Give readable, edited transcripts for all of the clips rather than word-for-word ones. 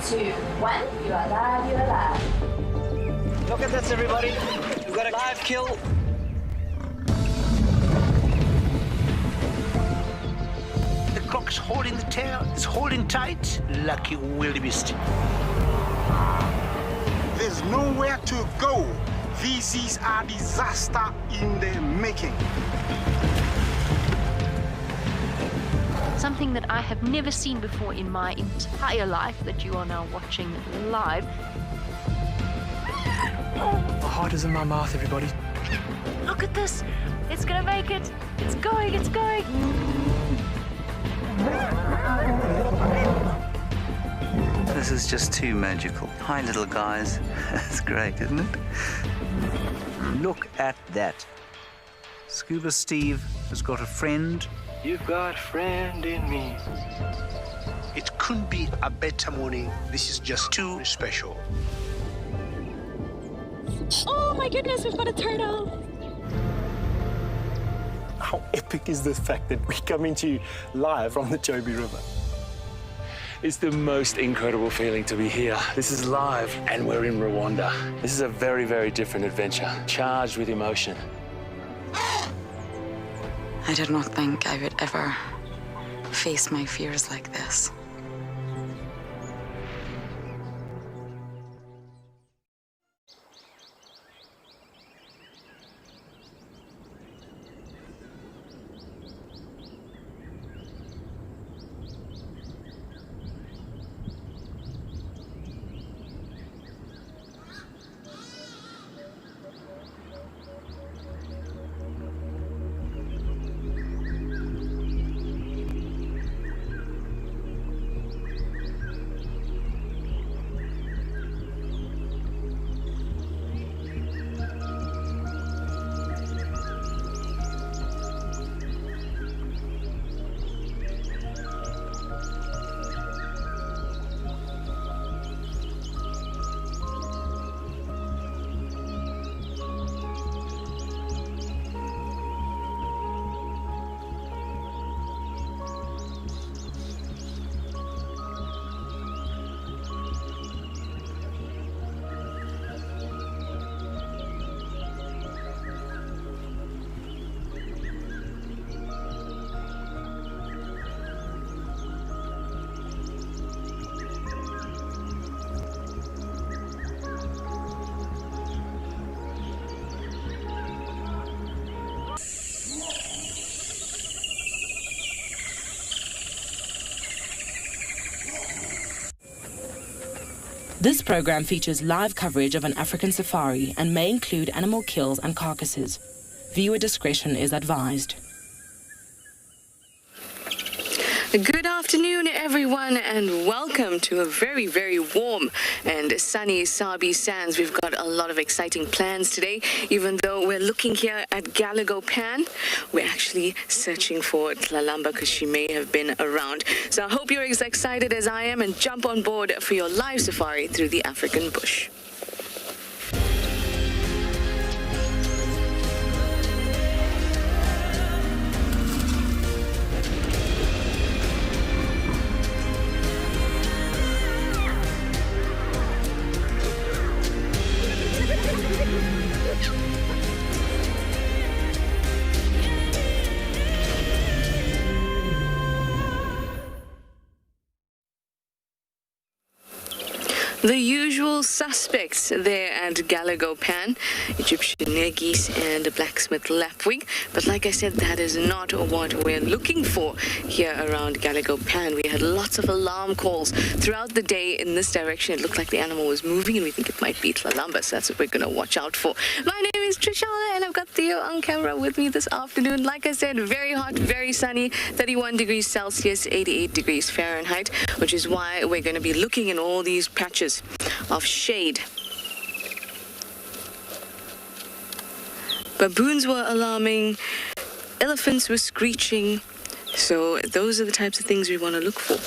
2, 1. You are live, you are live. Look at this, everybody. We've got a live kill. The cock's holding the tail. It's holding tight. Lucky wildebeest. There's nowhere to go. This are disaster in the making. Something that I have never seen before in my entire life that you are now watching live. My heart is in my mouth, everybody. Look at this. It's gonna make it. It's going, it's going. This is just too magical. Hi, little guys. That's great, isn't it? Look at that. Scuba Steve has got a friend. You've got a friend in me. It couldn't be a better morning. This is just too special. Oh my goodness, we've got a turtle. How epic is the fact that we come into you live from the Chobe River? It's the most incredible feeling to be here. This is live, and we're in Rwanda. This is a very, very different adventure, charged with emotion. I did not think I would ever face my fears like this. This program features live coverage of an African safari and may include animal kills and carcasses. Viewer discretion is advised. Good afternoon, everyone, and welcome to a very, very warm and sunny Sabi Sands. We've got a lot of exciting plans today. Even though we're looking here at Galago Pan, we're actually searching for Tlalamba because she may have been around. So I hope you're as excited as I am and jump on board for your live safari through the African bush. The usual suspects there at Galago Pan, Egyptian geese and a blacksmith lapwing. But like I said, that is not what we're looking for here around Galago Pan. We had lots of alarm calls throughout the day in this direction. It looked like the animal was moving and we think it might be Tlalamba, so that's what we're going to watch out for. My name is TRISHALA and I've got Theo on camera with me this afternoon. Like I said, very hot, very sunny, 31 degrees Celsius, 88 degrees Fahrenheit, which is why we're going to be looking in all these patches of shade. Baboons were alarming, elephants were screeching, so those are the types of things we want to look for.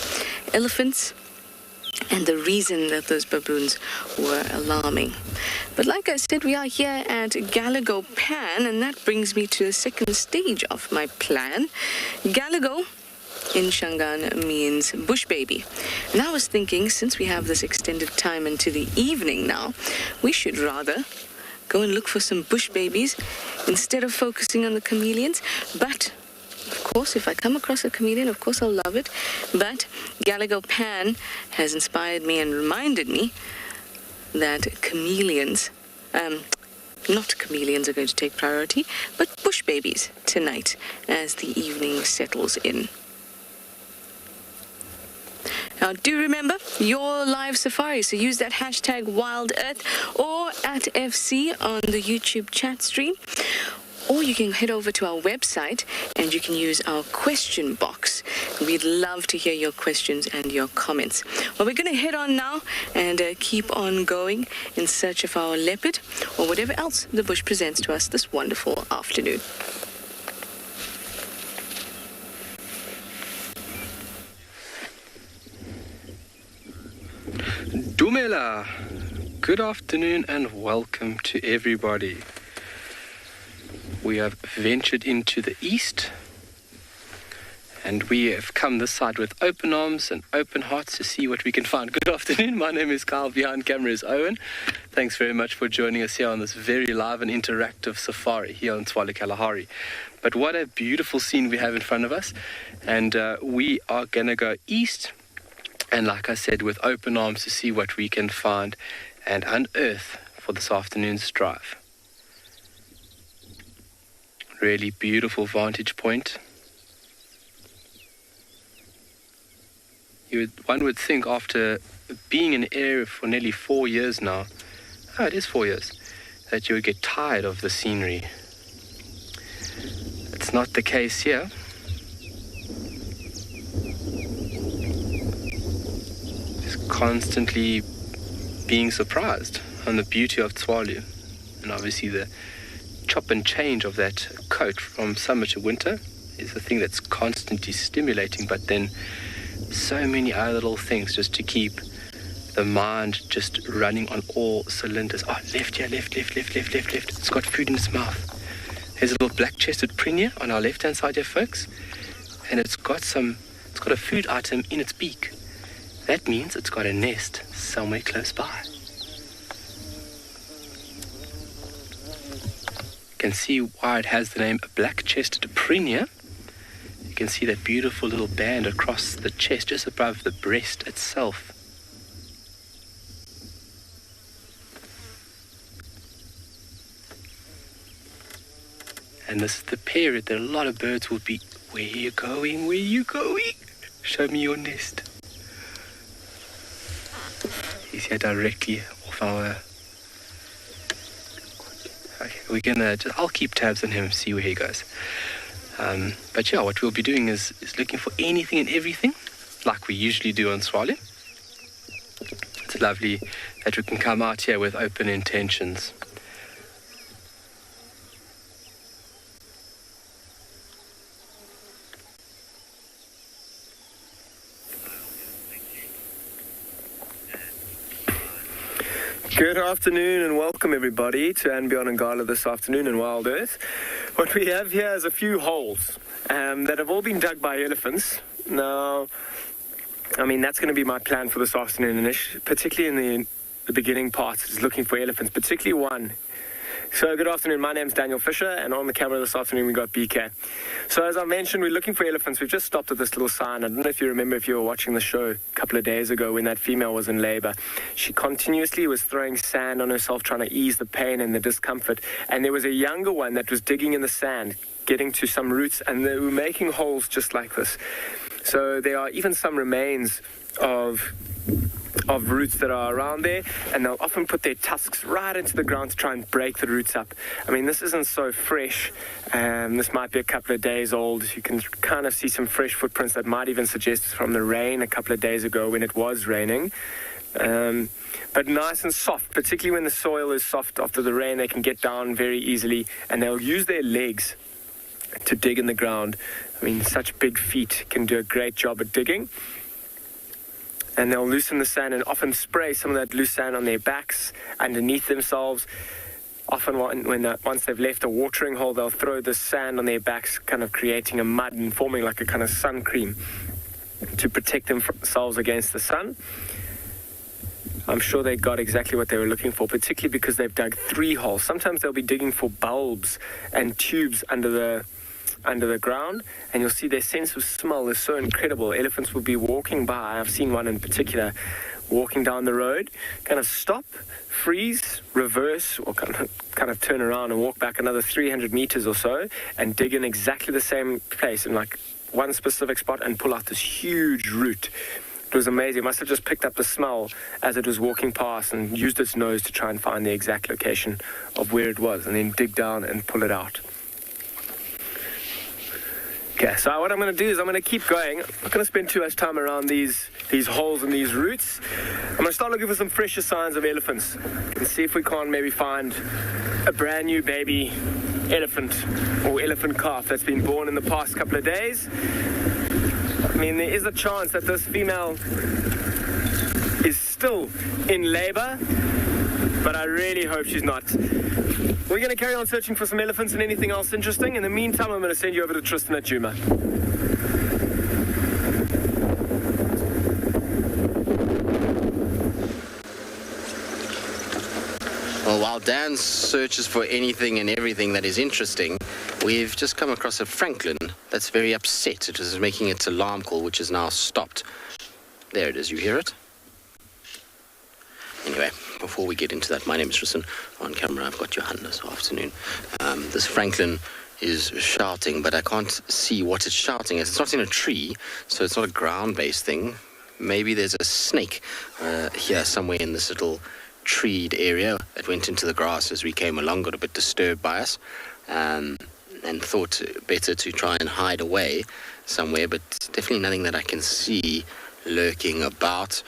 Elephants, and the reason that those baboons were alarming. But like I said, we are here at Galago Pan, and that brings me to the second stage of my plan. Galago in Shangaan means bush baby. And I was thinking, since we have this extended time into the evening now, we should rather go and look for some bush babies instead of focusing on the chameleons. But of course, if I come across a chameleon, of course I'll love it. But Gallagher Pan has inspired me and reminded me that not chameleons are going to take priority, but bush babies tonight as the evening settles in. Now, do remember your live safari, so use that hashtag WildEarth or @FC on the YouTube chat stream. Or you can head over to our website and you can use our question box. We'd love to hear your questions and your comments. Well, we're going to head on now and keep on going in search of our leopard or whatever else the bush presents to us this wonderful afternoon. Dumela. Good afternoon and welcome to everybody. We have ventured into the east and we have come this side with open arms and open hearts to see what we can find. Good afternoon, my name is Kyle, behind camera is Owen. Thanks very much for joining us here on this very live and interactive safari here on Tswalu Kalahari. But what a beautiful scene we have in front of us, and we are going to go east and, like I said, with open arms to see what we can find and unearth for this afternoon's drive. Really beautiful vantage point. One would think after being in the area for nearly 4 years now, it is 4 years, that you would get tired of the scenery. It's not the case here. Just constantly being surprised on the beauty of Tswalu, and obviously the chop and change of that coat from summer to winter is the thing that's constantly stimulating, but then so many other little things just to keep the mind just running on all cylinders. Oh, left here, left. It's got food in its mouth. There's a little black-chested prunier on our left-hand side here, folks, and it's got a food item in its beak. That means it's got a nest somewhere close by. You can see why it has the name black-chested prunier. You can see that beautiful little band across the chest, just above the breast itself. And this is the period that a lot of birds will be, where are you going, where are you going? Show me your nest. He's here directly off our... Okay, I'll keep tabs on him, see where he goes. But yeah, what we'll be doing is looking for anything and everything, like we usually do on Tswalu. It's lovely that we can come out here with open intentions. Good afternoon and welcome everybody to Anbion and Gala this afternoon in Wild Earth. What we have here is a few holes that have all been dug by elephants. Now, I mean, that's going to be my plan for this afternoon, particularly in the beginning part, is looking for elephants, particularly one. So good afternoon, my name's Daniel Fisher, and on the camera this afternoon we got BK. So as I mentioned, we're looking for elephants. We've just stopped at this little sign. I don't know if you remember, if you were watching the show a couple of days ago when that female was in labor. She continuously was throwing sand on herself, trying to ease the pain and the discomfort. And there was a younger one that was digging in the sand, getting to some roots, and they were making holes just like this. So there are even some remains of roots that are around there, and they'll often put their tusks right into the ground to try and break the roots up. I mean, this isn't so fresh. This might be a couple of days old. You can kind of see some fresh footprints that might even suggest it's from the rain a couple of days ago when it was raining. But nice and soft, particularly when the soil is soft after the rain, they can get down very easily, and they'll use their legs to dig in the ground. I mean, such big feet can do a great job at digging. And they'll loosen the sand and often spray some of that loose sand on their backs, underneath themselves. often once they've left a watering hole, they'll throw the sand on their backs, kind of creating a mud and forming like a kind of sun cream to protect themselves against the sun. I'm sure they got exactly what they were looking for, particularly because they've dug 3 holes. Sometimes they'll be digging for bulbs and tubes under the ground, and you'll see their sense of smell is so incredible. Elephants will be walking by. I've seen one in particular walking down the road, kind of stop, freeze, reverse, or kind of turn around and walk back another 300 meters or so and dig in exactly the same place in like one specific spot and pull out this huge root. It was amazing. It must have just picked up the smell as it was walking past and used its nose to try and find the exact location of where it was and then dig down and pull it out. Okay, so what I'm going to do is I'm going to keep going. I'm not going to spend too much time around these holes and these roots. I'm going to start looking for some fresher signs of elephants and see if we can't maybe find a brand new baby elephant or elephant calf that's been born in the past couple of days. I mean, there is a chance that this female is still in labor, but I really hope she's not. We're going to carry on searching for some elephants and anything else interesting. In the meantime, I'm going to send you over to Tristan at Juma. Well, while Dan searches for anything and everything that is interesting, we've just come across a francolin that's very upset. It was making its alarm call, which is now stopped. There it is. You hear it? Anyway, before we get into that, my name is Tristan. On camera, I've got Johanna this afternoon. This francolin is shouting, but I can't see what it's shouting at. It's not in a tree, so it's not a ground-based thing. Maybe there's a snake here somewhere in this little treed area that went into the grass as we came along, got a bit disturbed by us, and thought better to try and hide away somewhere, but definitely nothing that I can see lurking about.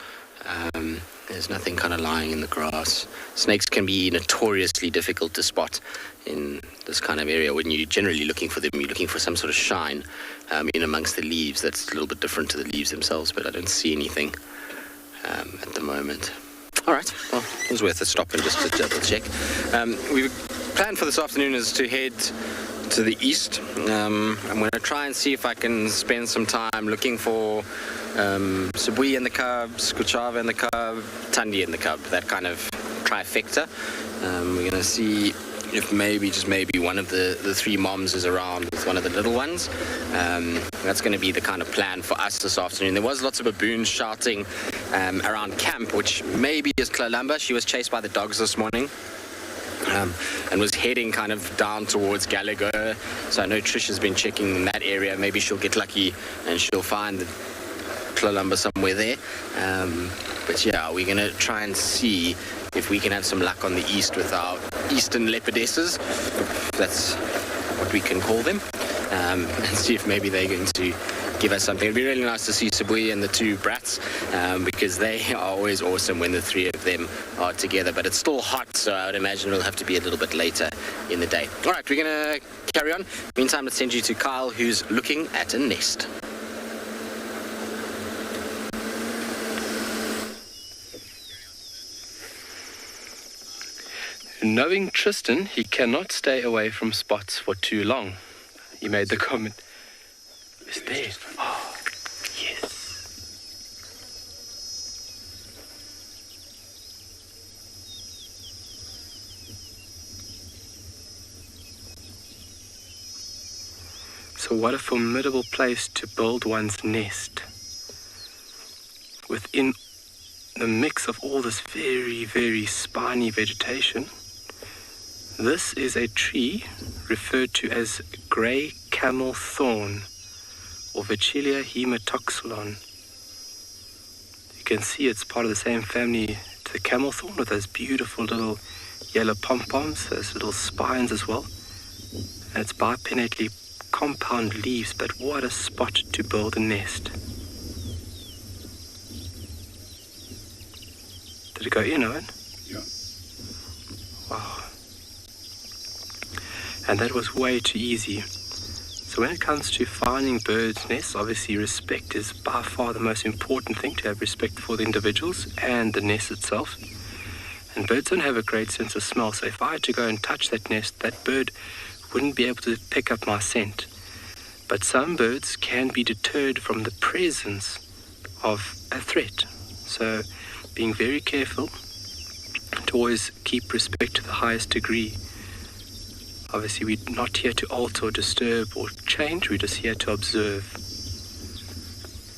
There's nothing kind of lying in the grass. Snakes can be notoriously difficult to spot in this kind of area. When you're generally looking for them, you're looking for some sort of shine in amongst the leaves. That's a little bit different to the leaves themselves, but I don't see anything at the moment. All right, well, it was worth a stop and just to double check. We've planned for this afternoon is to head to the east. I'm going to try and see if I can spend some time looking for Tswalu and the cubs, Kuchava and the cub, Thandi and the cub, that kind of trifecta. We're going to see if maybe one of the 3 moms is around with one of the little ones. That's going to be the kind of plan for us this afternoon. There was lots of baboons shouting around camp, which maybe is Kalamba. She was chased by the dogs this morning. And was heading kind of down towards Gallagher. So I know Trish has been checking in that area. Maybe she'll get lucky and she'll find the Kalamba somewhere there. But yeah, we're going to try and see if we can have some luck on the east with our eastern leopardesses. That's what we can call them. And see if maybe they're going to give us something. It'd be really nice to see Tswalu and the 2 brats because they are always awesome when the 3 of them are together, but it's still hot, so I would imagine it'll have to be a little bit later in the day. All right, we're going to carry on. Meantime, let's send you to Kyle, who's looking at a nest. Knowing Tristan, he cannot stay away from spots for too long. He made the comment, "It's there." Oh, yes. So what a formidable place to build one's nest. Within the mix of all this very, very spiny vegetation, this is a tree referred to as grey camel thorn, or Vachellia hematoxylon. You can see it's part of the same family to the camel thorn, with those beautiful little yellow pom-poms, those little spines as well. And it's bipinnately compound leaves, but what a spot to build a nest. Did it go in, Owen? Yeah. Wow. And that was way too easy. So when it comes to finding birds' nests, obviously respect is by far the most important thing, to have respect for the individuals and the nest itself. And birds don't have a great sense of smell, so if I had to go and touch that nest, that bird wouldn't be able to pick up my scent. But some birds can be deterred from the presence of a threat. So being very careful to always keep respect to the highest degree. Obviously, we're not here to alter or disturb or change, we're just here to observe.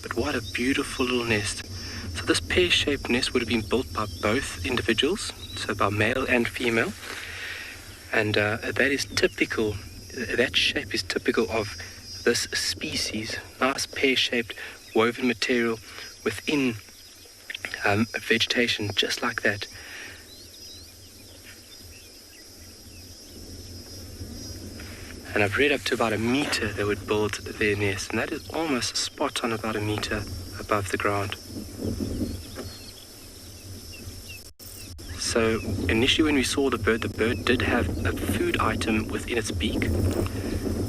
But what a beautiful little nest. So this pear-shaped nest would have been built by both individuals, so by male and female. And that is typical, that shape is typical of this species. Nice pear-shaped woven material within vegetation, just like that. And I've read up to about 1 meter they would build their nest, and that is almost spot on about 1 meter above the ground. So initially when we saw the bird did have a food item within its beak.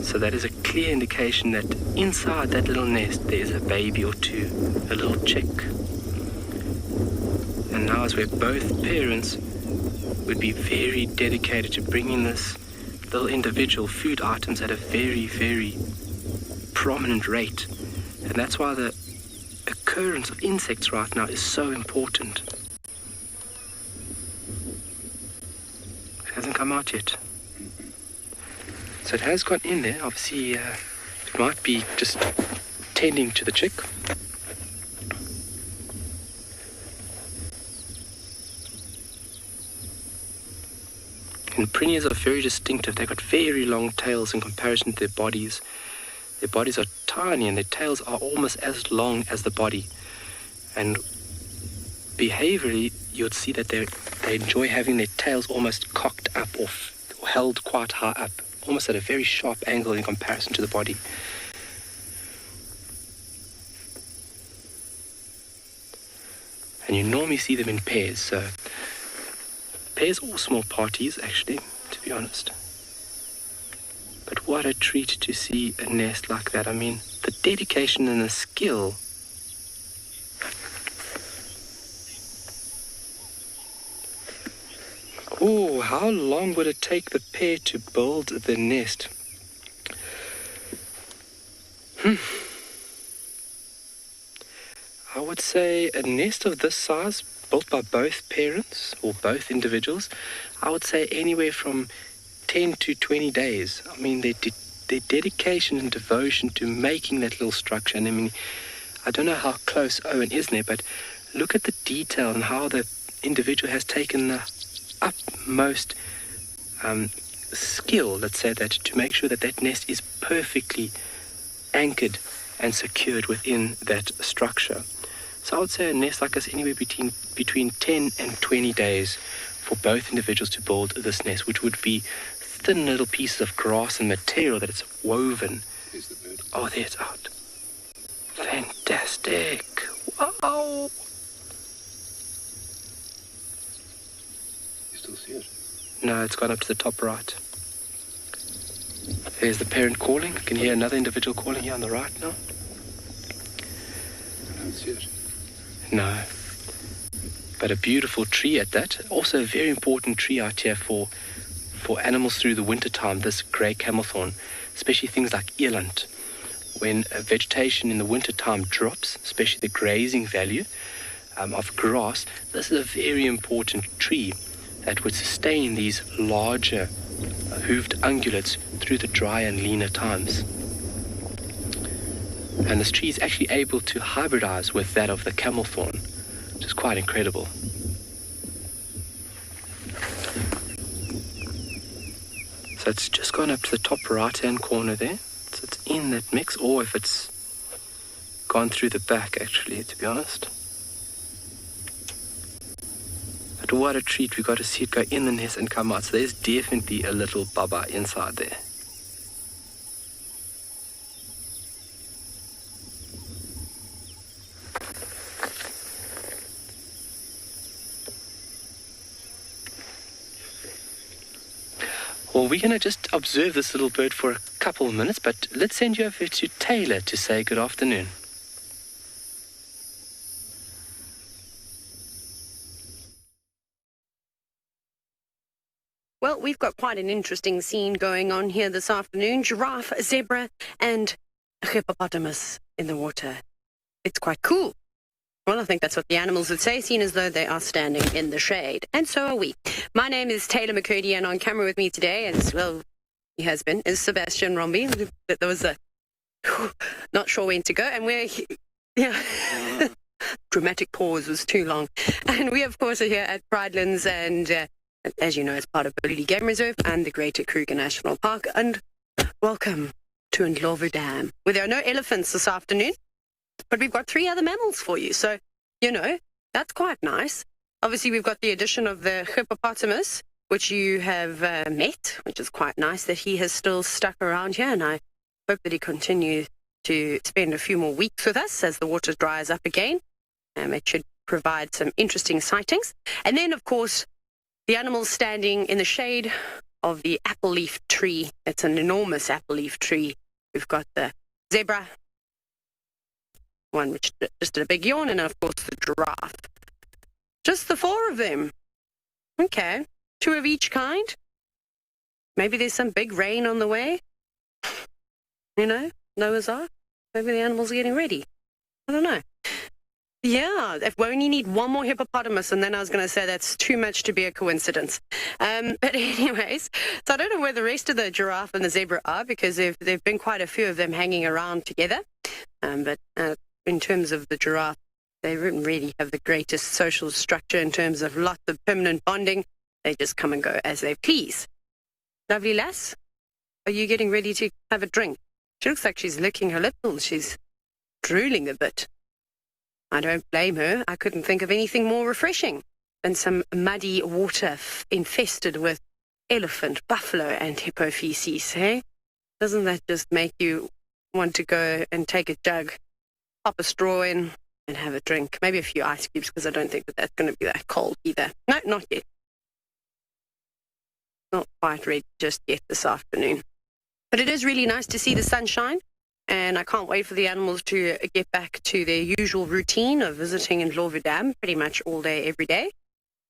So that is a clear indication that inside that little nest there is a baby or two, a little chick. And now as we're both parents, would be very dedicated to bringing this little individual food items at a very, very prominent rate. And that's why the occurrence of insects right now is so important. It hasn't come out yet. So it has gone in there. Obviously, it might be just tending to the chick. And prinias are very distinctive. They've got very long tails in comparison to their bodies. Their bodies are tiny and their tails are almost as long as the body. And behaviorally, you'd see that they enjoy having their tails almost cocked up or held quite high up, almost at a very sharp angle in comparison to the body. And you normally see them in pairs, so pairs or small parties, actually, to be honest. But what a treat to see a nest like that. I mean, the dedication and the skill. Oh, how long would it take the pair to build the nest? I would say a nest of this size, built by both parents or both individuals, I would say anywhere from 10 to 20 days. I mean, their dedication and devotion to making that little structure. And I mean, I don't know how close Owen is there, but look at the detail and how the individual has taken the utmost skill, let's say that, to make sure that that nest is perfectly anchored and secured within that structure. So I would say a nest like this anywhere between 10 and 20 days for both individuals to build this nest, which would be thin little pieces of grass and material that it's woven. Here's the bird. Oh, there it's out. Fantastic. Wow. You still see it? No, it's gone up to the top right. There's the parent calling. You can hear another individual calling here on the right now. I don't see it. No. But a beautiful tree at that. Also a very important tree out here for animals through the winter time, this grey camelthorn, especially things like eland. When vegetation in the winter time drops, especially the grazing value of grass, this is a very important tree that would sustain these larger hooved ungulates through the dry and leaner times. And this tree is actually able to hybridize with that of the camelthorn, which is quite incredible. So it's just gone up to the top right-hand corner there. So it's in that mix, or if it's gone through the back, actually, to be honest. But what a treat. We've got to see it go in the nest and come out. So there's definitely a little baba inside there. Well, we're going to just observe this little bird for a couple of minutes, but let's send you over to TAYLA to say good afternoon. Well, we've got quite an interesting scene going on here this afternoon. Giraffe, zebra, and hippopotamus in the water. It's quite cool. Well, I think that's what the animals would say, seen as though they are standing in the shade. And so are we. My name is TAYLA McCurdy, and on camera with me today, as well, he has been, is Sebastian Romby. There was a not sure when to go, and we're yeah. Dramatic pause was too long. And we, of course, are here at Pridelands, and as you know, it's part of Tswalu Game Reserve and the Greater Kruger National Park. And welcome to Ndlovu Dam, where there are no elephants this afternoon, but we've got 3 other mammals for you. So, you know, that's quite nice. Obviously, we've got the addition of the hippopotamus, which you have met, which is quite nice that he has still stuck around here. And I hope that he continues to spend a few more weeks with us as the water dries up again. It should provide some interesting sightings. And then, of course, the animals standing in the shade of the apple leaf tree. It's an enormous apple leaf tree. We've got the zebra, one which just did a big yawn, and of course the giraffe. Just the 4 of them. Okay, 2 of each kind. Maybe there's some big rain on the way. You know, Noah's Ark. Maybe the animals are getting ready. I don't know. Yeah, if we only need 1 more hippopotamus, and then I was going to say that's too much to be a coincidence. But anyways, so I don't know where the rest of the giraffe and the zebra are, because there've been quite a few of them hanging around together. But in terms of the giraffe, they didn't really have the greatest social structure in terms of lots of permanent bonding. They just come and go as they please. Lovely lass, are you getting ready to have a drink? She looks like she's licking her lips. She's drooling a bit. I don't blame her. I couldn't think of anything more refreshing than some muddy water infested with elephant, buffalo, and hippo feces, hey? Doesn't that just make you want to go and take a jug, pop a straw in, and have a drink? Maybe a few ice cubes, because I don't think that that's going to be that cold either. No, not yet. Not quite ready just yet this afternoon. But it is really nice to see the sunshine. And I can't wait for the animals to get back to their usual routine of visiting Ndlovu Dam pretty much all day, every day.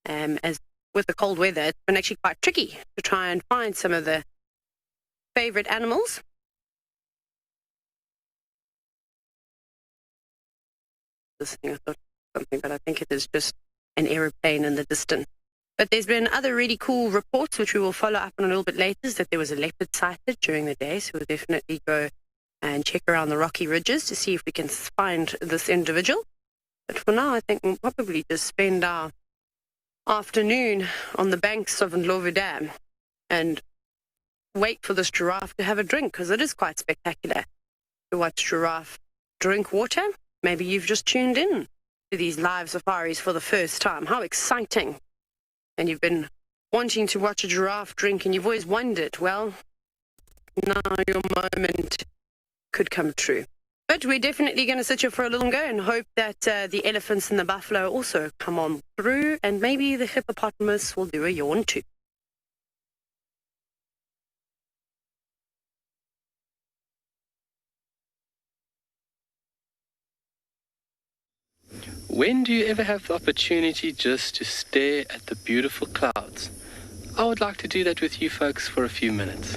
As with the cold weather, it's been actually quite tricky to try and find some of the favorite animals. Listening, I thought something, but I think it is just an aeroplane in the distance. But there's been other really cool reports, which we will follow up on a little bit later, is that there was a leopard sighted during the day, so we'll definitely go and check around the rocky ridges to see if we can find this individual. But for now, I think we'll probably just spend our afternoon on the banks of Ndlovu Dam and wait for this giraffe to have a drink, because it is quite spectacular to watch giraffe drink water. Maybe you've just tuned in to these live safaris for the first time. How exciting. And you've been wanting to watch a giraffe drink, and you've always wondered, well, now your moment could come true. But we're definitely going to sit here for a little longer and hope that the elephants and the buffalo also come on through, and maybe the hippopotamus will do a yawn too. When do you ever have the opportunity just to stare at the beautiful clouds? I would like to do that with you folks for a few minutes.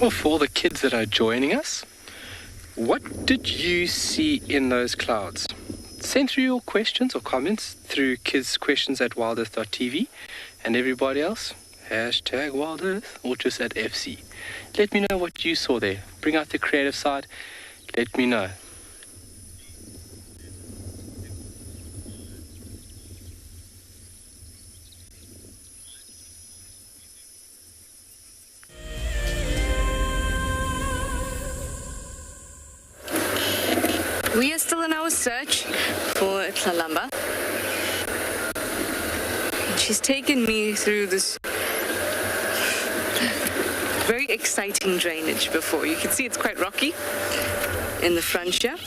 Well, for all the kids that are joining us, what did you see in those clouds? Send through your questions or comments through kidsquestions@wildearth.tv, and everybody else, #WildEarth or just at FC. Let me know what you saw there. Bring out the creative side. Let me know. We are still in our search for Tlalamba. She's taken me through this very exciting drainage before. You can see it's quite rocky in the front here.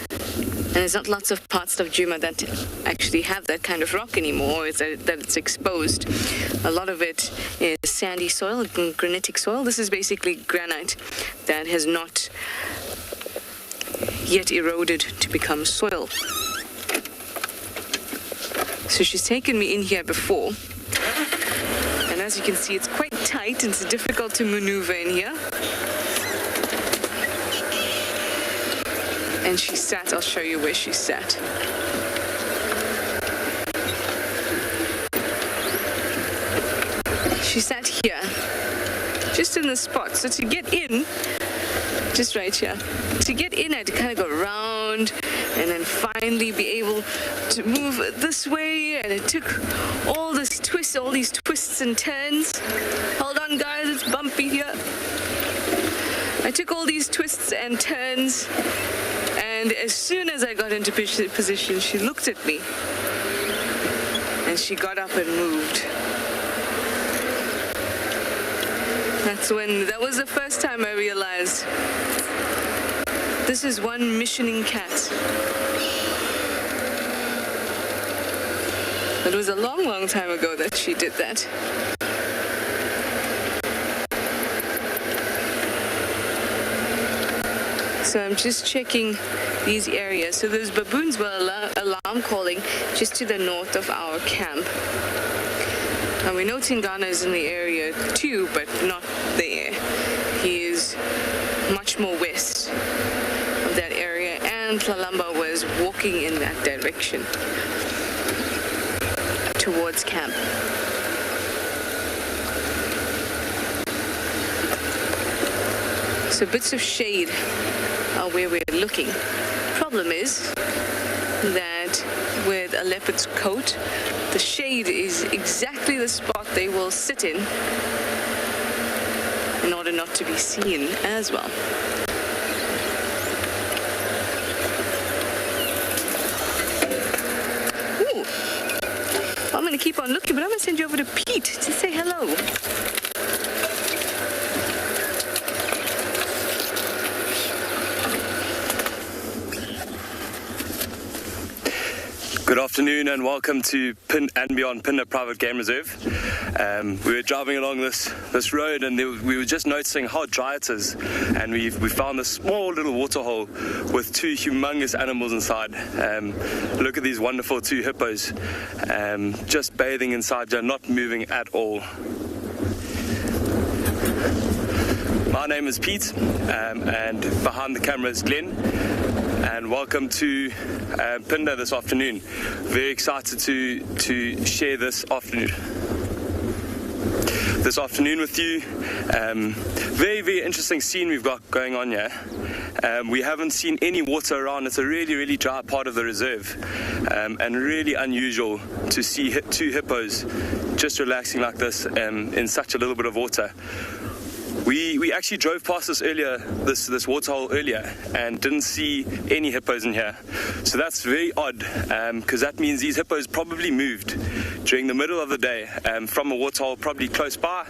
And there's not lots of parts of Djuma that actually have that kind of rock anymore, that it's exposed. A lot of it is sandy soil, granitic soil. This is basically granite that has not yet eroded to become soil. So she's taken me in here before, and as you can see, it's quite tight and it's difficult to maneuver in here. And she sat, I'll show you where she sat. She sat here, just in the spot. So to get in, just right here. To get in, I had to kind of go around and then finally be able to move this way. And it took all these twists and turns. Hold on, guys, it's bumpy here. I took all these twists and turns, and as soon as I got into position, she looked at me and she got up and moved. That was the first time I realized this is one missioning cat. It was a long, long time ago that she did that. So I'm just checking these areas. So those baboons were alarm calling just to the north of our camp. And we know Tingana is in the area too, but not there. He is much more west of that area, and Tlalamba was walking in that direction towards camp. So bits of shade are where we're looking. Problem is that with a leopard's coat, the shade is exactly the spot they will sit in order not to be seen as well. Ooh. I'm going to keep on looking, but I'm going to send you over to Pete to say hello. Good afternoon and welcome to and Beyond Pinda Private Game Reserve. We were driving along this road and we were just noticing how dry it is, and we found this small little waterhole with two humongous animals inside. Look at these wonderful two hippos just bathing inside, not moving at all. My name is Pete, and behind the camera is Glenn, and welcome to Pinda this afternoon. Very excited to share this afternoon with you. Very, very interesting scene we've got going on here. We haven't seen any water around. It's a really, really dry part of the reserve, and really unusual to see two hippos just relaxing like this in such a little bit of water. We actually drove past this waterhole earlier and didn't see any hippos in here. So that's very odd, because that means these hippos probably moved during the middle of the day from a waterhole probably close by,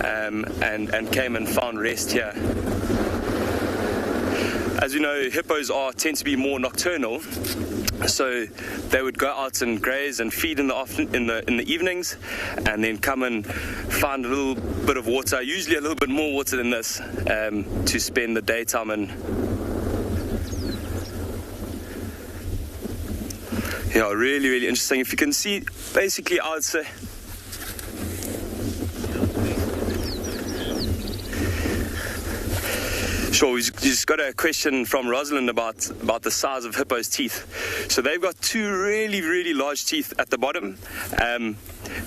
and came and found rest here. As you know, hippos tend to be more nocturnal, so they would go out and graze and feed in the evenings, and then come and find a little bit of water, usually a little bit more water than this, to spend the daytime in. Yeah, really, really interesting. If you can see, basically, I would say Sure, we just got a question from Rosalind about the size of hippo's teeth. So they've got two really, really large teeth at the bottom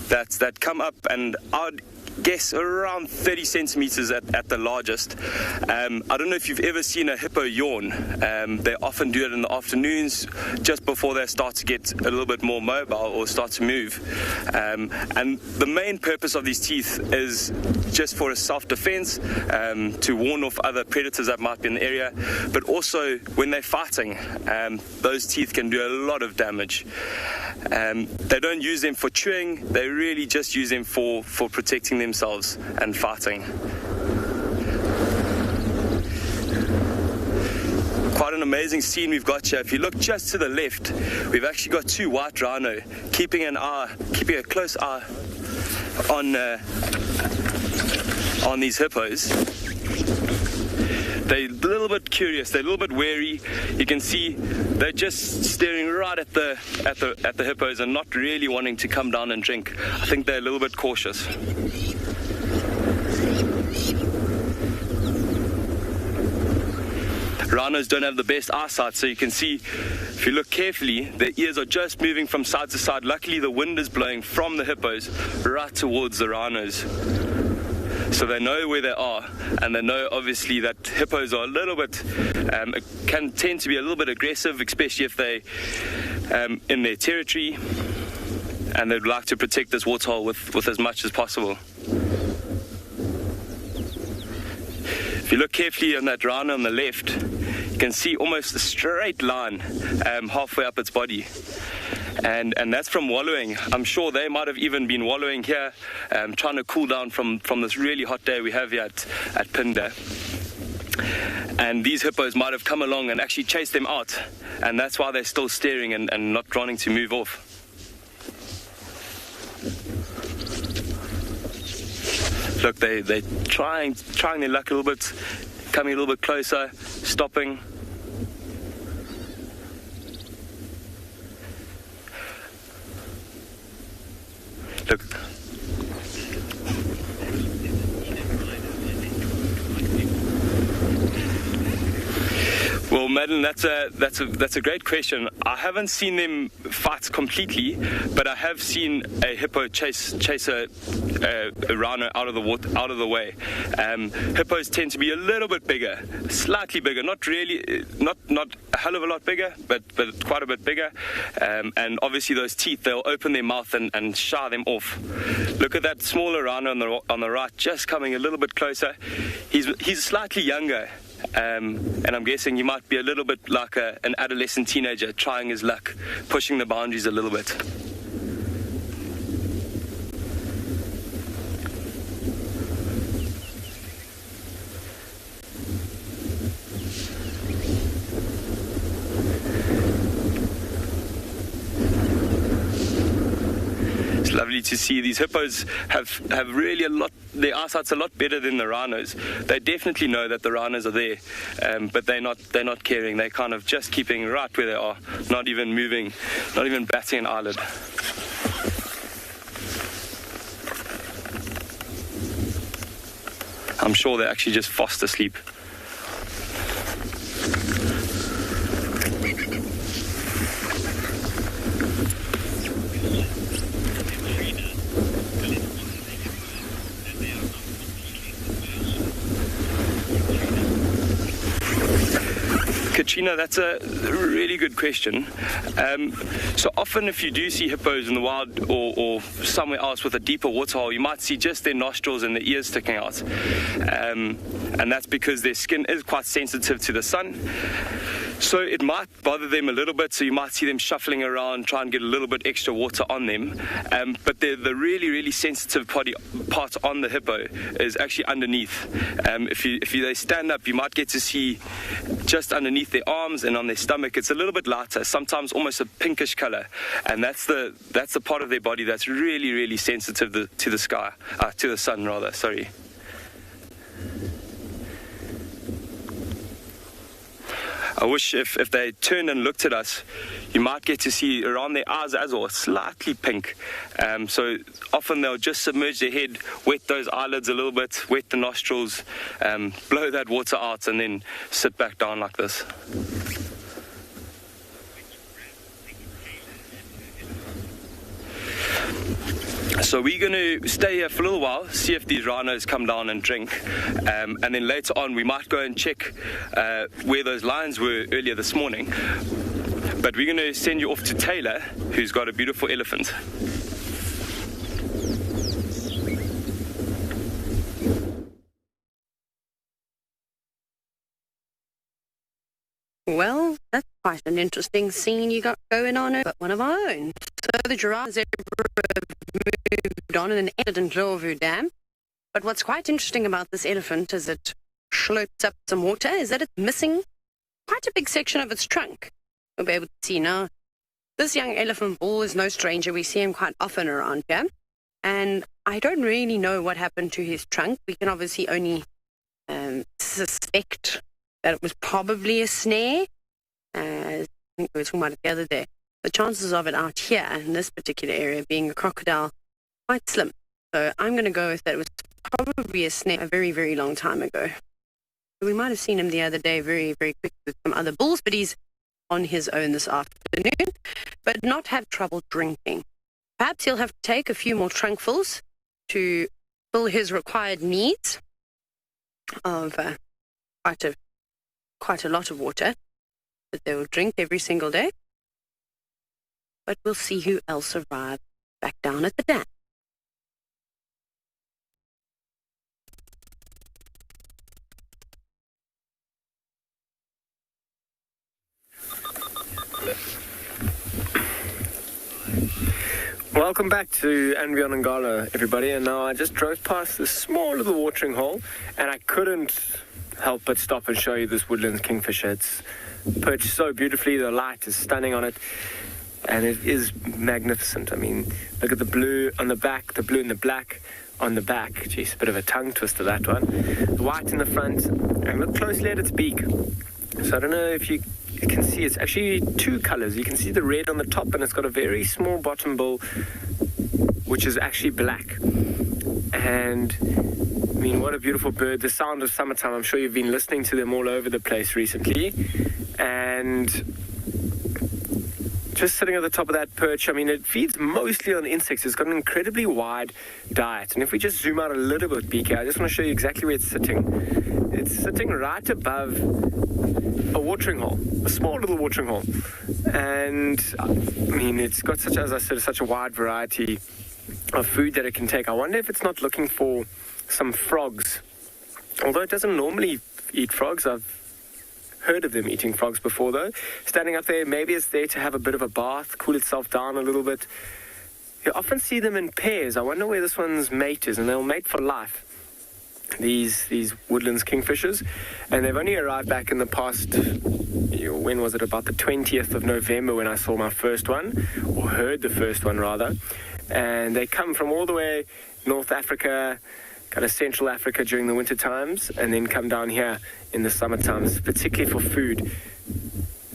that come up, and I'd guess around 30 centimeters at the largest. I don't know if you've ever seen a hippo yawn. They often do it in the afternoons, just before they start to get a little bit more mobile or start to move. And the main purpose of these teeth is just for a self-defense, to warn off other predators that might be in the area, but also when they're fighting, those teeth can do a lot of damage. They don't use them for chewing, they really just use them for protecting themselves and fighting. Quite an amazing scene we've got here. If you look just to the left, we've actually got two white rhino keeping a close eye on these hippos. They're a little bit curious, they're a little bit wary. You can see they're just staring right at the hippos and not really wanting to come down and drink. I think they're a little bit cautious. Rhinos don't have the best eyesight, so you can see, if you look carefully, their ears are just moving from side to side. Luckily, the wind is blowing from the hippos right towards the rhinos. So they know where they are, and they know obviously that hippos are a little bit, can tend to be a little bit aggressive, especially if they in their territory, and they'd like to protect this waterhole with as much as possible. If you look carefully on that rhino on the left, you can see almost a straight line halfway up its body. And that's from wallowing. I'm sure they might have even been wallowing here, trying to cool down from this really hot day we have here at Pinda. And these hippos might have come along and actually chased them out, and that's why they're still staring and not wanting to move off. Look, they're trying their luck a little bit, coming a little bit closer, stopping. Look. Well, Madeline, that's a great question. I haven't seen them fight completely, but I have seen a hippo chase a rhino out of the way. Hippos tend to be a little bit bigger, slightly bigger, not a hell of a lot bigger, but quite a bit bigger. And obviously those teeth, they'll open their mouth and shy them off. Look at that smaller rhino on the right, just coming a little bit closer. He's slightly younger. And I'm guessing he might be a little bit like an adolescent teenager, trying his luck, pushing the boundaries a little bit. It's lovely to see. These hippos have really their eyesight's a lot better than the rhinos. They definitely know that the rhinos are there, but they're not caring. They're kind of just keeping right where they are, not even moving, not even batting an eyelid. I'm sure they're actually just fast asleep. Katrina, that's a really good question. So often if you do see hippos in the wild or somewhere else with a deeper waterhole, you might see just their nostrils and their ears sticking out. And that's because their skin is quite sensitive to the sun. So it might bother them a little bit, so you might see them shuffling around, try and get a little bit extra water on them. But the really, really sensitive part on the hippo is actually underneath. If they stand up, you might get to see just underneath their arms and on their stomach, it's a little bit lighter, sometimes almost a pinkish color. And that's the part of their body that's really, really sensitive to the sun rather, sorry. I wish if they turned and looked at us, you might get to see around their eyes as well, slightly pink. So often they'll just submerge their head, wet those eyelids a little bit, wet the nostrils, blow that water out, and then sit back down like this. So we're going to stay here for a little while, see if these rhinos come down and drink, and then later on we might go and check where those lions were earlier this morning. But we're going to send you off to TAYLA, who's got a beautiful elephant. Well, that's quite an interesting scene you got going on, but one of our own. So the giraffe zebra moved on and entered in Tswalu Dam. But what's quite interesting about this elephant as it slurps up some water is that it's missing quite a big section of its trunk. You'll be able to see now. This young elephant bull is no stranger. We see him quite often around here. And I don't really know what happened to his trunk. We can obviously only suspect that it was probably a snare. I think we were talking about it the other day. The chances of it out here in this particular area being a crocodile quite slim. So I'm going to go with that it was probably a snare a very, very long time ago. We might have seen him the other day very, very quick with some other bulls, but he's on his own this afternoon, but not have trouble drinking. Perhaps he'll have to take a few more trunkfuls to fill his required needs of quite a lot of water that they will drink every single day. But we'll see who else arrives back down at the dam. Welcome back to Anbion Ngala, everybody. And now I just drove past this small little watering hole, and I couldn't help but stop and show you this woodland kingfisher. It's perched so beautifully. The light is stunning on it, and it is magnificent. I mean, look at the blue on the back, the blue and the black on the back. Jeez, a bit of a tongue twister, that one. The white in the front, and look closely at its beak. So I don't know if you can see, it's actually two colors. You can see the red on the top, and it's got a very small bottom bill, which is actually black. And I mean, what a beautiful bird. The sound of summertime, I'm sure you've been listening to them all over the place recently. And just sitting at the top of that perch, I mean, it feeds mostly on insects. It's got an incredibly wide diet. And if we just zoom out a little bit, BK, I just want to show you exactly where it's sitting. It's sitting right above a watering hole, a small little watering hole. And I mean, it's got such, as I said, such a wide variety of food that it can take. I wonder if it's not looking for some frogs. Although it doesn't normally eat frogs. I've heard of them eating frogs before, though. Standing up there, maybe it's there to have a bit of a bath, cool itself down a little bit. You often see them in pairs. I wonder where this one's mate is, and they'll mate for life, these woodlands kingfishers. And they've only arrived back in the past, when was it, about the 20th of November when I saw my first one, or heard the first one rather. And they come from all the way North Africa, kind of Central Africa during the winter times, and then come down here in the summer times, particularly for food.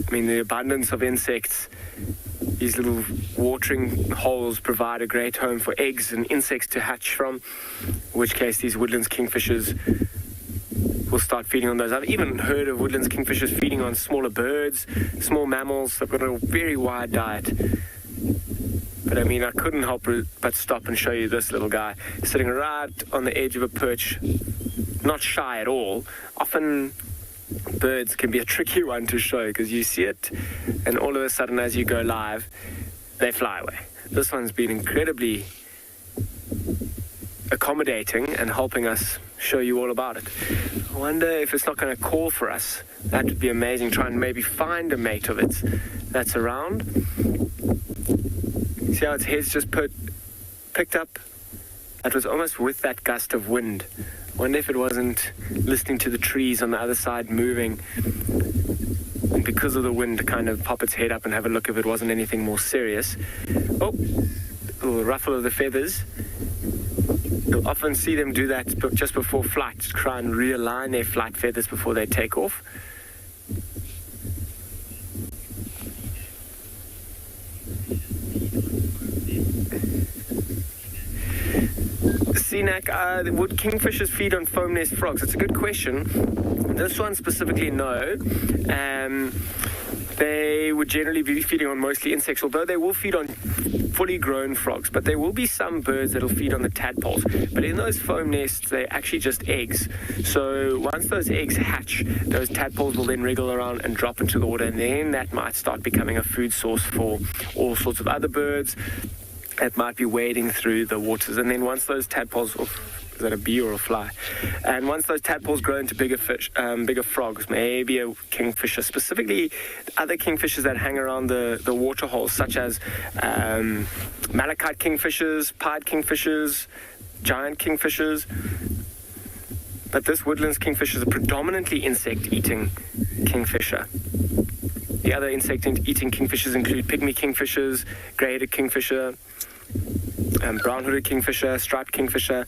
I mean, the abundance of insects, these little watering holes provide a great home for eggs and insects to hatch from, in which case these woodlands kingfishers will start feeding on those. I've even heard of woodlands kingfishers feeding on smaller birds, small mammals. They've got a very wide diet. But I mean, I couldn't help but stop and show you this little guy sitting right on the edge of a perch, not shy at all. Often birds can be a tricky one to show because you see it, and all of a sudden as you go live, they fly away. This one's been incredibly accommodating and helping us show you all about it. I wonder if it's not going to call for us. That would be amazing. Try and maybe find a mate of it that's around. See how its head's just picked up? It was almost with that gust of wind. I wonder if it wasn't listening to the trees on the other side moving, and because of the wind to kind of pop its head up and have a look if it wasn't anything more serious. Oh, a little ruffle of the feathers. You'll often see them do that just before flight, to try and realign their flight feathers before they take off. Sinak, would kingfishers feed on foam nest frogs? It's a good question. This one specifically, no. They would generally be feeding on mostly insects, although they will feed on fully grown frogs. But there will be some birds that will feed on the tadpoles. But in those foam nests, they're actually just eggs. So once those eggs hatch, those tadpoles will then wriggle around and drop into the water, and then that might start becoming a food source for all sorts of other birds that might be wading through the waters. And then once those tadpoles... Is that a bee or a fly? And once those tadpoles grow into bigger fish, bigger frogs, maybe a kingfisher, specifically other kingfishers that hang around the water holes, such as malachite kingfishers, pied kingfishers, giant kingfishers. But this woodlands kingfisher is a predominantly insect-eating kingfisher. The other insect-eating kingfishers include pygmy kingfishers, grey-headed kingfisher, brown-hooded kingfisher, striped kingfisher.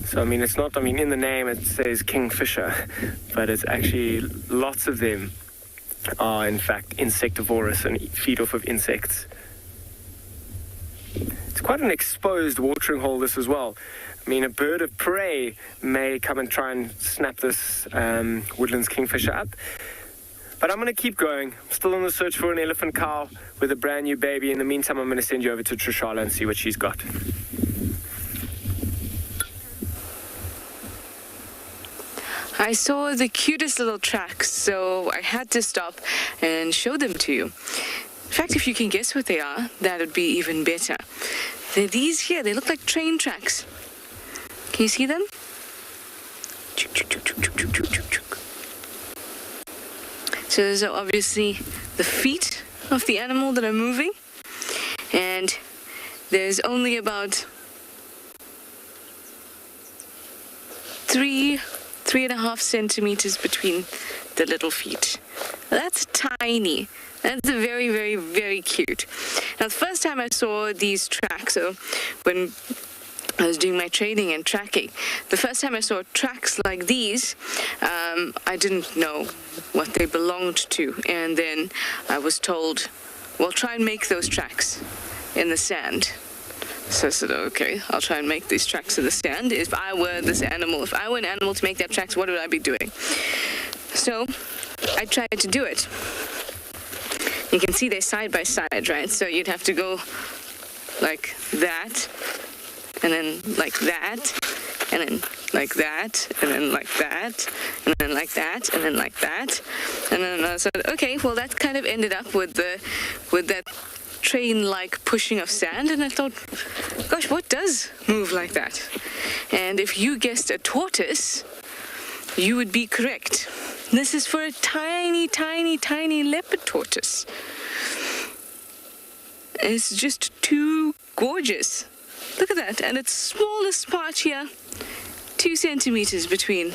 So, it's not, in the name it says kingfisher, but it's actually lots of them are, in fact, insectivorous and feed off of insects. It's quite an exposed watering hole, this as well. A bird of prey may come and try and snap this woodlands kingfisher up. But I'm going to keep going. I'm still on the search for an elephant cow with a brand new baby. In the meantime, I'm going to send you over to TRISHALA and see what she's got. I saw the cutest little tracks, so I had to stop and show them to you. In fact, if you can guess what they are, that would be even better. They're these here. They look like train tracks. Can you see them? So those are obviously the feet of the animal that are moving. And there's only about 3.5 centimeters between the little feet. That's tiny. That's very, very, very cute. Now, the first time I saw these tracks, so when I was doing my trading and tracking, the first time I saw tracks like these, I didn't know what they belonged to. And then I was told, well, try and make those tracks in the sand. So I said, okay, I'll try and make these tracks in the sand. If I were this animal, if I were an animal to make that tracks, what would I be doing? So I tried to do it. You can see they're side by side, right? So you'd have to go like that, and then like that, and then like that, and then like that, and then like that, and then like that. And then I said, okay, well, that kind of ended up with that train-like pushing of sand, and I thought, gosh, what does move like that? And if you guessed a tortoise, you would be correct. This is for a tiny, tiny, tiny leopard tortoise. It's just too gorgeous. Look at that, and its smallest part here, 2 centimeters between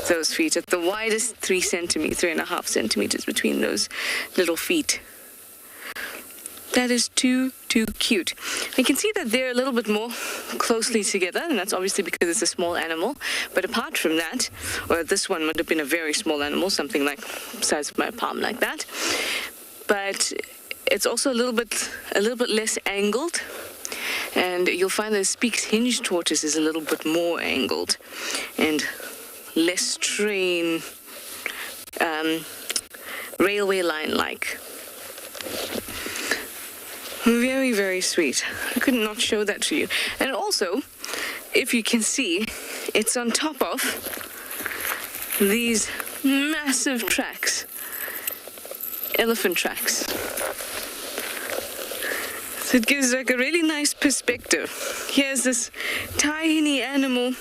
those feet. At the widest, 3.5 centimeters between those little feet. That is too cute. You can see that they're a little bit more closely together, and that's obviously because it's a small animal. But apart from that, or this one would have been a very small animal, something like the size of my palm, like that. But it's also a little bit less angled, and you'll find the Speke's hinged tortoise is a little bit more angled and less train railway line-like. Very, very sweet. I could not show that to you. And also, if you can see, it's on top of these massive tracks, elephant tracks. So it gives like a really nice perspective. Here's this tiny animal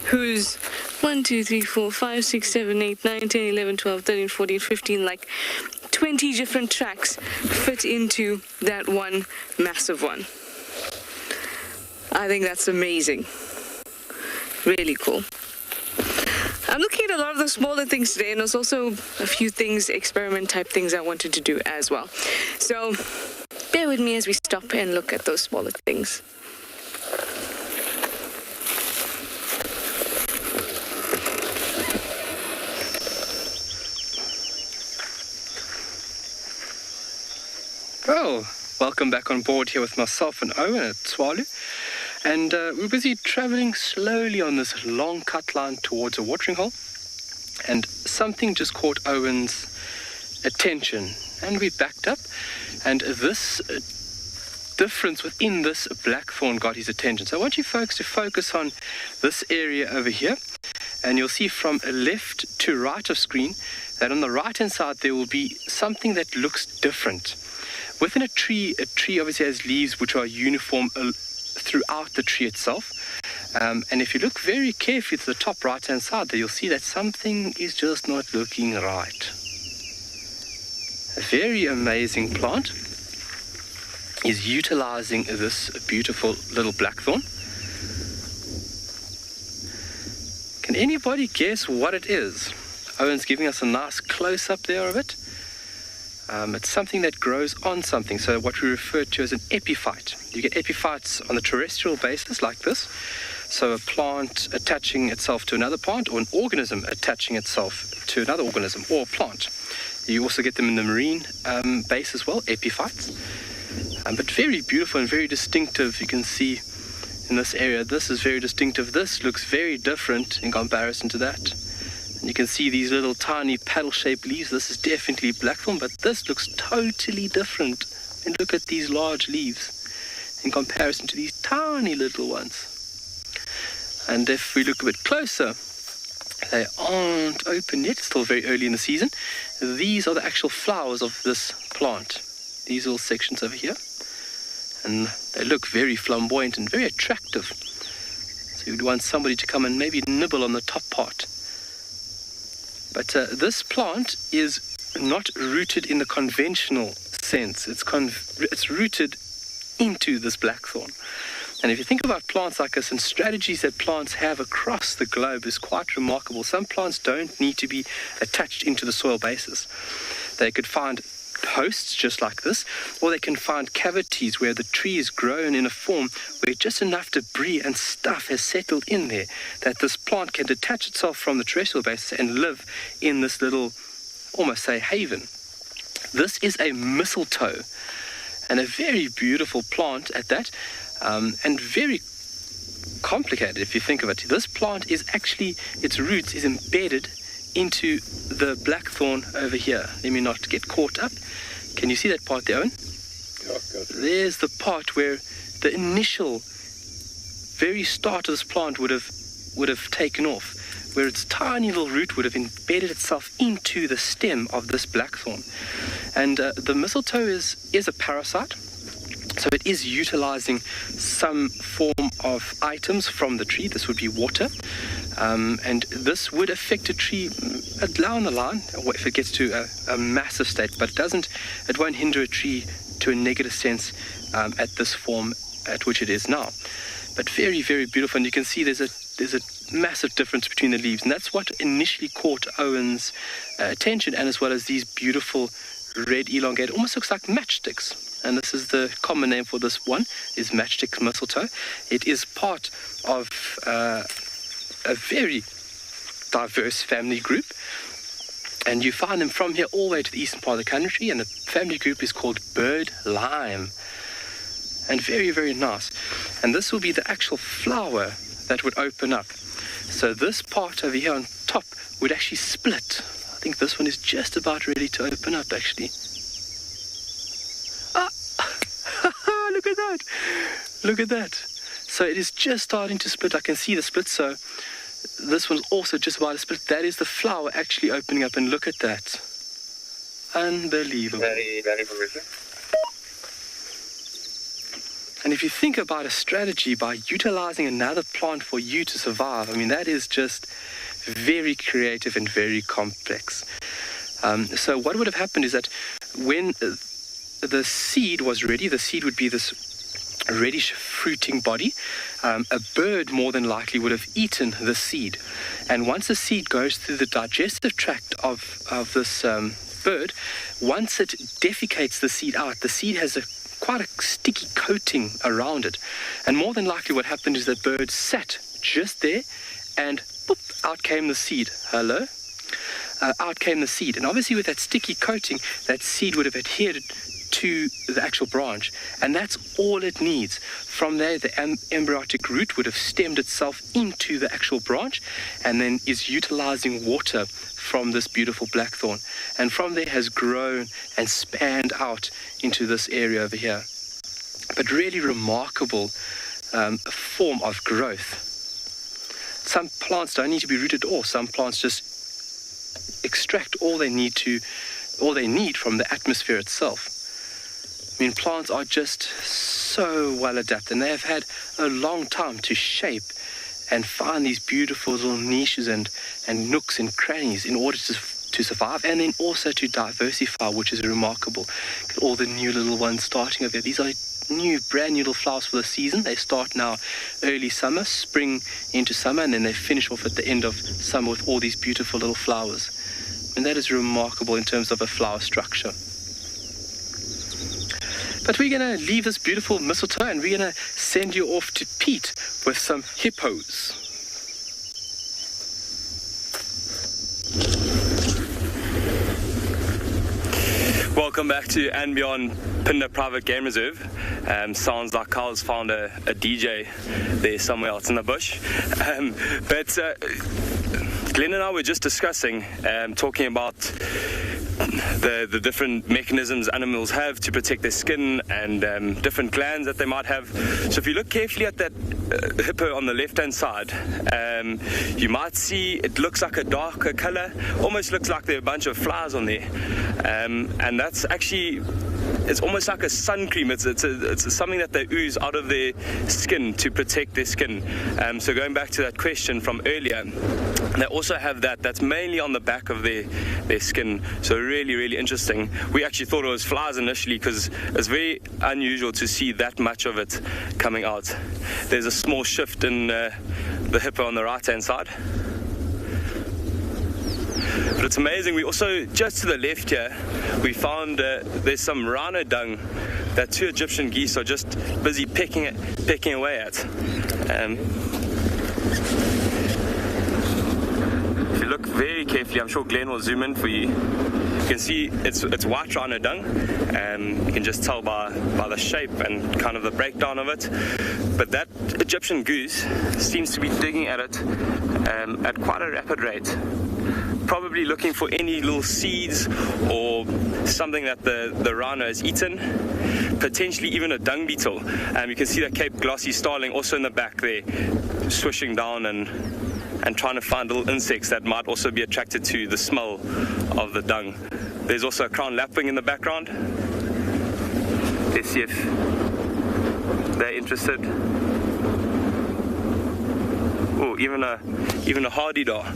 who's 1, 2, 3, 4, 5, 6, 7, 8, 9, 10, 11, 12, 13, 14, 15, like 20 different tracks fit into that one massive one. I think that's amazing. Really cool. I'm looking at a lot of the smaller things today, and there's also a few things, experiment type things I wanted to do as well. So bear with me as we stop and look at those smaller things. Well, welcome back on board here with myself and Owen at Tswalu. And we're busy traveling slowly on this long cut line towards a watering hole. And something just caught Owen's attention. And we backed up. And this difference within this blackthorn got his attention. So I want you folks to focus on this area over here. And you'll see from left to right of screen that on the right-hand side there will be something that looks different. Within a tree obviously has leaves which are uniform throughout the tree itself. And if you look very carefully to the top right-hand side there, you'll see that something is just not looking right. A very amazing plant is utilizing this beautiful little blackthorn. Can anybody guess what it is? Owen's giving us a nice close-up there of it. It's something that grows on something, so what we refer to as an epiphyte. You get epiphytes on the terrestrial basis like this. So a plant attaching itself to another plant, or an organism attaching itself to another organism or plant. You also get them in the marine base as well, epiphytes. But very beautiful and very distinctive. You can see in this area, this is very distinctive. This looks very different in comparison to that. And you can see these little tiny paddle-shaped leaves. This is definitely blackthorn, but this looks totally different. And look at these large leaves in comparison to these tiny little ones. And if we look a bit closer, they aren't open yet, still very early in the season. These are the actual flowers of this plant. These little sections over here. And they look very flamboyant and very attractive. So you'd want somebody to come and maybe nibble on the top part. But this plant is not rooted in the conventional sense. It's rooted into this blackthorn. And if you think about plants like this and strategies that plants have across the globe is quite remarkable. Some plants don't need to be attached into the soil basis. They could find hosts just like this, or they can find cavities where the tree is grown in a form where just enough debris and stuff has settled in there that this plant can detach itself from the terrestrial basis and live in this little, almost say, haven. This is a mistletoe, and a very beautiful plant at that, and very complicated if you think of it. This plant is actually, its roots is embedded into the blackthorn over here. Let me not get caught up. Can you see that part there, Owen? Yeah, there's the part where the initial very start of this plant would have taken off, where its tiny little root would have embedded itself into the stem of this blackthorn. And the mistletoe is a parasite. So it is utilizing some form of items from the tree. This would be water. And this would affect a tree down the line if it gets to a massive state, but it won't hinder a tree to a negative sense at this form at which it is now. But very, very beautiful. And you can see there's a massive difference between the leaves. And that's what initially caught Owen's attention, and as well as these beautiful red elongated, almost looks like matchsticks. And this is the common name for this one, is matchstick mistletoe. It is part of a very diverse family group. And you find them from here all the way to the eastern part of the country. And the family group is called bird lime. And very, very nice. And this will be the actual flower that would open up. So this part over here on top would actually split. I think this one is just about ready to open up, actually. Look at that. Look at that. So it is just starting to split. I can see the split. So this one's also just about to split. That is the flower actually opening up. And look at that. Unbelievable. Very, very beautiful. And if you think about a strategy by utilizing another plant for you to survive, I mean, that is just very creative and very complex. So what would have happened is that when the seed was ready, the seed would be this reddish fruiting body. A bird more than likely would have eaten the seed. And once the seed goes through the digestive tract of this bird, once it defecates the seed out, the seed has quite a sticky coating around it. And more than likely what happened is that bird sat just there and boop, out came the seed. Hello? Out came the seed. And obviously with that sticky coating, that seed would have adhered to the actual branch, and that's all it needs. From there, the embryotic root would have stemmed itself into the actual branch and then is utilizing water from this beautiful blackthorn, and from there has grown and spanned out into this area over here. But really remarkable form of growth. Some plants don't need to be rooted at all. Some plants just extract all they need from the atmosphere itself. I mean, plants are just so well adapted, and they have had a long time to shape and find these beautiful little niches and nooks and crannies in order to survive, and then also to diversify, which is remarkable. Look at all the new little ones starting over there. These are brand new little flowers for the season. They start now early summer, spring into summer, and then they finish off at the end of summer with all these beautiful little flowers. And that is remarkable in terms of a flower structure. But we're going to leave this beautiful mistletoe and we're going to send you off to Pete with some hippos. Welcome back to and Beyond Phinda Private Game Reserve. Sounds like Carl's found a DJ there somewhere else in the bush. But Glenn and I were just discussing, talking about the different mechanisms animals have to protect their skin and different glands that they might have. So if you look carefully at that hippo on the left-hand side, you might see it looks like a darker color, almost looks like there are a bunch of flowers on there. And that's actually, it's almost like a sun cream. It's something that they ooze out of their skin to protect their skin. So going back to that question from earlier, they also have that's mainly on the back of their skin. So really, really interesting. We actually thought it was flowers initially because it's very unusual to see that much of it coming out. There's a small shift in the hippo on the right-hand side. But it's amazing. We also, just to the left here, we found there's some rhino dung that two Egyptian geese are just busy pecking away at. If you look very carefully, I'm sure Glenn will zoom in for you. You can see it's white rhino dung. You can just tell by the shape and kind of the breakdown of it. But that Egyptian goose seems to be digging at it at quite a rapid rate. Probably looking for any little seeds or something that the rhino has eaten, potentially even a dung beetle. You can see that Cape glossy starling also in the back there, swishing down and trying to find little insects that might also be attracted to the smell of the dung. There's also a crown lapwing in the background. Let's see if they're interested. Oh, even a hardy-daw.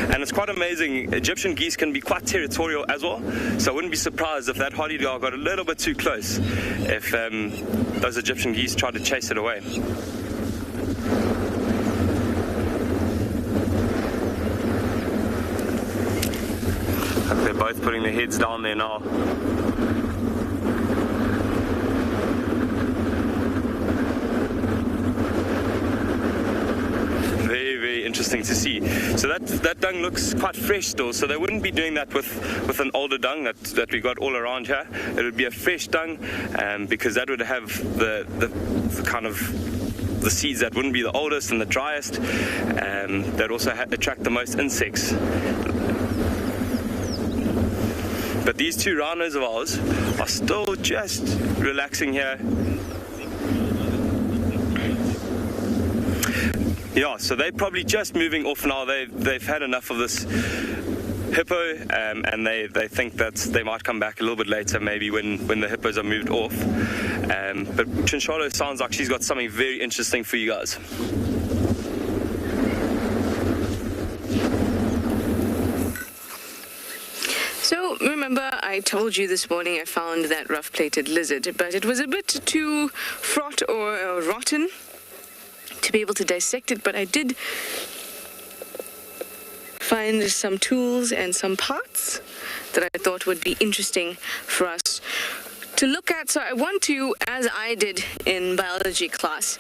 And it's quite amazing. Egyptian geese can be quite territorial as well, so I wouldn't be surprised if that hardy-daw got a little bit too close if those Egyptian geese tried to chase it away. They're both putting their heads down there now. Very, very interesting to see. So that dung looks quite fresh still, so they wouldn't be doing that with an older dung that we got all around here. It would be a fresh dung, because that would have the kind of the seeds that wouldn't be the oldest and the driest, that also attract the most insects. But these two rhinos of ours are still just relaxing here. Yeah, so they're probably just moving off now. They've had enough of this hippo, and they think that they might come back a little bit later, maybe when the hippos are moved off. But Tswalu sounds like she's got something very interesting for you guys. So remember, I told you this morning I found that rough-plated lizard, but it was a bit too fraught or rotten to be able to dissect it, but I did find some tools and some parts that I thought would be interesting for us to look at. So I want to, as I did in biology class,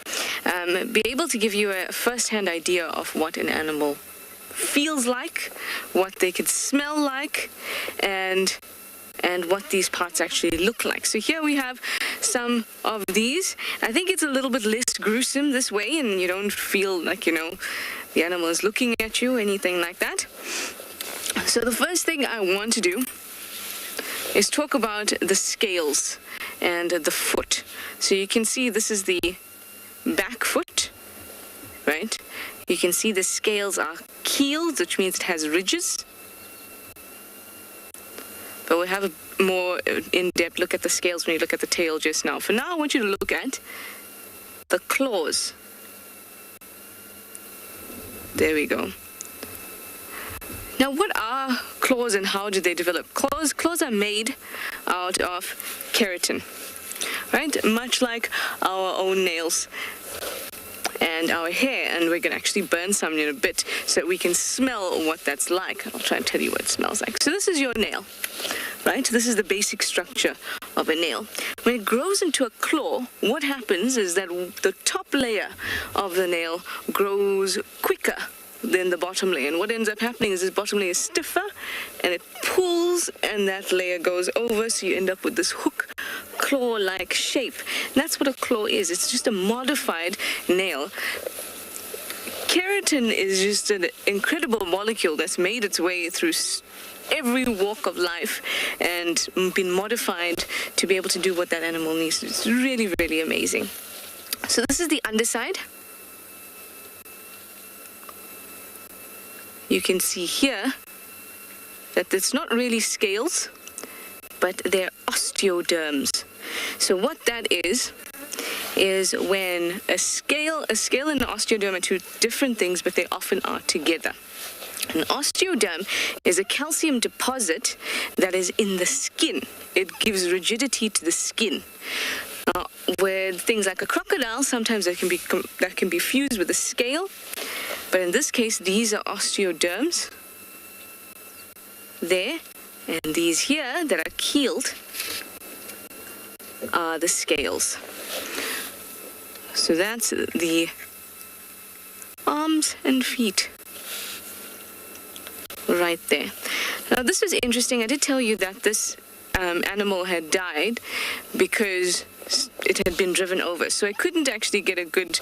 be able to give you a first-hand idea of what an animal feels like, what they could smell like, and and what these parts actually look like. So here we have some of these. I think it's a little bit less gruesome this way, and you don't feel like, you know, the animal is looking at you, anything like that. So the first thing I want to do is talk about the scales and the foot. So you can see this is the back foot, right? You can see the scales are keeled, which means it has ridges. But we'll have a more in-depth look at the scales when you look at the tail just now. For now, I want you to look at the claws. There we go. Now, what are claws and how do they develop? Claws are made out of keratin, right? Much like our own nails and our hair, and we're going to actually burn some in a bit so that we can smell what that's like. I'll try and tell you what it smells like. So this is your nail, right? This is the basic structure of a nail. When it grows into a claw, what happens is that the top layer of the nail grows quicker than the bottom layer, and what ends up happening is this bottom layer is stiffer and it pulls and that layer goes over, so you end up with this hook claw-like shape. And that's what a claw is. It's just a modified nail. Keratin is just an incredible molecule that's made its way through every walk of life and been modified to be able to do what that animal needs. It's really, really amazing. So this is the underside. You can see here that it's not really scales, but they're osteoderms. So what that is when a scale and an osteoderm are two different things, but they often are together. An osteoderm is a calcium deposit that is in the skin. It gives rigidity to the skin. With things like a crocodile, sometimes that can be fused with a scale, but in this case, these are osteoderms there, and these here that are keeled are the scales. So that's the arms and feet right there. Now this was interesting. I did tell you that this animal had died because it had been driven over, so I couldn't actually get a good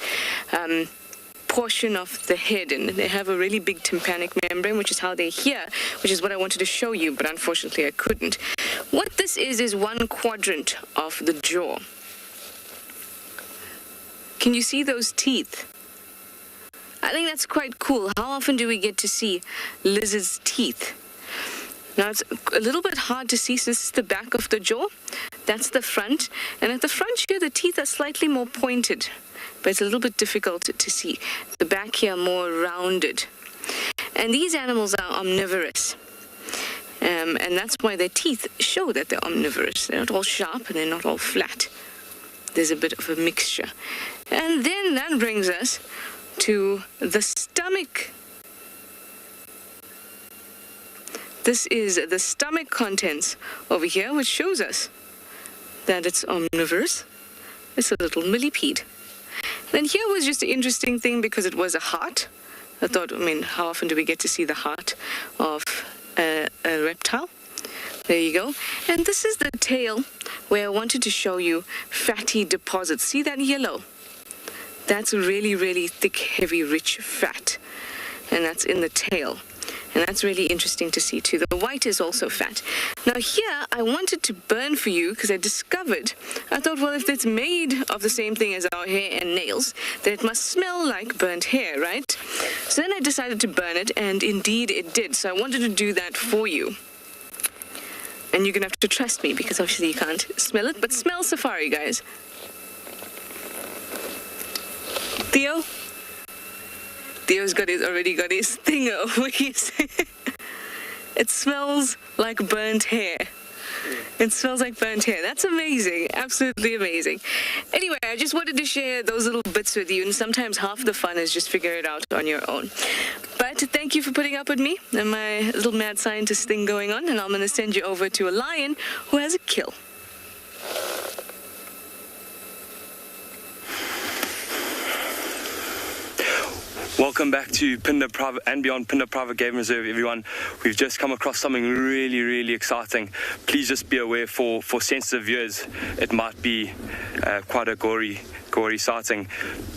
portion of the head, and they have a really big tympanic membrane, which is how they hear, which is what I wanted to show you, but unfortunately I couldn't. What this is one quadrant of the jaw. Can you see those teeth? I think that's quite cool. How often do we get to see lizards' teeth? Now it's a little bit hard to see, so this is the back of the jaw. That's the front, and at the front here the teeth are slightly more pointed, but it's a little bit difficult to see. The back here more rounded. And these animals are omnivorous. And that's why their teeth show that they're omnivorous. They're not all sharp and they're not all flat. There's a bit of a mixture. And then that brings us to the stomach. This is the stomach contents over here, which shows us that it's omnivorous. It's a little millipede. And here was just an interesting thing because it was a heart. I thought, how often do we get to see the heart of a reptile? There you go. And this is the tail where I wanted to show you fatty deposits. See that yellow? That's really, really thick, heavy, rich fat. And that's in the tail. And that's really interesting to see too. The white is also fat. Now here, I wanted to burn for you because I thought, well, if it's made of the same thing as our hair and nails, then it must smell like burnt hair, right? So then I decided to burn it, and indeed it did. So I wanted to do that for you. And you're going to have to trust me because obviously you can't smell it, but smell safari, guys. Theo? Theo's already got his thing over his It smells like burnt hair. It smells like burnt hair. That's amazing. Absolutely amazing. Anyway, I just wanted to share those little bits with you, and sometimes half the fun is just figure it out on your own. But thank you for putting up with me and my little mad scientist thing going on, and I'm going to send you over to a lion who has a kill. Welcome back to Phinda Private and Beyond Phinda Private Game Reserve, everyone. We've just come across something really, really exciting. Please just be aware for sensitive viewers, it might be quite a gory sighting.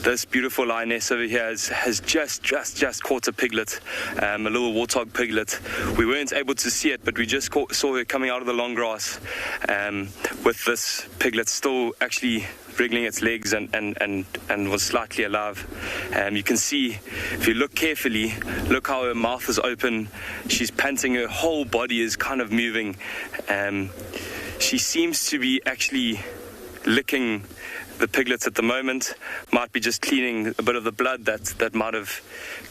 This beautiful lioness over here has just caught a piglet, a little warthog piglet. We weren't able to see it, but we just saw her coming out of the long grass with this piglet still actually wriggling its legs and was slightly alive. You can see, if you look carefully, look how her mouth is open. She's panting, her whole body is kind of moving. She seems to be actually licking the piglets at the moment. Might be just cleaning a bit of the blood that might have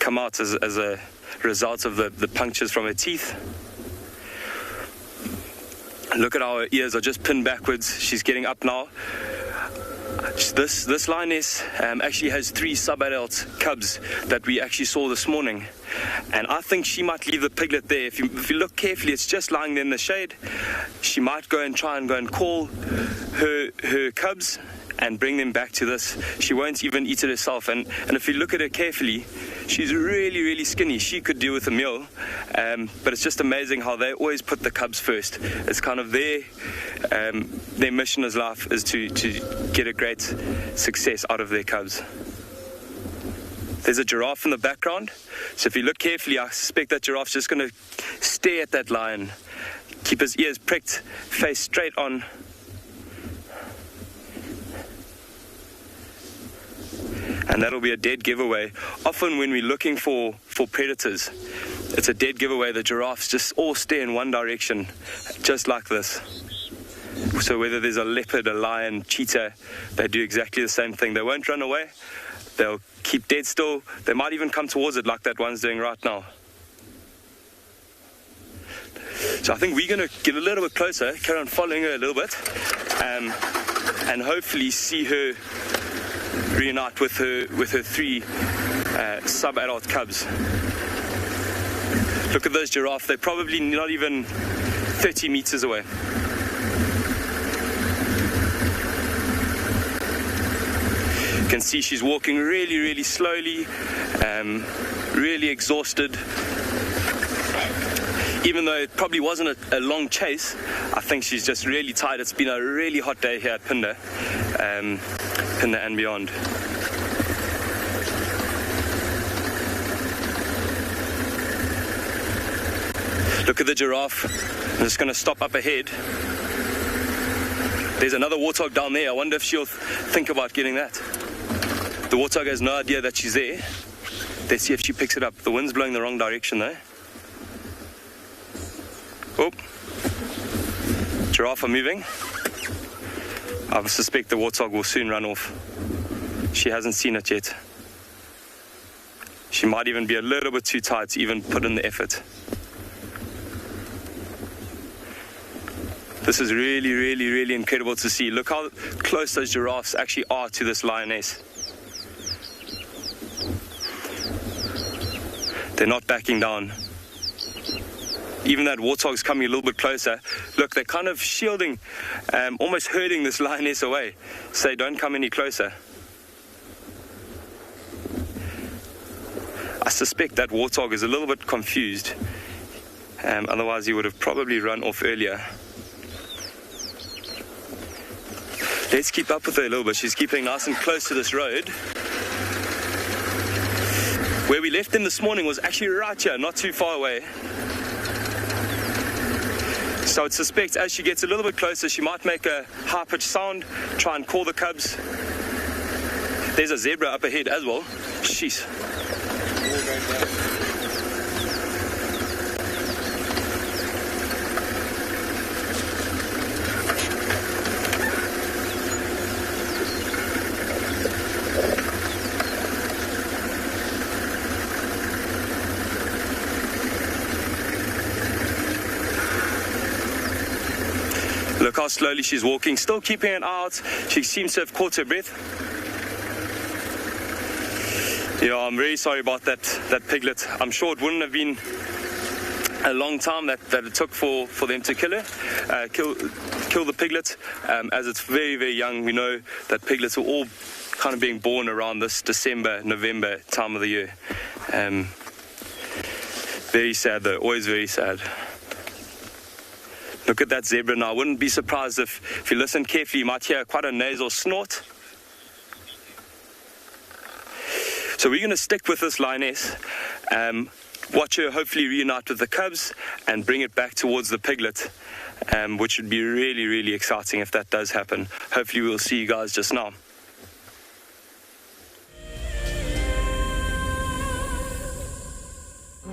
come out as a result of the punctures from her teeth. Look at how her ears are just pinned backwards. She's getting up now. This lioness actually has 3 sub-adult cubs that we actually saw this morning, and I think she might leave the piglet there. If you look carefully, it's just lying there in the shade. She might try and call her cubs and bring them back to this. She won't even eat it herself, and if you look at her carefully, she's really, really skinny. She could do with a meal, but it's just amazing how they always put the cubs first. It's kind of their mission as life is to get a great success out of their cubs. There's a giraffe in the background, so if you look carefully, I suspect that giraffe's just going to stare at that lion, keep his ears pricked, face straight on. And that'll be a dead giveaway. Often when we're looking for predators, it's a dead giveaway. The giraffes just all stare in one direction, just like this. So whether there's a leopard, a lion, cheetah, they do exactly the same thing. They won't run away. They'll keep dead still. They might even come towards it like that one's doing right now. So I think we're going to get a little bit closer, carry on following her a little bit, and hopefully see her reunite with her 3 sub-adult cubs. Look at those giraffes. They're probably not even 30 meters away. You can see she's walking really, really slowly, really exhausted. Even though it probably wasn't a long chase, I think she's just really tired. It's been a really hot day here at Phinda and Beyond. Look at the giraffe. I'm just going to stop up ahead. There's another warthog down there. I wonder if she'll think about getting that. The warthog has no idea that she's there. Let's see if she picks it up. The wind's blowing the wrong direction though. Oh, giraffe are moving. I suspect the warthog will soon run off. She hasn't seen it yet. She might even be a little bit too tired to even put in the effort. This is really, really, really incredible to see. Look how close those giraffes actually are to this lioness. They're not backing down. Even that warthog's coming a little bit closer. Look, they're kind of shielding, almost herding this lioness away. Say, don't come any closer. I suspect that warthog is a little bit confused. Otherwise, he would have probably run off earlier. Let's keep up with her a little bit. She's keeping nice and close to this road. Where we left them this morning was actually right here, not too far away. So I'd suspect as she gets a little bit closer, she might make a high-pitched sound, try and call the cubs. There's a zebra up ahead as well. Jeez. Look how slowly she's walking, still keeping an eye out. She seems to have caught her breath. Yeah, I'm really sorry about that piglet. I'm sure it wouldn't have been a long time that it took for them to kill her, kill the piglet. As it's very, very young, we know that piglets will all kind of being born around this December, November time of the year. Very sad though, always very sad. Look at that zebra now. I wouldn't be surprised if you listen carefully, you might hear quite a nasal snort. So we're going to stick with this lioness, watch her hopefully reunite with the cubs and bring it back towards the piglet, which would be really, really exciting if that does happen. Hopefully we'll see you guys just now.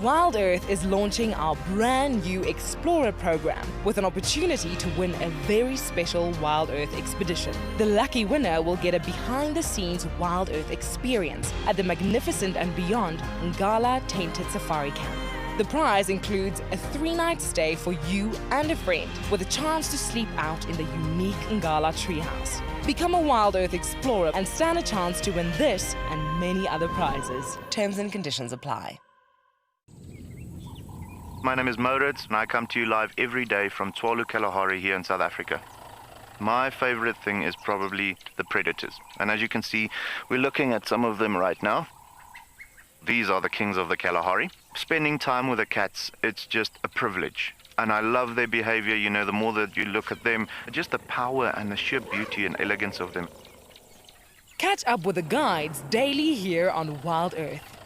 Wild Earth is launching our brand new Explorer program with an opportunity to win a very special Wild Earth expedition. The lucky winner will get a behind-the-scenes Wild Earth experience at the magnificent and beyond Ngala Tainted Safari Camp. The prize includes a 3-night stay for you and a friend with a chance to sleep out in the unique Ngala treehouse. Become a Wild Earth Explorer and stand a chance to win this and many other prizes. Terms and conditions apply. My name is Moritz and I come to you live every day from Tswalu Kalahari here in South Africa. My favorite thing is probably the predators. And as you can see, we're looking at some of them right now. These are the kings of the Kalahari. Spending time with the cats, it's just a privilege. And I love their behavior, you know, the more that you look at them, just the power and the sheer beauty and elegance of them. Catch up with the guides daily here on Wild Earth.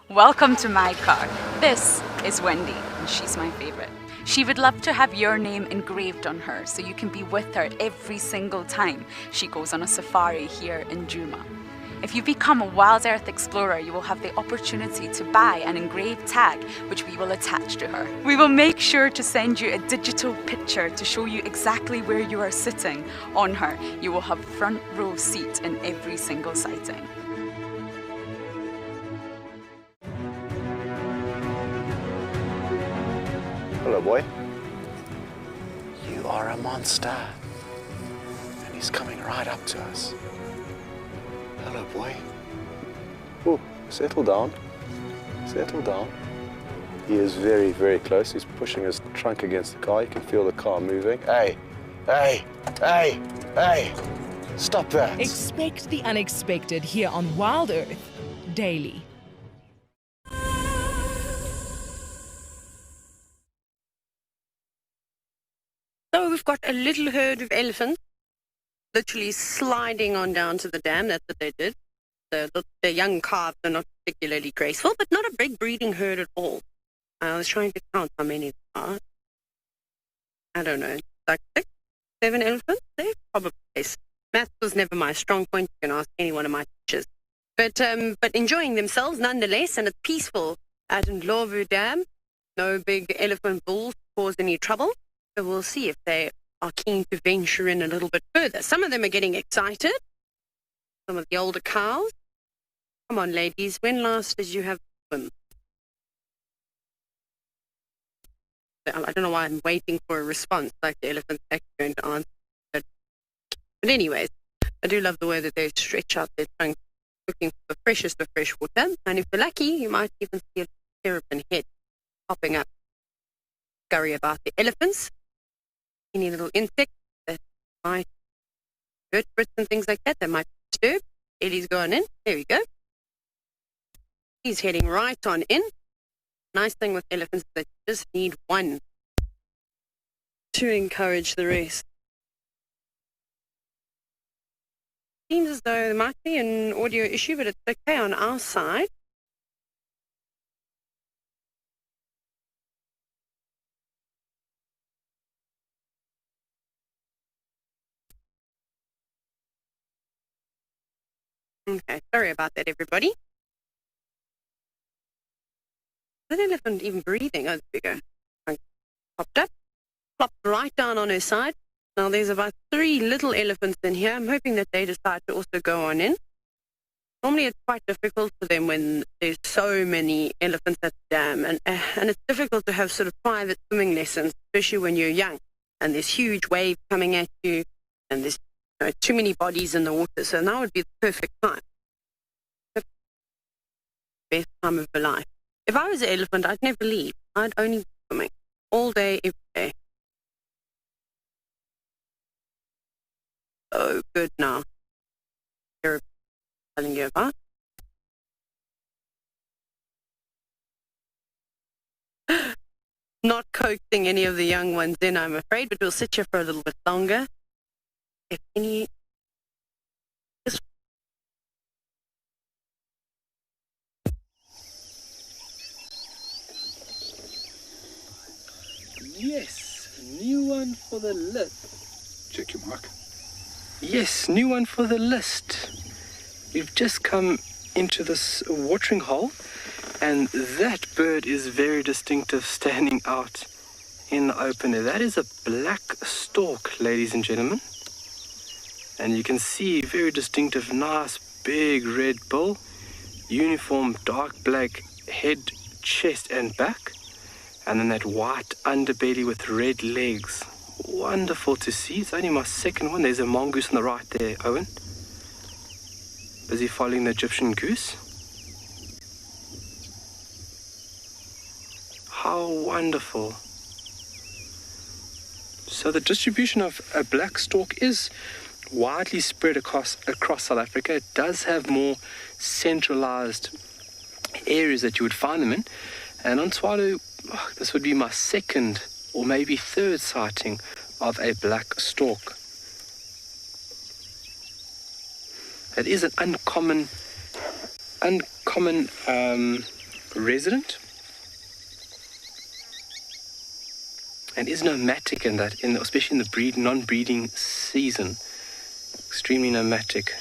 Welcome to my car. This is Wendy, and she's my favorite. She would love to have your name engraved on her so you can be with her every single time she goes on a safari here in Djuma. If you become a Wild Earth Explorer, you will have the opportunity to buy an engraved tag which we will attach to her. We will make sure to send you a digital picture to show you exactly where you are sitting on her. You will have front row seat in every single sighting. Hello, boy. You are a monster. And he's coming right up to us. Hello, boy. Oh, settle down. Settle down. He is very, very close. He's pushing his trunk against the car. You can feel the car moving. Hey, hey, hey, hey. Stop that. Expect the unexpected here on Wild Earth daily. So we've got a little herd of elephants literally sliding on down to the dam. That's what they did. The young calves are not particularly graceful, but not a big breeding herd at all. I was trying to count how many there are. I don't know, like 6, 7 elephants there? Probably less. Maths was never my strong point. You can ask any one of my teachers. But enjoying themselves nonetheless, and it's peaceful at Ndlovu Dam. No big elephant bulls cause any trouble. So we'll see if they are keen to venture in a little bit further. Some of them are getting excited. Some of the older cows. Come on, ladies. When last did you have swim? I don't know why I'm waiting for a response, like the elephant's actually going to answer. But anyways, I do love the way that they stretch out their trunks, looking for the freshest of fresh water. And if you're lucky, you might even see a terrapin head popping up. Scurry about the elephants. Any little insects that might vertebrates and things like that might disturb. Eddie's going in. There we go. He's heading right on in. Nice thing with elephants is that you just need one to encourage the rest. Seems as though there might be an audio issue, but it's okay on our side. Okay, sorry about that, everybody. Is that elephant even breathing? Oh, there we go. Popped up, plopped right down on her side. Now there's about 3 little elephants in here. I'm hoping that they decide to also go on in. Normally it's quite difficult for them when there's so many elephants at the dam, and it's difficult to have sort of private swimming lessons, especially when you're young and there's huge waves coming at you and there's too many bodies in the water. So now would be the perfect time. Best time of my life. If I was an elephant, I'd never leave. I'd only be swimming all day, every day. Oh, good now. telling you about. Not coaxing any of the young ones in, I'm afraid, but we'll sit here for a little bit longer. If any... Yes, a new one for the list. Check your mark. Yes, new one for the list. We've just come into this watering hole, and that bird is very distinctive standing out in the open air. That is a black stork, ladies and gentlemen. And you can see very distinctive, nice, big red bill, uniform dark black head, chest and back, and then that white underbelly with red legs. Wonderful to see. It's only my second one. There's a mongoose on the right there, Owen. Busy following the Egyptian goose. How wonderful. So the distribution of a black stork is widely spread across South Africa. It does have more centralized areas that you would find them in. And on Tswalu, this would be my second or maybe third sighting of a black stork. It is an uncommon resident, and is nomadic in that, especially in the non-breeding season. Extremely nomadic.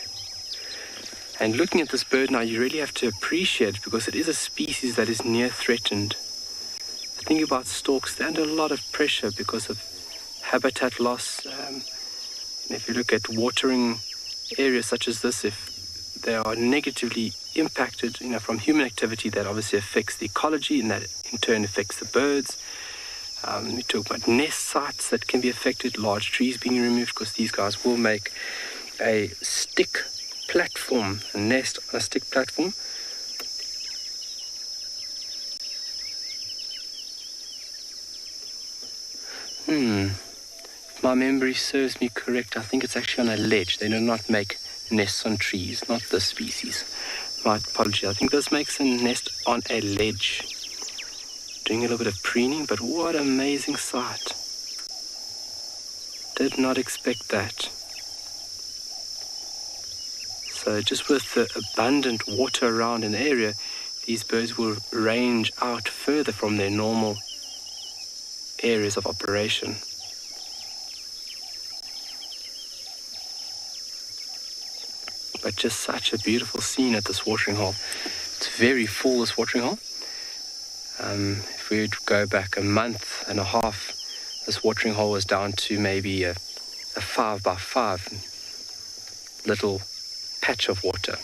And looking at this bird now, you really have to appreciate it, because it is a species that is near threatened. The thing about storks, they're under a lot of pressure because of habitat loss. And if you look at watering areas such as this, if they are negatively impacted, from human activity, that obviously affects the ecology, and that in turn affects the birds. We talk about nest sites that can be affected, large trees being removed, because these guys will make a stick platform, a nest on a stick platform. If my memory serves me correct, I think it's actually on a ledge. They do not make nests on trees, not this species. My apologies. I think this makes a nest on a ledge. Doing a little bit of preening, but what an amazing sight. Did not expect that. So just with the abundant water around in the area, these birds will range out further from their normal areas of operation. But just such a beautiful scene at this watering hole. It's very full, this watering hole. If we would go back a month and a half, this watering hole was down to maybe a 5x5 little patch of water.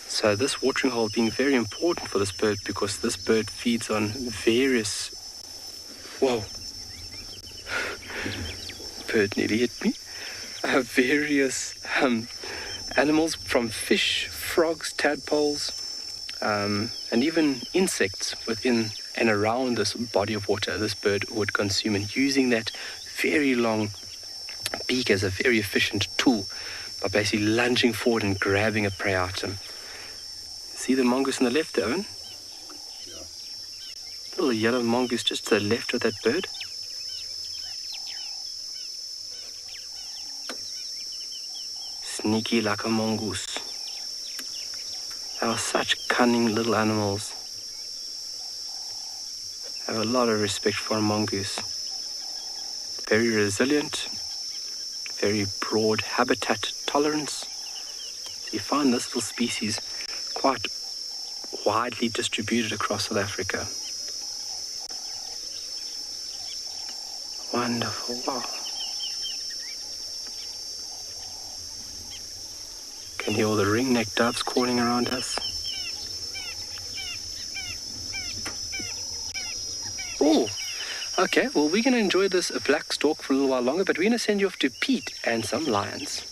So this watering hole being very important for this bird, because this bird feeds on various... Whoa! Bird nearly hit me. Various animals, from fish, frogs, tadpoles, and even insects within and around this body of water this bird would consume, and using that very long beak as a very efficient tool by basically lunging forward and grabbing a prey item. See the mongoose on the left there, Owen? Yeah. Little yellow mongoose just to the left of that bird. Sneaky like a mongoose. They are such cunning little animals. I have a lot of respect for a mongoose. Very resilient, very broad habitat tolerance. You find this little species quite widely distributed across South Africa. Wonderful, wow. Can hear all the ring-necked doves calling around us. Oh, okay, well, we're going to enjoy this black stork for a little while longer, but we're going to send you off to Pete and some lions.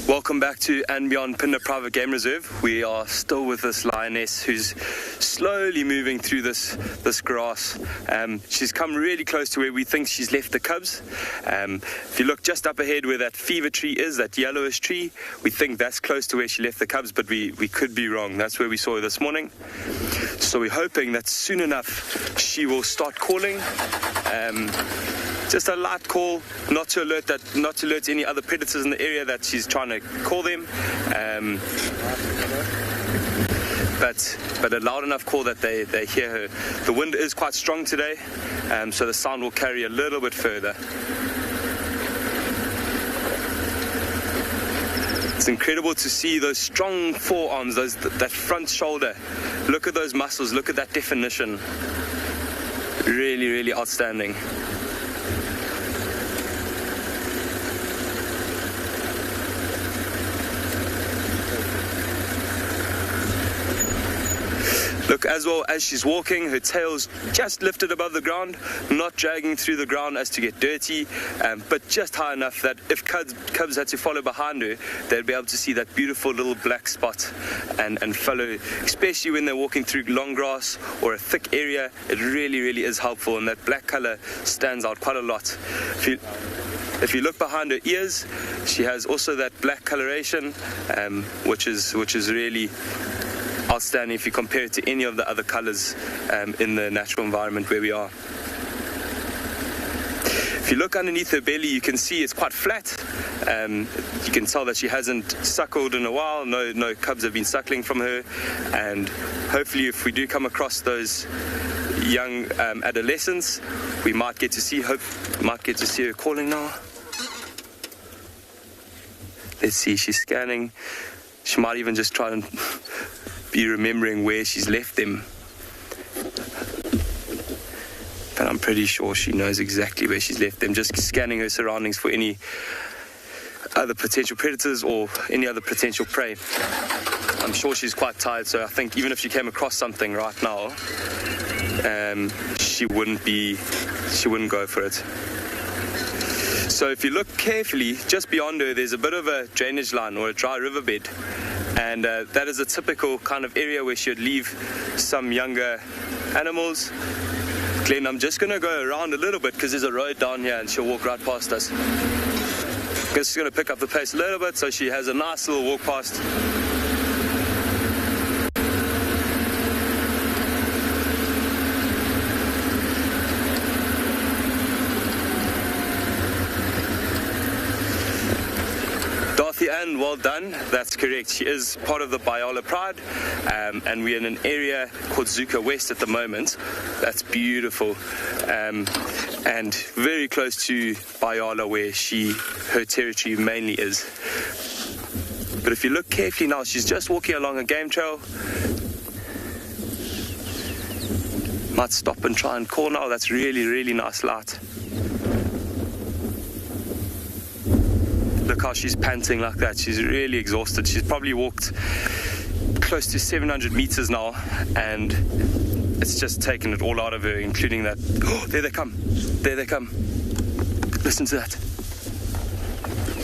Welcome back to and Beyond Phinda Private Game Reserve. We are still with this lioness who's slowly moving through this grass. She's come really close to where we think she's left the cubs. If you look just up ahead where that fever tree is, that yellowish tree, we think that's close to where she left the cubs, but we could be wrong. That's where we saw her this morning. So we're hoping that soon enough she will start calling. Just a light call, not to alert any other predators in the area that she's trying to call them, but a loud enough call that they hear her. The wind is quite strong today, so the sound will carry a little bit further. It's incredible to see those strong forearms, that front shoulder. Look at those muscles, look at that definition. Really, really outstanding. Look, as well as she's walking, her tail's just lifted above the ground, not dragging through the ground as to get dirty, but just high enough that if cubs had to follow behind her, they'd be able to see that beautiful little black spot and follow, especially when they're walking through long grass or a thick area. It really, really is helpful, and that black color stands out quite a lot. If you look behind her ears, she has also that black coloration, which is really outstanding if you compare it to any of the other colors in the natural environment where we are. If you look underneath her belly, you can see it's quite flat. You can tell that she hasn't suckled in a while. No cubs have been suckling from her, and hopefully if we do come across those young adolescents, we might get to see her calling now. Let's see, she's scanning. She might even just try and be remembering where she's left them. But I'm pretty sure she knows exactly where she's left them, just scanning her surroundings for any other potential predators or any other potential prey. I'm sure she's quite tired, so I think even if she came across something right now, she wouldn't go for it. So if you look carefully, just beyond her, there's a bit of a drainage line or a dry riverbed. And that is a typical kind of area where she would leave some younger animals. Glenn, I'm just going to go around a little bit because there's a road down here and she'll walk right past us. Just going to pick up the pace a little bit so she has a nice little walk past. And well done, that's correct. She is part of the Bayala Pride, and we're in an area called Zuka West at the moment. That's beautiful, and very close to Bayala where her territory mainly is. But if you look carefully now, she's just walking along a game trail. Might stop and try and call now. That's really, really nice light. Look how she's panting like that. She's really exhausted. She's probably walked close to 700 meters now, and it's just taken it all out of her, including that. Oh, there they come. There they come. Listen to that.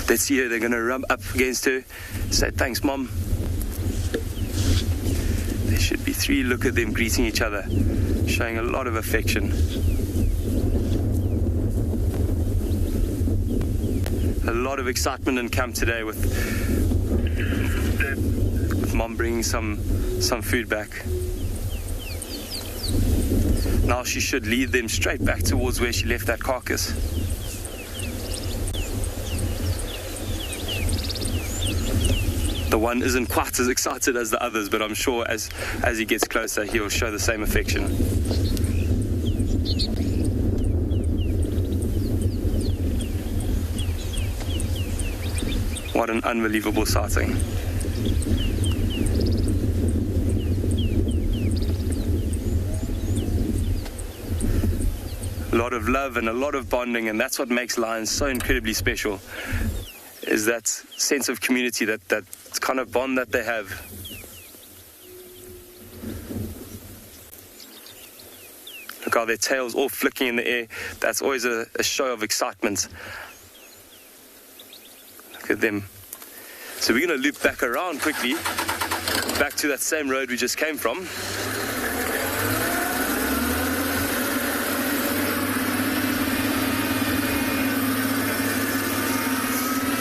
Let's see her. They're going to run up against her. Say, thanks, Mom. There should be 3. Look at them greeting each other, showing a lot of affection. A lot of excitement in camp today with Mom bringing some food back. Now she should lead them straight back towards where she left that carcass. The one isn't quite as excited as the others, but I'm sure as he gets closer, he'll show the same affection. What an unbelievable sighting. A lot of love and a lot of bonding, and that's what makes lions so incredibly special, is that sense of community, that kind of bond that they have. Look how their tails all flicking in the air. That's always a show of excitement. Look at them So we're going to loop back around quickly, back to that same road we just came from.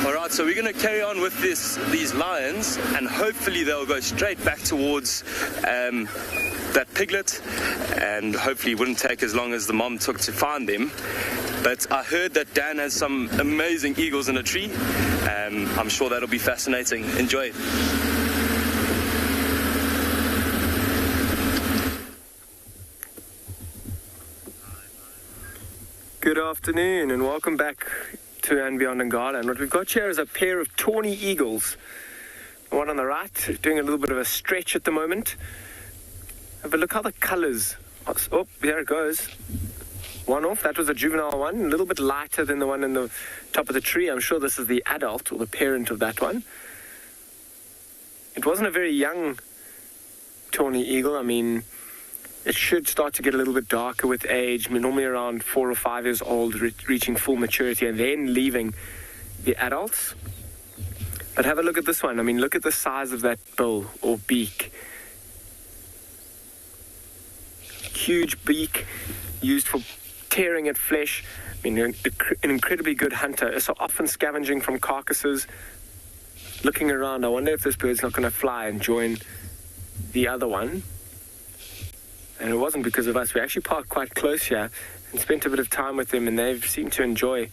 Alright, so we're going to carry on with these lions, and hopefully they'll go straight back towards that piglet, and hopefully it wouldn't take as long as the mom took to find them. But I heard that Dan has some amazing eagles in a tree. I'm sure that'll be fascinating. Enjoy. Good afternoon and welcome back to And Beyond Ngala. And what we've got here is a pair of tawny eagles. The one on the right doing a little bit of a stretch at the moment. Have a look how the colours. Oh, there it goes. One off. That was a juvenile one, a little bit lighter than the one in the top of the tree. I'm sure this is the adult or the parent of that one. It wasn't a very young tawny eagle. I mean, it should start to get a little bit darker with age. I mean, normally around 4 or 5 years old, reaching full maturity and then leaving the adults. But have a look at this one. I mean, look at the size of that bill or beak. Huge beak used for tearing at flesh. I mean, an incredibly good hunter. So often scavenging from carcasses, looking around. I wonder if this bird's not going to fly and join the other one. And it wasn't because of us. We actually parked quite close here and spent a bit of time with them, and they've seemed to enjoy,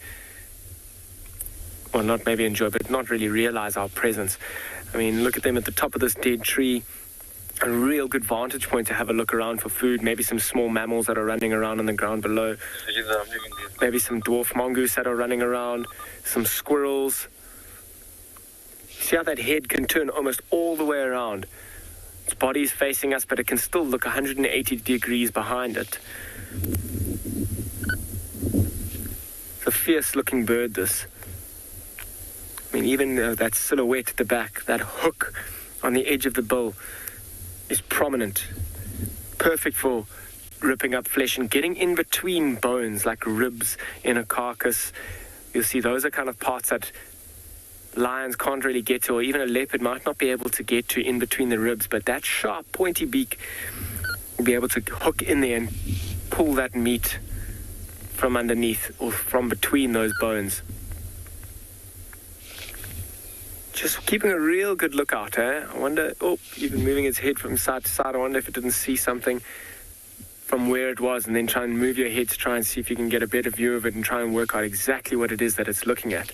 well, not maybe enjoy, but not really realize our presence. I mean, look at them at the top of this dead tree. A real good vantage point to have a look around for food. Maybe some small mammals that are running around on the ground below. Maybe some dwarf mongoose that are running around. Some squirrels. See how that head can turn almost all the way around. Its body is facing us, but it can still look 180 degrees behind it. It's a fierce-looking bird, this. I mean, even that silhouette at the back, that hook on the edge of the bill, is prominent. Perfect for ripping up flesh and getting in between bones, like ribs in a carcass. You'll see those are kind of parts that lions can't really get to, or even a leopard might not be able to get to in between the ribs, but that sharp, pointy beak will be able to hook in there and pull that meat from underneath or from between those bones. Just keeping a real good lookout, eh? I wonder, oh, even moving its head from side to side. I wonder if it didn't see something from where it was, and then try and move your head to try and see if you can get a better view of it and try and work out exactly what it is that it's looking at.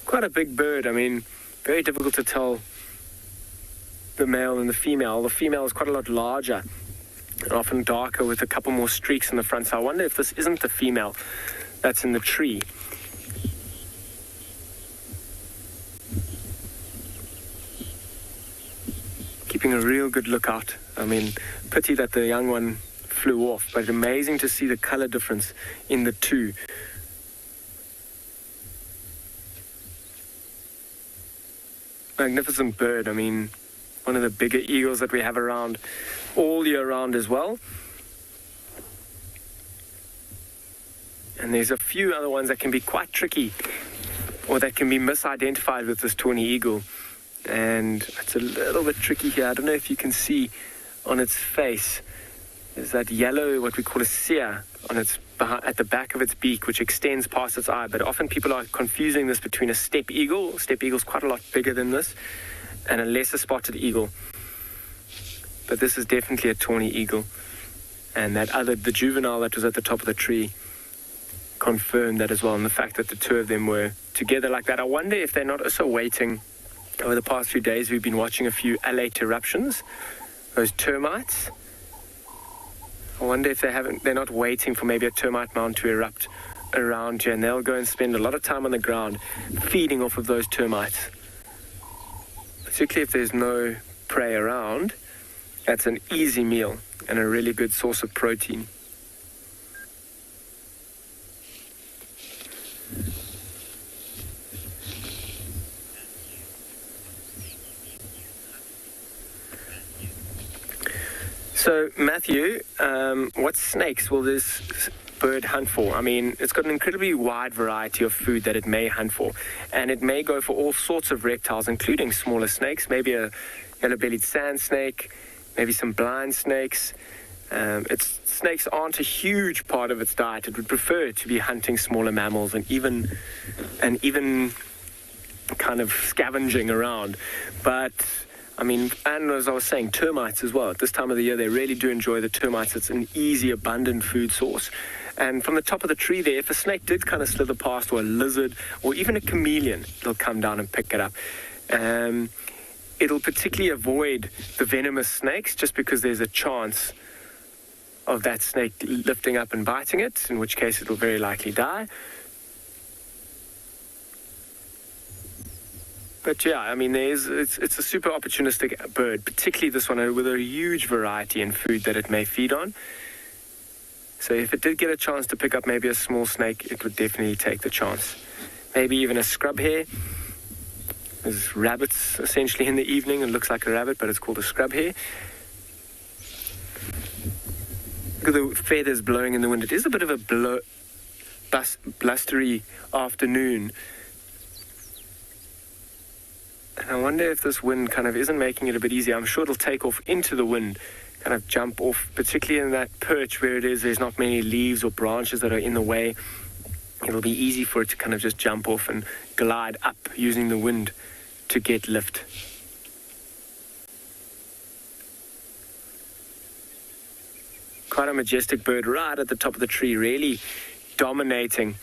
Quite a big bird. I mean, very difficult to tell the male and the female. The female is quite a lot larger and often darker with a couple more streaks in the front. So I wonder if this isn't the female that's in the tree. Keeping a real good lookout. I mean, pity that the young one flew off, but amazing to see the color difference in the two. Magnificent bird. I mean, one of the bigger eagles that we have around all year round as well. And there's a few other ones that can be quite tricky, or that can be misidentified with this tawny eagle. And it's a little bit tricky here. I don't know if you can see on its face. There's that yellow, what we call a sear, on its at the back of its beak, which extends past its eye. But often people are confusing this between a steppe eagle. Steppe eagle's quite a lot bigger than this, and a lesser spotted eagle. But this is definitely a tawny eagle. And that other, the juvenile that was at the top of the tree, confirmed that as well. And the fact that the two of them were together like that. I wonder if they're not also waiting. Over the past few days, we've been watching a few alate eruptions, those termites. I wonder if they're not waiting for maybe a termite mound to erupt around here, and they'll go and spend a lot of time on the ground feeding off of those termites. Particularly if there's no prey around, that's an easy meal and a really good source of protein. So, Matthew, what snakes will this bird hunt for? I mean, it's got an incredibly wide variety of food that it may hunt for. And it may go for all sorts of reptiles, including smaller snakes, maybe a yellow-bellied sand snake, maybe some blind snakes. Snakes aren't a huge part of its diet. It would prefer to be hunting smaller mammals and even kind of scavenging around. But I mean, and as I was saying, termites as well. At this time of the year, they really do enjoy the termites. It's an easy, abundant food source. And from the top of the tree there, if a snake did kind of slither past, or a lizard, or even a chameleon, it'll come down and pick it up. It'll particularly avoid the venomous snakes just because there's a chance of that snake lifting up and biting it, in which case it will very likely die. But yeah, I mean, it's a super opportunistic bird, particularly this one with a huge variety in food that it may feed on. So if it did get a chance to pick up maybe a small snake, it would definitely take the chance. Maybe even a scrub hare. There's rabbits essentially in the evening. It looks like a rabbit, but it's called a scrub hare. Look at the feathers blowing in the wind. It is a bit of a blustery afternoon. And I wonder if this wind kind of isn't making it a bit easier. I'm sure it'll take off into the wind, kind of jump off, particularly in that perch where there's not many leaves or branches that are in the way. It'll be easy for it to kind of just jump off and glide up using the wind to get lift. Quite a majestic bird right at the top of the tree, really dominating.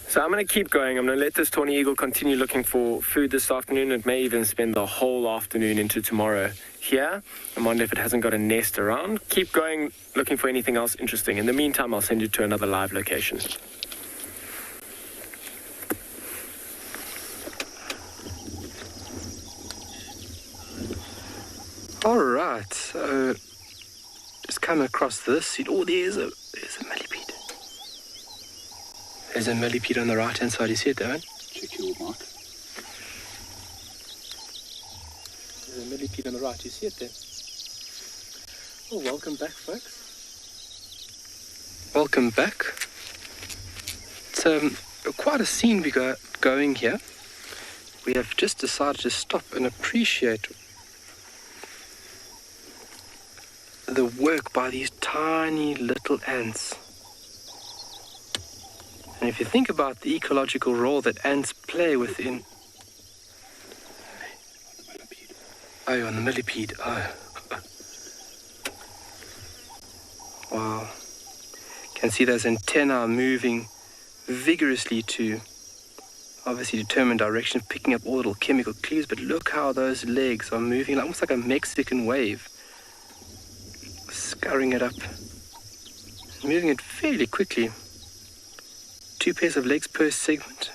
So I'm going to keep going. I'm going to let this tawny eagle continue looking for food this afternoon. It may even spend the whole afternoon into tomorrow here. I wonder if it hasn't got a nest around. Keep going, looking for anything else interesting. In the meantime, I'll send you to another live location. All right, so just come across this. Oh, there's a millipede. There's a millipede on the right-hand side. You see it, Darren? Check your mark. There's a millipede on the right. You see it there? Oh, welcome back, folks. Welcome back. It's quite a scene we got going here. We have just decided to stop and appreciate the work by these tiny little ants. And if you think about the ecological role that ants play within... Oh, you're on the millipede. Oh. Wow. You can see those antennae moving vigorously to obviously determine direction, picking up all little chemical clues, but look how those legs are moving, almost like a Mexican wave. Scurrying it up. Moving it fairly quickly. 2 pairs of legs per segment.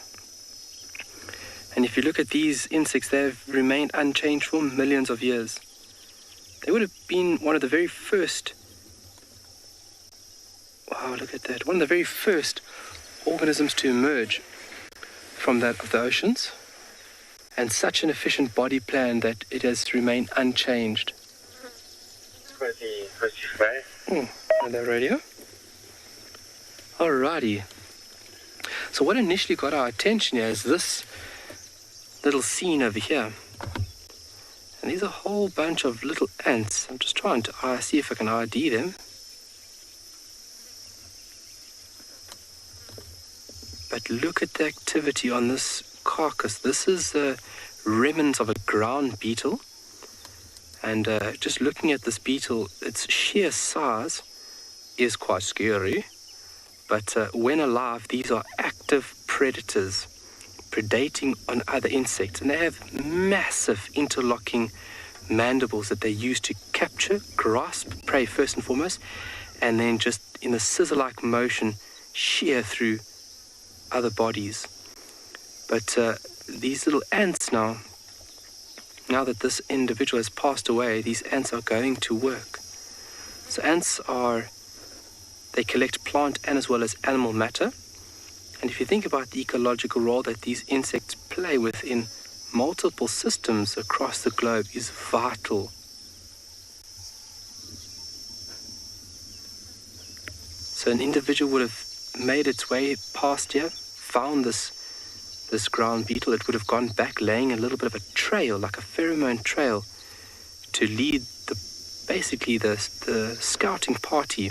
And if you look at these insects, they've remained unchanged for millions of years. They would have been one of the very first... Wow, look at that. One of the very first organisms to emerge from that of the oceans. And such an efficient body plan that it has remained unchanged. Another radio. Alrighty. So what initially got our attention here is this little scene over here. And there's a whole bunch of little ants. I'm just trying to see if I can ID them. But look at the activity on this carcass. This is the remnants of a ground beetle. And just looking at this beetle, its sheer size is quite scary. But when alive, these are active predators predating on other insects. And they have massive interlocking mandibles that they use to capture, grasp prey first and foremost, and then just in a scissor-like motion, shear through other bodies. But these little ants now that this individual has passed away, these ants are going to work. So ants they collect plant and as well as animal matter. And if you think about the ecological role that these insects play within multiple systems across the globe is vital. So So an individual would have made its way past here, found this ground beetle. It would have gone back, laying a little bit of a trail, like a pheromone trail, to lead basically the scouting party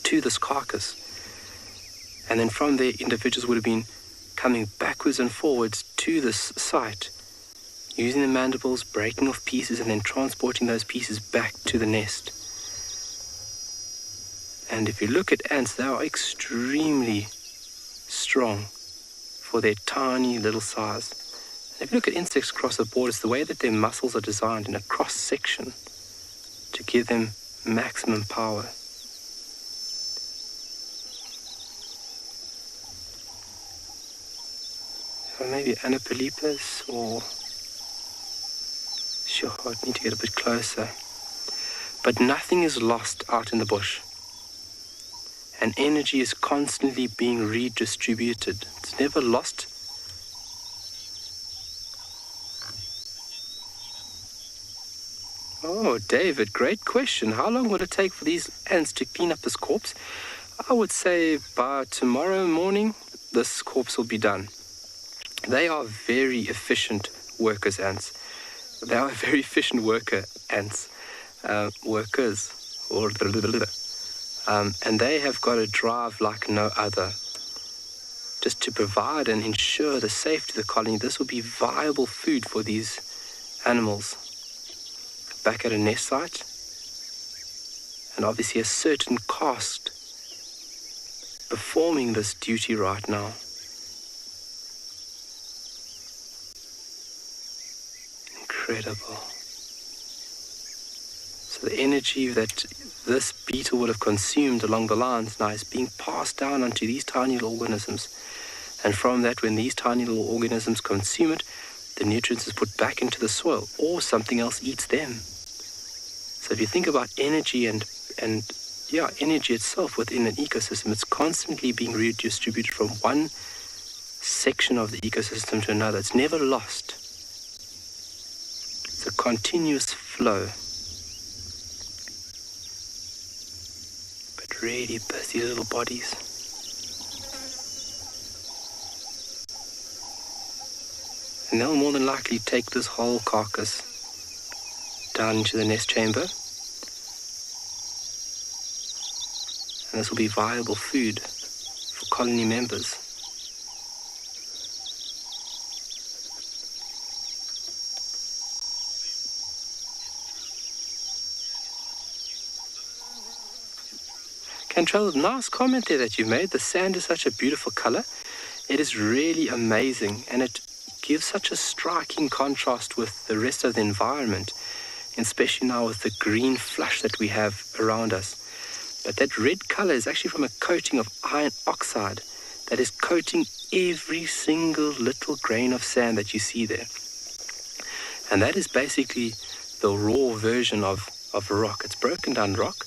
to this carcass. And then from there, individuals would have been coming backwards and forwards to this site, using the mandibles, breaking off pieces, and then transporting those pieces back to the nest. And if you look at ants, they are extremely strong for their tiny little size. And if you look at insects across the board, it's the way that their muscles are designed in a cross-section to give them maximum power. Or maybe Anopelipus, or... Sure, I'd need to get a bit closer. But nothing is lost out in the bush. And energy is constantly being redistributed. It's never lost. Oh, David, great question. How long will it take for these ants to clean up this corpse? I would say by tomorrow morning, this corpse will be done. They are very efficient workers, ants. They are very efficient ants. Workers. And they have got a drive like no other. Just to provide and ensure the safety of the colony, this will be viable food for these animals. Back at a nest site, and obviously a certain caste performing this duty right now. Incredible. So the energy that this beetle would have consumed along the lines now is being passed down onto these tiny little organisms. And from that, when these tiny little organisms consume it, the nutrients is put back into the soil, or something else eats them. So if you think about energy and energy itself within an ecosystem, it's constantly being redistributed from one section of the ecosystem to another. It's never lost. It's a continuous flow. But really busy little bodies. And they'll more than likely take this whole carcass down into the nest chamber. And this will be viable food for colony members. Cantrell, nice comment there that you made. The sand is such a beautiful color. It is really amazing, and it gives such a striking contrast with the rest of the environment, especially now with the green flush that we have around us. But that red color is actually from a coating of iron oxide that is coating every single little grain of sand that you see there. And that is basically the raw version of rock. It's broken down rock,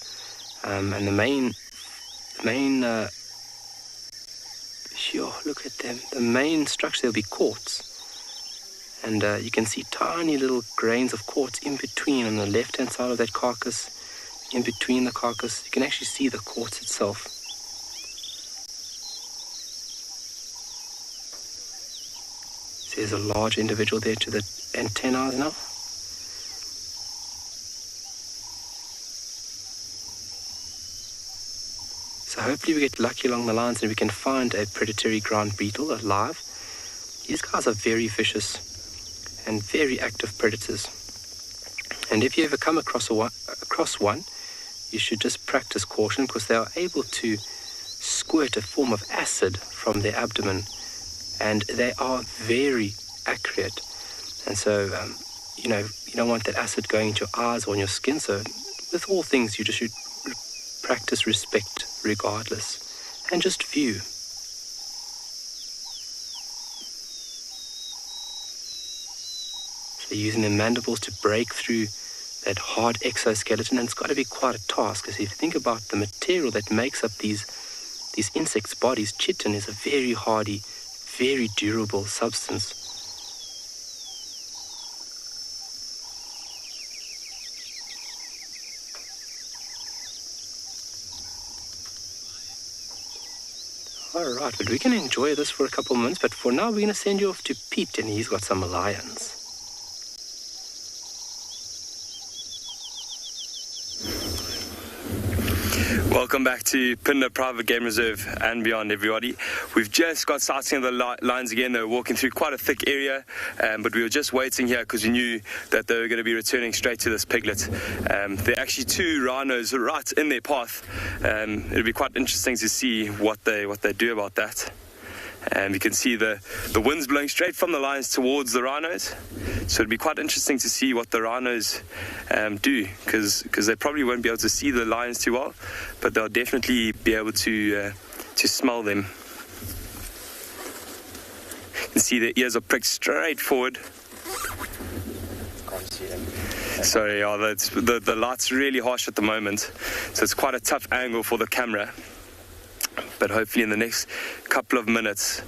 and the main look at them. The main structure will be quartz. And you can see tiny little grains of quartz in between on the left-hand side of that carcass. In between the carcass, you can actually see the quartz itself. So there's a large individual there to the antennae now. So hopefully we get lucky along the lines and we can find a predatory ground beetle alive. These guys are very vicious and very active predators. And if you ever come across one, you should just practice caution, because they are able to squirt a form of acid from their abdomen, and they are very accurate. And so, you don't want that acid going into your eyes or on your skin. So with all things, you just should practice respect regardless, and just view. So using the mandibles to break through that hard exoskeleton, and it's got to be quite a task, because if you think about the material that makes up these insects' bodies, chitin is a very hardy, very durable substance. Alright, but we can enjoy this for a couple of minutes, but for now we're going to send you off to Pete, and he's got some lions. Welcome back to Phinda Private Game Reserve and beyond, everybody. We've just got sighting of the lions again. They were walking through quite a thick area, but we were just waiting here because we knew that they were going to be returning straight to this piglet. There are actually two rhinos right in their path. It'll be quite interesting to see what they do about that. And you can see the wind's blowing straight from the lions towards the rhinos. So it'd be quite interesting to see what the rhinos do, because they probably won't be able to see the lions too well, but they'll definitely be able to smell them. You can see their ears are pricked straight forward. Can't see them. Sorry, the light's really harsh at the moment, so it's quite a tough angle for the camera. But hopefully in the next couple of minutes,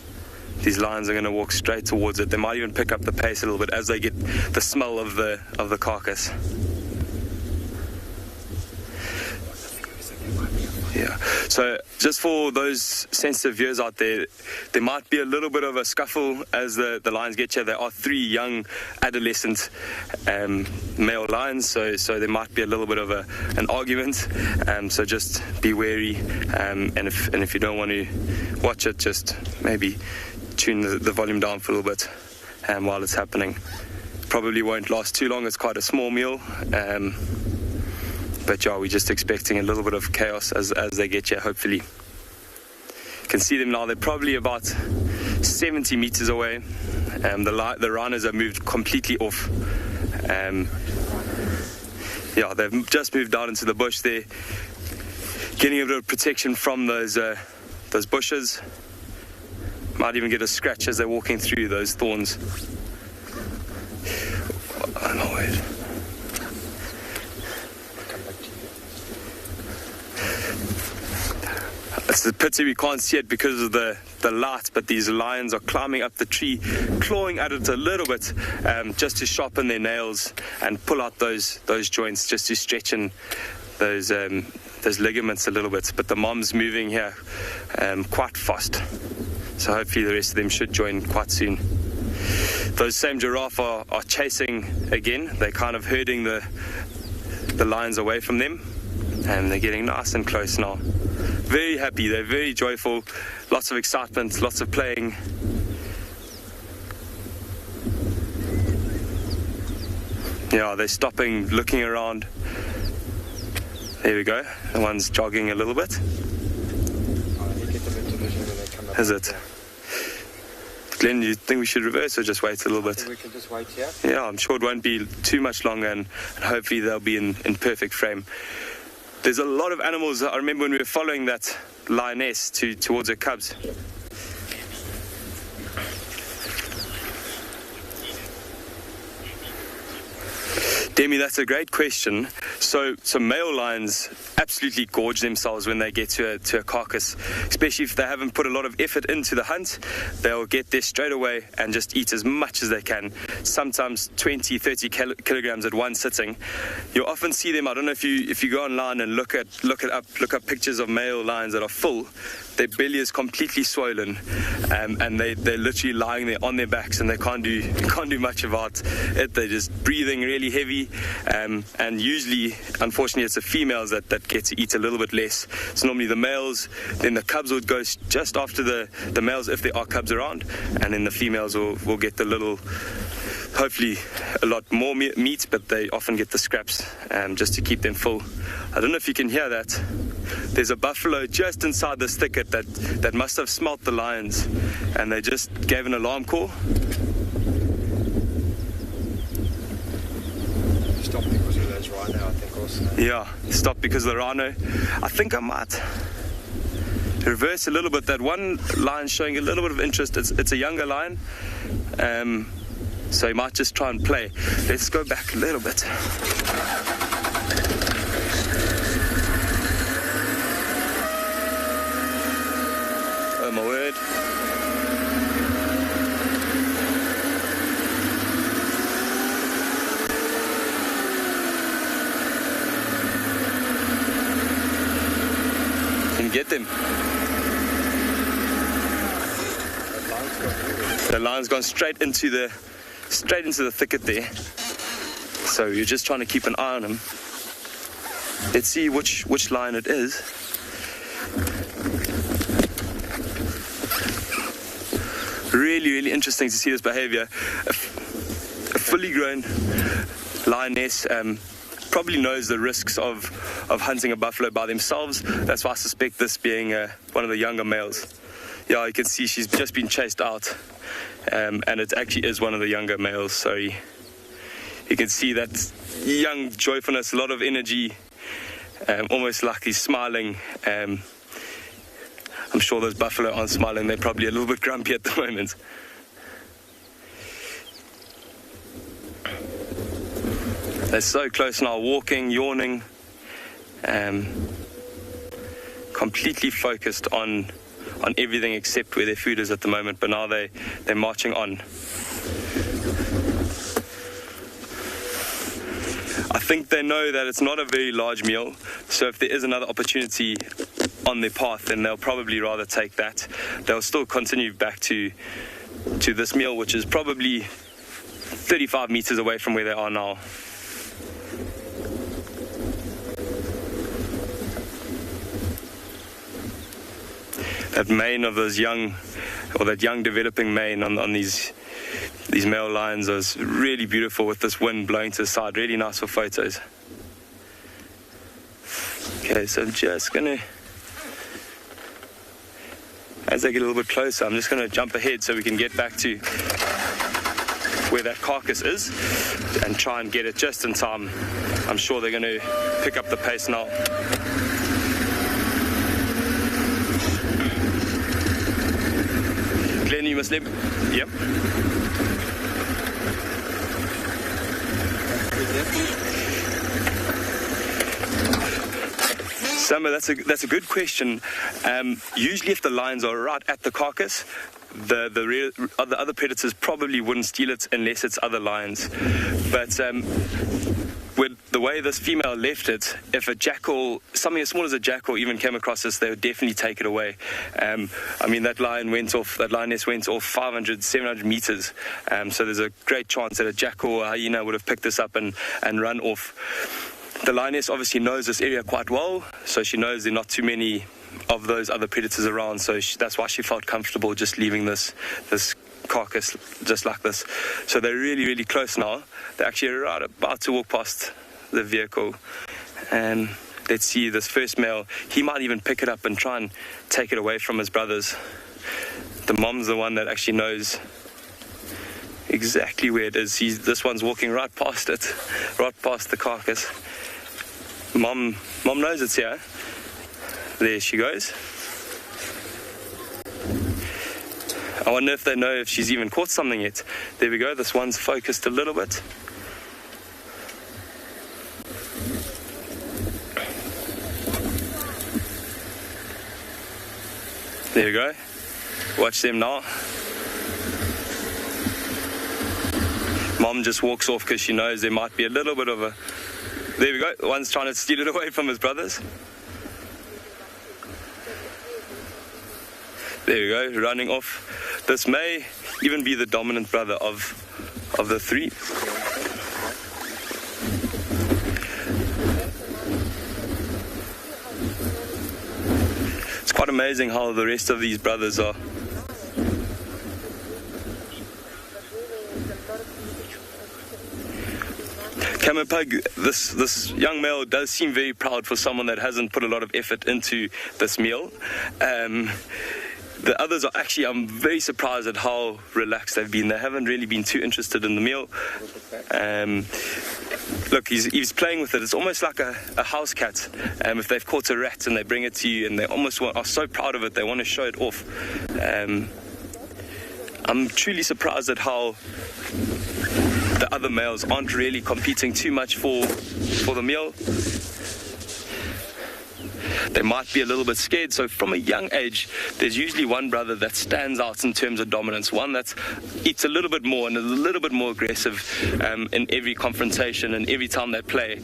these lions are going to walk straight towards it. They might even pick up the pace a little bit as they get the smell of the carcass. Yeah. So just for those sensitive viewers out there, there might be a little bit of a scuffle as the lions get here. There are 3 young adolescent male lions, so there might be a little bit of an argument. So just be wary, and if you don't want to watch it, just maybe tune the volume down for a little bit while it's happening. Probably won't last too long. It's quite a small meal. But yeah, we're just expecting a little bit of chaos as they get here, hopefully. You can see them now. They're probably about 70 meters away. The rhinos have moved completely off. Yeah, they've just moved out into the bush. They're getting a bit of protection from those bushes. Might even get a scratch as they're walking through those thorns. Oh, no, wait. It's a pity we can't see it because of the light, but these lions are climbing up the tree, clawing at it a little bit, just to sharpen their nails and pull out those joints, just to strengthen those ligaments a little bit. But the mom's moving here quite fast, so hopefully the rest of them should join quite soon. Those same giraffe are chasing again. They're kind of herding the lions away from them, and they're getting nice and close now. Very happy, they're very joyful, lots of excitement, lots of playing. Yeah, they're stopping, looking around. There we go, the one's jogging a little bit. Is it? Glenn, do you think we should reverse or just wait a little bit? We can just wait here. Yeah, I'm sure it won't be too much longer, and hopefully they'll be in perfect frame. There's a lot of animals. I remember when we were following that lioness towards her cubs. Demi, that's a great question. So male lions absolutely gorge themselves when they get to a carcass, especially if they haven't put a lot of effort into the hunt. They'll get there straight away and just eat as much as they can, sometimes 20, 30 kilograms at one sitting. You'll often see them. I don't know if you go online and look up pictures of male lions that are full. Their belly is completely swollen, and they're literally lying there on their backs, and they can't do much about it. They're just breathing really heavy, and usually, unfortunately, it's the females that get to eat a little bit less. It's normally the males, then the cubs would go just after the males if there are cubs around, and then the females will get the little, hopefully a lot more meat, but they often get the scraps just to keep them full. I don't know if you can hear that. There's a buffalo just inside this thicket that must have smelt the lions, and they just gave an alarm call. Stopped because of those rhino, I think also. Yeah, stopped because of the rhino. I think I might reverse a little bit. That one lion showing a little bit of interest. It's a younger lion, so he might just try and play. Let's go back a little bit. Oh my word. Can get them. The lion's gone straight into the thicket there. So you're just trying to keep an eye on him. Let's see which lion it is. Really, really interesting to see this behavior. A fully grown lioness probably knows the risks of hunting a buffalo by themselves. That's why I suspect this being one of the younger males. Yeah, you can see she's just been chased out, and it actually is one of the younger males. So you can see that young joyfulness, a lot of energy, almost like he's smiling. I'm sure those buffalo aren't smiling, they're probably a little bit grumpy at the moment. They're so close now, walking, yawning, completely focused on everything except where their food is at the moment, but now they're marching on. I think they know that it's not a very large meal, so if there is another opportunity on their path, then they'll probably rather take that. They'll still continue back to this meal, which is probably 35 meters away from where they are now. That mane of those young, or that young developing mane on these male lions is really beautiful with this wind blowing to the side. Really nice for photos. Okay, so I'm just gonna, as they get a little bit closer, I'm just gonna jump ahead so we can get back to where that carcass is and try and get it just in time. I'm sure they're gonna pick up the pace now. Glenn, you must let me. Yep. Summer, that's a good question. Usually if the lions are right at the carcass, the other predators probably wouldn't steal it unless it's other lions. But with the way this female left it, if a jackal, something as small as a jackal even came across this, they would definitely take it away. I mean, that lioness went off 500, 700 meters. So there's a great chance that a jackal or hyena would have picked this up and run off. The lioness obviously knows this area quite well, so she knows there are not too many of those other predators around, so that's why she felt comfortable just leaving this carcass just like this. So they're really, really close now. They're actually right about to walk past the vehicle. And let's see, this first male, he might even pick it up and try and take it away from his brothers. The mom's the one that actually knows exactly where it is. This one's walking right past it, right past the carcass. Mom knows it's here. There she goes. I wonder if they know if she's even caught something yet. There we go, this one's focused a little bit. There we go. Watch them now. Mom just walks off because she knows there might be a little bit of a... There we go, the one's trying to steal it away from his brothers. There we go, running off. This may even be the dominant brother of the three. It's quite amazing how the rest of these brothers are. Kamapug, this young male does seem very proud for someone that hasn't put a lot of effort into this meal. The others are actually, I'm very surprised at how relaxed they've been. They haven't really been too interested in the meal. Look, he's playing with it. It's almost like a house cat. If they've caught a rat and they bring it to you and they almost are so proud of it, they want to show it off. I'm truly surprised at how the other males aren't really competing too much for the meal. they might be a little bit scared. So from a young age, there's usually one brother that stands out in terms of dominance, one that eats a little bit more and is a little bit more aggressive in every confrontation and every time they play.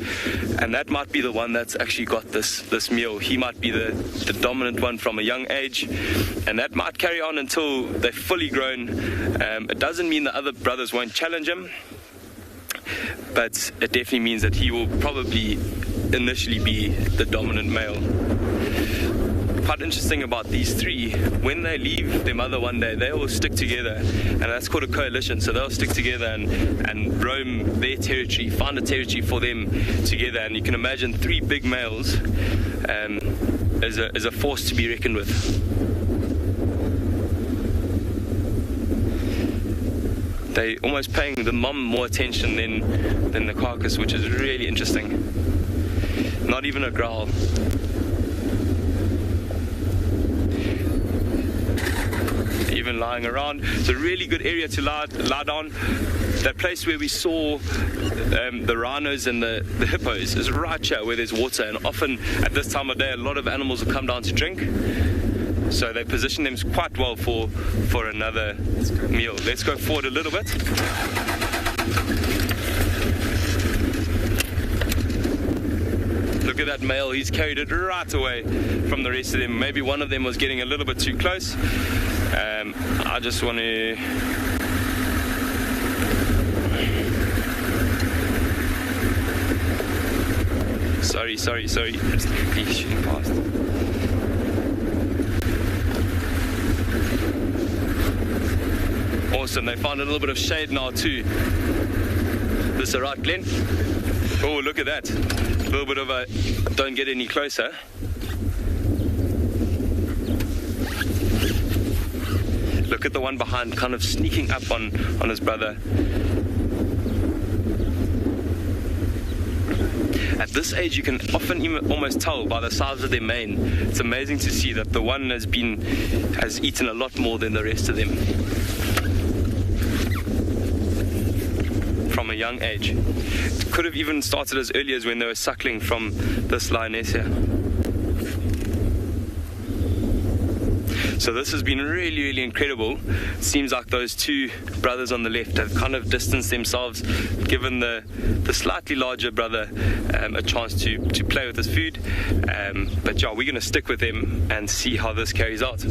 And that might be the one that's actually got this meal. He might be the dominant one from a young age, and that might carry on until they're fully grown. It doesn't mean the other brothers won't challenge him, but it definitely means that he will probably initially be the dominant male. Quite interesting about these three, when they leave their mother one day, they all stick together, and that's called a coalition. So they'll stick together and roam their territory, find a territory for them together. And you can imagine three big males as a force to be reckoned with. They almost paying the mom more attention than the carcass, which is really interesting. Not even a growl. Even lying around. It's a really good area to lie down. That place where we saw the rhinos and the hippos is right here where there's water, and often at this time of day a lot of animals will come down to drink. So they position them quite well for another meal. Let's go forward a little bit. Look at that male, he's carried it right away from the rest of them. Maybe one of them was getting a little bit too close. I just want to... Sorry. Just quickly shooting past. Awesome, they found a little bit of shade now too. This alright, Glenn? Oh, look at that. A little bit of a don't get any closer. Look at the one behind, kind of sneaking up on his brother. At this age, you can often even almost tell by the size of their mane. It's amazing to see that the one has eaten a lot more than the rest of them. From a young age. It could have even started as early as when they were suckling from this lioness here. So this has been really, really incredible. It seems like those two brothers on the left have kind of distanced themselves, given the slightly larger brother a chance to play with his food. But yeah, we're going to stick with them and see how this carries out.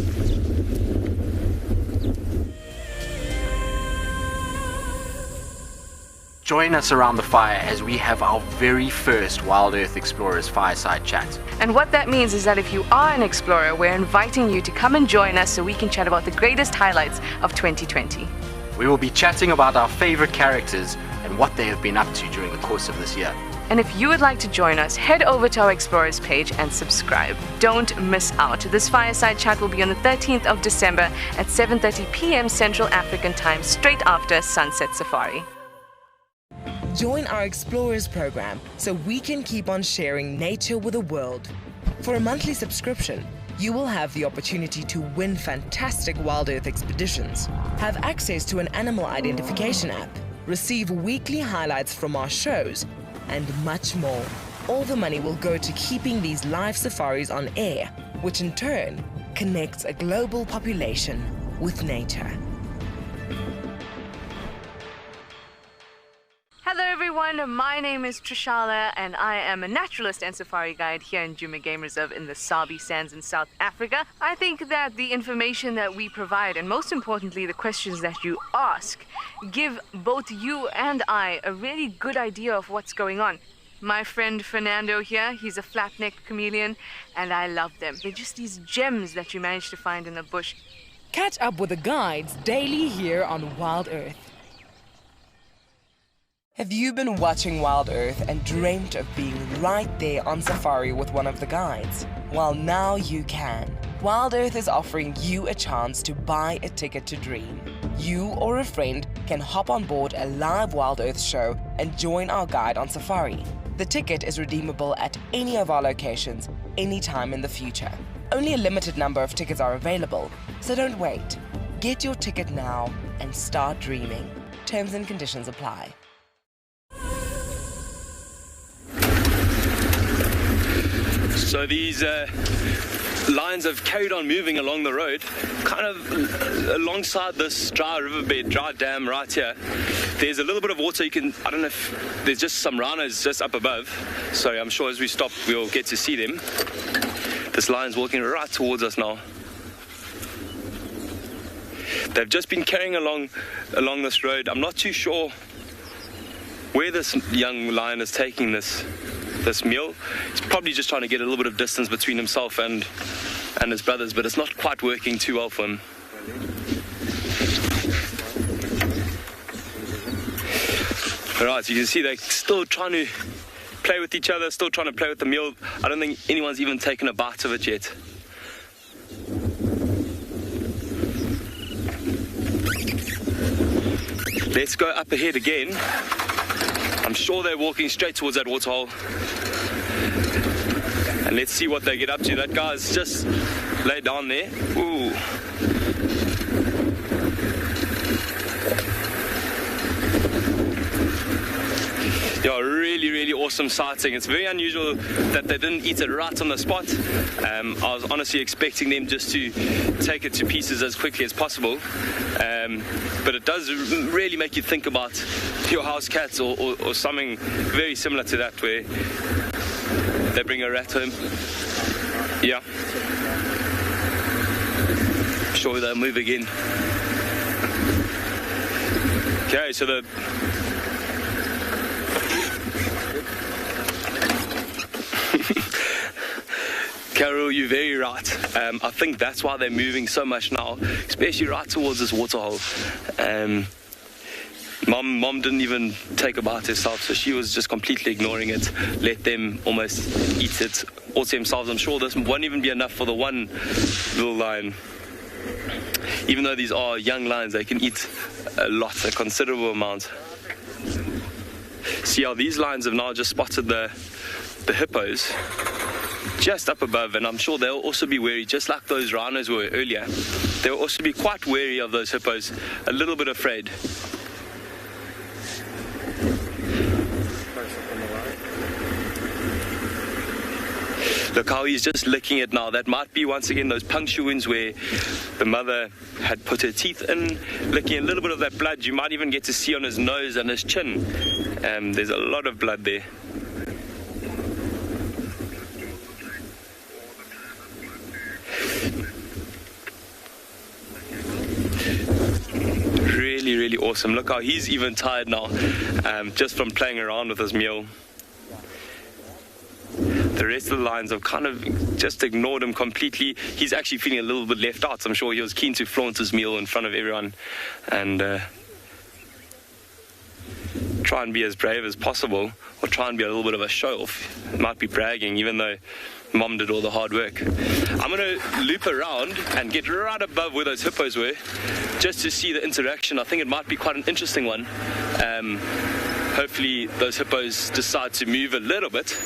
Join us around the fire as we have our very first Wild Earth Explorers Fireside Chat. And what that means is that if you are an explorer, we're inviting you to come and join us so we can chat about the greatest highlights of 2020. We will be chatting about our favorite characters and what they have been up to during the course of this year. And if you would like to join us, head over to our Explorers page and subscribe. Don't miss out. This Fireside Chat will be on the 13th of December at 7:30 p.m. Central African Time, straight after Sunset Safari. Join our Explorers program so we can keep on sharing nature with the world. For a monthly subscription, you will have the opportunity to win fantastic Wild Earth expeditions, have access to an animal identification app, receive weekly highlights from our shows, and much more. All the money will go to keeping these live safaris on air, which in turn connects a global population with nature. Hello everyone, my name is TRISHALA and I am a naturalist and safari guide here in Djuma Game Reserve in the Sabi Sands in South Africa. I think that the information that we provide, and most importantly the questions that you ask, give both you and I a really good idea of what's going on. My friend Fernando here, he's a flat-necked chameleon and I love them. They're just these gems that you manage to find in the bush. Catch up with the guides daily here on Wild Earth. Have you been watching Wild Earth and dreamt of being right there on safari with one of the guides? Well, now you can. Wild Earth is offering you a chance to buy a ticket to dream. You or a friend can hop on board a live Wild Earth show and join our guide on safari. The ticket is redeemable at any of our locations, anytime in the future. Only a limited number of tickets are available, so don't wait. Get your ticket now and start dreaming. Terms and conditions apply. So these lines have carried on moving along the road, kind of alongside this dry riverbed, dry dam right here. There's a little bit of water. I don't know if there's just some rhinos just up above. So I'm sure as we stop, we'll get to see them. This lion's walking right towards us now. They've just been carrying along this road. I'm not too sure where this young lion is taking this meal. He's probably just trying to get a little bit of distance between himself and his brothers, but it's not quite working too well for him. Alright, so you can see they're still trying to play with each other, still trying to play with the meal. I don't think anyone's even taken a bite of it yet. Let's go up ahead again. I'm sure they're walking straight towards that waterhole. And let's see what they get up to. That guy's just laid down there. Ooh. Yeah, really, really awesome sighting. It's very unusual that they didn't eat it right on the spot. I was honestly expecting them just to take it to pieces as quickly as possible. But it does really make you think about your house cats or something very similar to that, where they bring a rat home. Yeah. Sure, they'll move again. Okay, so the Carol, you're very right. I think that's why they're moving so much now, especially right towards this waterhole. Mom didn't even take a bite herself, so she was just completely ignoring it, let them almost eat it all to themselves. I'm sure this won't even be enough for the one little lion. Even though these are young lions, they can eat a considerable amount. See how these lions have now just spotted the hippos just up above, and I'm sure they'll also be wary, just like those rhinos were earlier. They'll also be quite wary of those hippos, a little bit afraid. Look how he's just licking it now. That might be, once again, those puncture wounds where the mother had put her teeth in, licking a little bit of that blood. You might even get to see on his nose and his chin. There's a lot of blood there. Really, really awesome. Look how he's even tired now, just from playing around with his meal. The rest of the lions have kind of just ignored him completely. He's actually feeling a little bit left out. I'm sure he was keen to flaunt his meal in front of everyone and try and be as brave as possible, or try and be a little bit of a show-off. Might be bragging, even though Mom did all the hard work. I'm going to loop around and get right above where those hippos were, just to see the interaction. I think it might be quite an interesting one. Hopefully those hippos decide to move a little bit.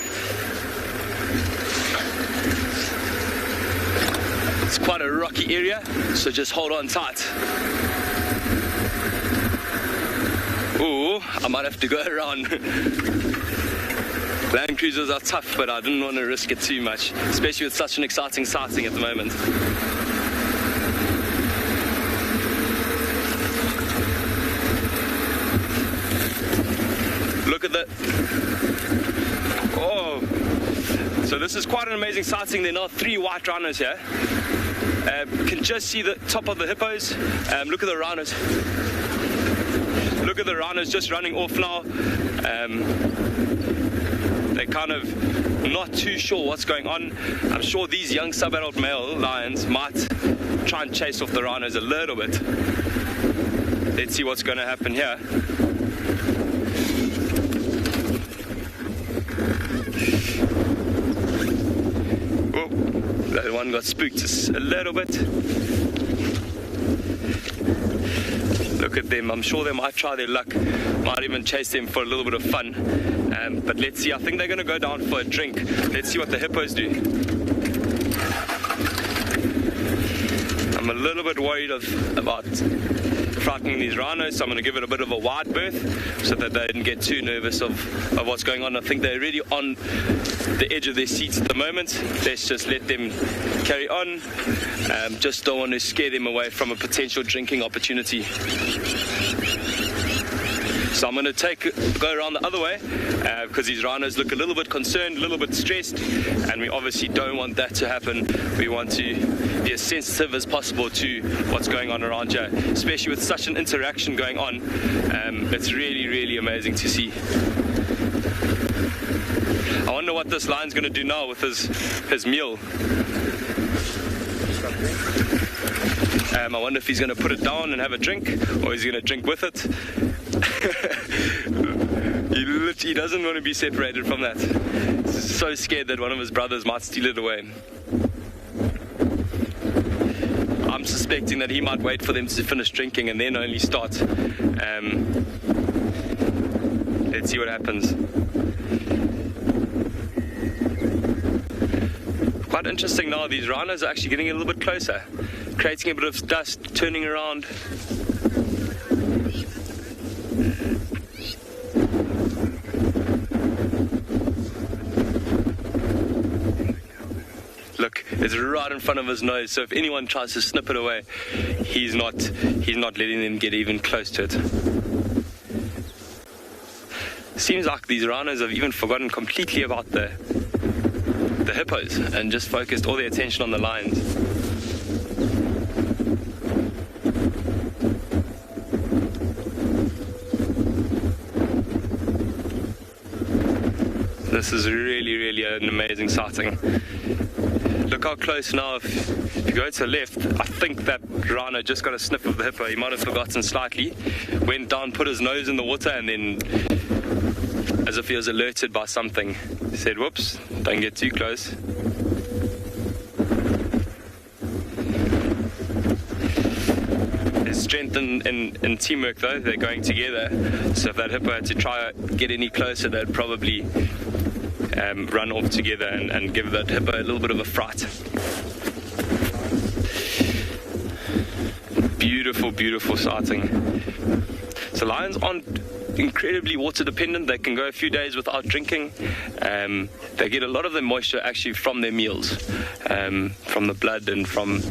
It's quite a rocky area, so just hold on tight. Ooh, I might have to go around. Land cruisers are tough, but I didn't want to risk it too much, especially with such an exciting sighting at the moment. Look at that. Oh, so this is quite an amazing sighting. There are now 3 white rhinos here. Can just see the top of the hippos. Look at the rhinos. Look at the rhinos just running off now. They're kind of not too sure what's going on. I'm sure these young sub-adult male lions might try and chase off the rhinos a little bit. Let's see what's going to happen here. Oh, that one got spooked a little bit. Look at them. I'm sure they might try their luck, might even chase them for a little bit of fun. But let's see. I think they're going to go down for a drink. Let's see what the hippos do. I'm a little bit worried about frightening these rhinos, so I'm going to give it a bit of a wide berth so that they didn't get too nervous of what's going on. I think they're really on the edge of their seats at the moment. Let's just let them carry on. Just don't want to scare them away from a potential drinking opportunity. So I'm going to go around the other way because these rhinos look a little bit concerned, a little bit stressed, and we obviously don't want that to happen. We want to be as sensitive as possible to what's going on around here, especially with such an interaction going on. It's really, really amazing to see. I wonder what this lion's going to do now with his meal. I wonder if he's going to put it down and have a drink, or is he going to drink with it? He doesn't want to be separated from that. He's so scared that one of his brothers might steal it away. I'm suspecting that he might wait for them to finish drinking and then only start. Let's see what happens. Quite interesting now, these rhinos are actually getting a little bit closer, creating a bit of dust, turning around. Look, it's right in front of his nose, so if anyone tries to snip it away, he's not letting them get even close to it. Seems like these rhinos have even forgotten completely about the hippos and just focused all their attention on the lions. This is really, really an amazing sighting. Look how close now. If you go to the left, I think that rhino just got a sniff of the hippo. He might have forgotten slightly, went down, put his nose in the water, and then, as if he was alerted by something, said, whoops, don't get too close. There's strength in teamwork though, they're going together. So if that hippo had to try get any closer, they'd probably run off together and give that hippo a little bit of a fright. Beautiful, beautiful sighting. So lions aren't incredibly water dependent. They can go a few days without drinking. They get a lot of their moisture actually from their meals, from the blood and from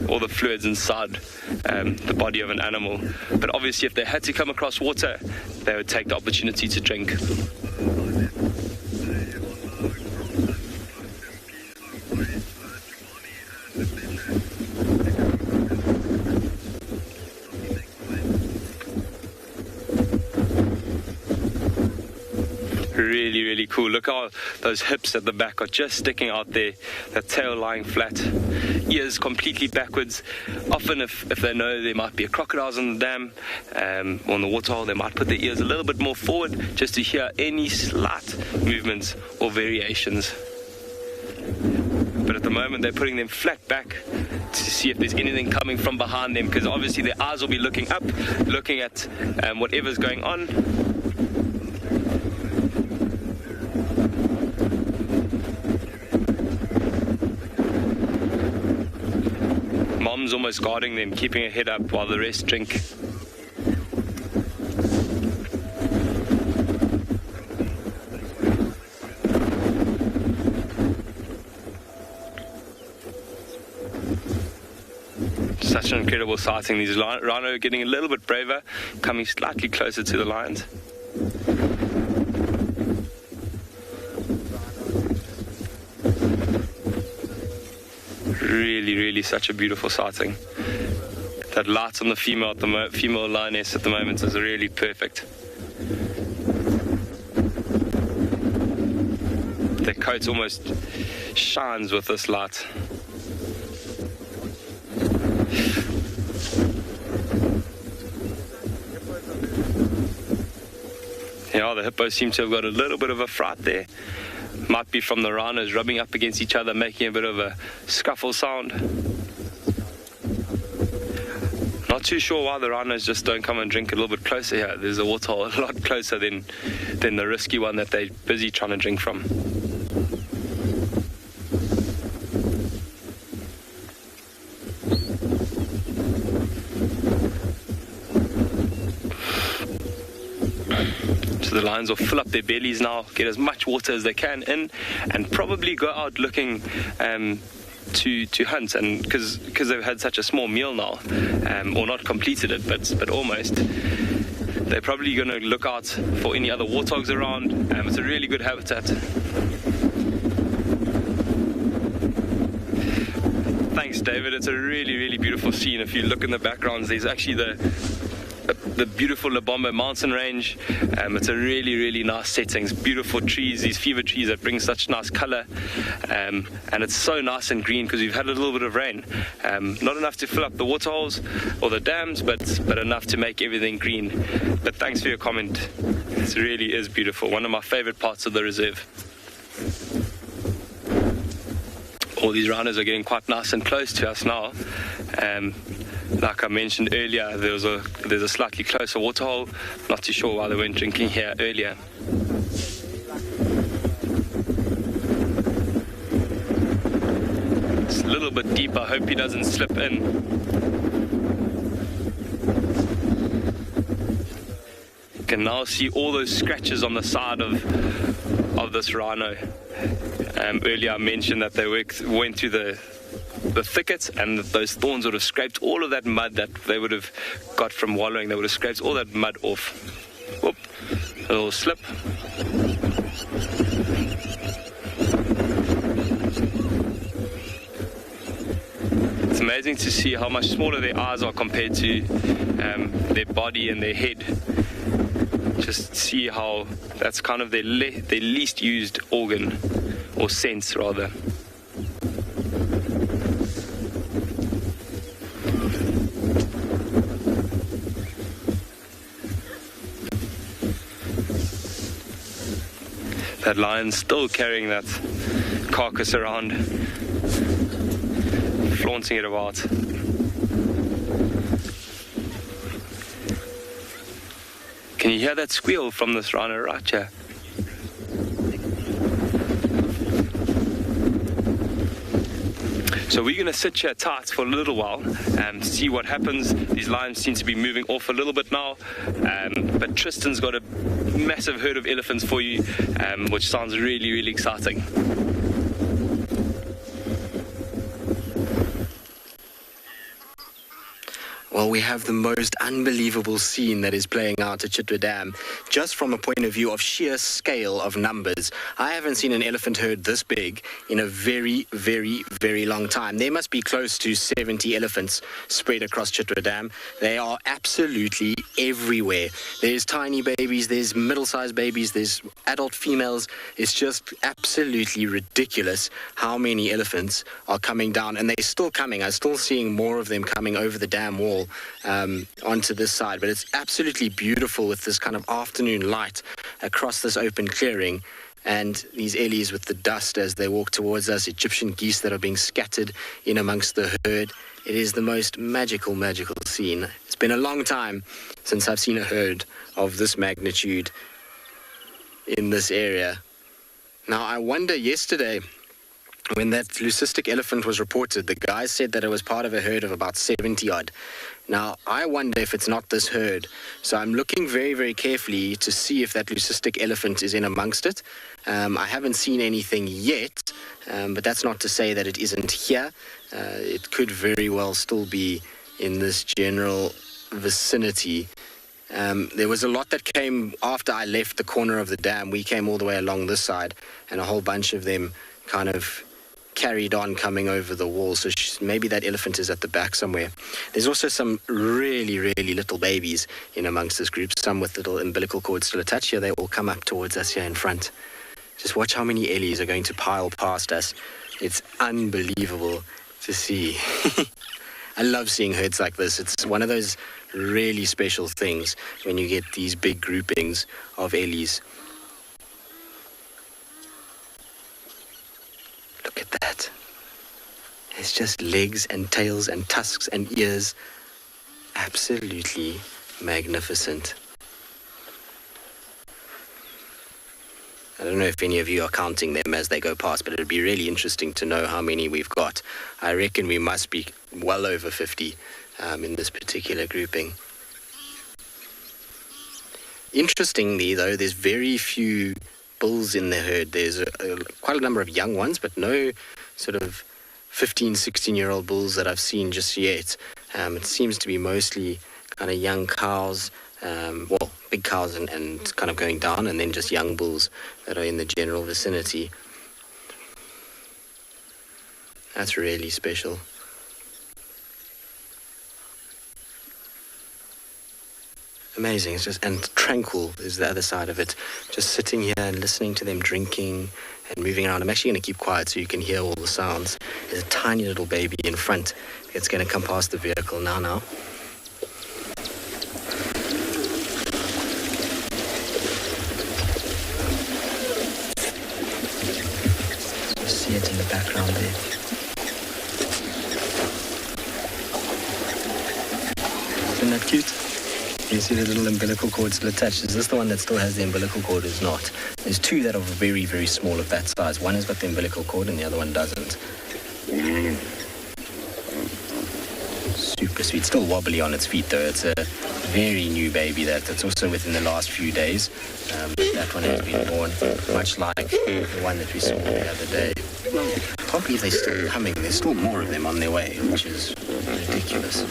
all the fluids inside the body of an animal. But obviously if they had to come across water, they would take the opportunity to drink. Really, really cool. Look how those hips at the back are just sticking out there, that tail lying flat, ears completely backwards. Often if they know there might be a crocodile on the dam or on the waterhole, they might put their ears a little bit more forward just to hear any slight movements or variations. But at the moment they're putting them flat back to see if there's anything coming from behind them, because obviously their eyes will be looking up, looking at whatever's going on. Mom's almost guarding them, keeping her head up while the rest drink. Such an incredible sighting. These rhino are getting a little bit braver, coming slightly closer to the lions. Really, really such a beautiful sighting. That light on the female lioness at the moment is really perfect. Their coat almost shines with this light. Yeah, the hippos seem to have got a little bit of a fright there. Might be from the rhinos rubbing up against each other, making a bit of a scuffle sound. Not too sure why the rhinos just don't come and drink a little bit closer here. There's a waterhole a lot closer than the risky one that they're busy trying to drink from. So the lions will fill up their bellies now, get as much water as they can in, and probably go out looking to hunt, and because they've had such a small meal now, or not completed it, but almost. They're probably going to look out for any other warthogs around. It's a really good habitat. Thanks, David. It's a really, really beautiful scene. If you look in the backgrounds, there's actually the beautiful Lobombo mountain range. It's a really, really nice setting. It's beautiful trees, these fever trees that bring such nice color. And it's so nice and green because we've had a little bit of rain. Not enough to fill up the water holes or the dams, but enough to make everything green. But thanks for your comment. It really is beautiful. One of my favorite parts of the reserve. All these rhinos are getting quite nice and close to us now. Like I mentioned earlier, there's a slightly closer waterhole. Not too sure why they weren't drinking here earlier. It's a little bit deep. I hope he doesn't slip in. You can now see all those scratches on the side of this rhino. Earlier I mentioned that they went through the thicket, and those thorns would have scraped all of that mud that they would have got from wallowing. They would have scraped all that mud off. Whoop, a little slip. It's amazing to see how much smaller their eyes are compared to their body and their head. Just see how that's kind of their least used organ, or sense rather. That lion's still carrying that carcass around, flaunting it about. Can you hear that squeal from this rhino right here? So we're going to sit here tight for a little while and see what happens. These lions seem to be moving off a little bit now, but Tristan's got a massive herd of elephants for you, which sounds really, really exciting. Well, we have the most unbelievable scene that is playing out at Chitwa Dam, just from a point of view of sheer scale of numbers. I haven't seen an elephant herd this big in a very, very, very long time. There must be close to 70 elephants spread across Chitwa Dam. They are absolutely everywhere. There's tiny babies, there's middle-sized babies, there's adult females. It's just absolutely ridiculous how many elephants are coming down, and they're still coming. I'm still seeing more of them coming over the dam wall onto this side, but it's absolutely beautiful with this kind of afternoon light across this open clearing, and these ellies with the dust as they walk towards us, Egyptian geese that are being scattered in amongst the herd. It is the most magical scene. It's been a long time since I've seen a herd of this magnitude in this area. Now, I wonder, yesterday when that leucistic elephant was reported, the guys said that it was part of a herd of about 70 odd. Now, I wonder if it's not this herd. So I'm looking very, very carefully to see if that leucistic elephant is in amongst it. I haven't seen anything yet, but that's not to say that it isn't here. It could very well still be in this general vicinity. There was a lot that came after I left the corner of the dam. We came all the way along this side, and a whole bunch of them kind of carried on coming over the wall. So maybe that elephant is at the back somewhere. There's also some really, really little babies in amongst this group, some with little umbilical cords still attached here. They all come up towards us here in front. Just watch how many ellies are going to pile past us. It's unbelievable to see. I love seeing herds like this. It's one of those really special things when you get these big groupings of ellies. Look at that. It's just legs and tails and tusks and ears. Absolutely magnificent. I don't know if any of you are counting them as they go past, but it would be really interesting to know how many we've got. I reckon we must be well over 50 in this particular grouping. Interestingly, though, there's very few bulls in the herd. There's quite a number of young ones, but no sort of 15, 16-year-old bulls that I've seen just yet. It seems to be mostly kind of young cows, well, big cows and kind of going down, and then just young bulls that are in the general vicinity. That's really special. Amazing. It's just, and tranquil is the other side of it. Just sitting here and listening to them drinking and moving around. I'm actually going to keep quiet so you can hear all the sounds. There's a tiny little baby in front. It's going to come past the vehicle now. See it in the background there. Isn't that cute? You see the little umbilical cord still attached. Is this the one that still has the umbilical cord or is not? There's two that are very, very small of that size. One has got the umbilical cord and the other one doesn't. Super sweet. Still wobbly on its feet though. It's a very new baby that's also within the last few days. That one has been born, much like the one that we saw the other day. I can't believe they're still coming. There's still more of them on their way, which is ridiculous.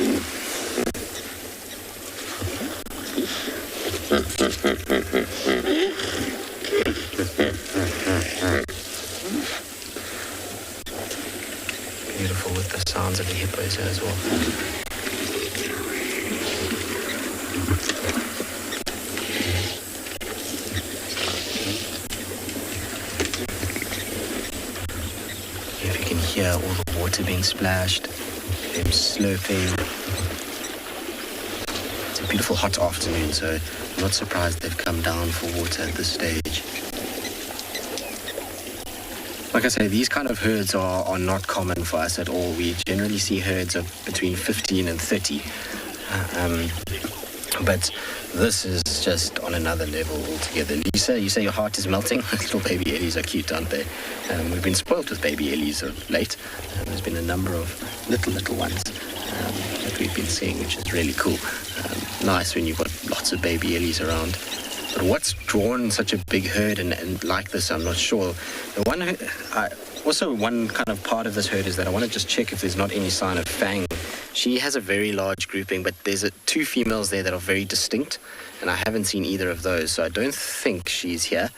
Beautiful with the sounds of the hippos here as well. If you can hear all the water being splashed, them slurping. It's a beautiful hot afternoon, so I'm not surprised they've come down for water at this stage. Like I say, these kind of herds are not common for us at all. We generally see herds of between 15 and 30. But this is just on another level altogether. Lisa, you say your heart is melting? Little baby Ellies are cute, aren't they? We've been spoilt with baby Ellies of late. There's been a number of little ones that we've been seeing, which is really cool. Nice when you've got lots of baby Ellies around. But what's drawn such a big herd and like this, I'm not sure. Also, one kind of part of this herd is that I want to just check if there's not any sign of Fang. She has a very large grouping, but there's two females there that are very distinct, and I haven't seen either of those, so I don't think she's here.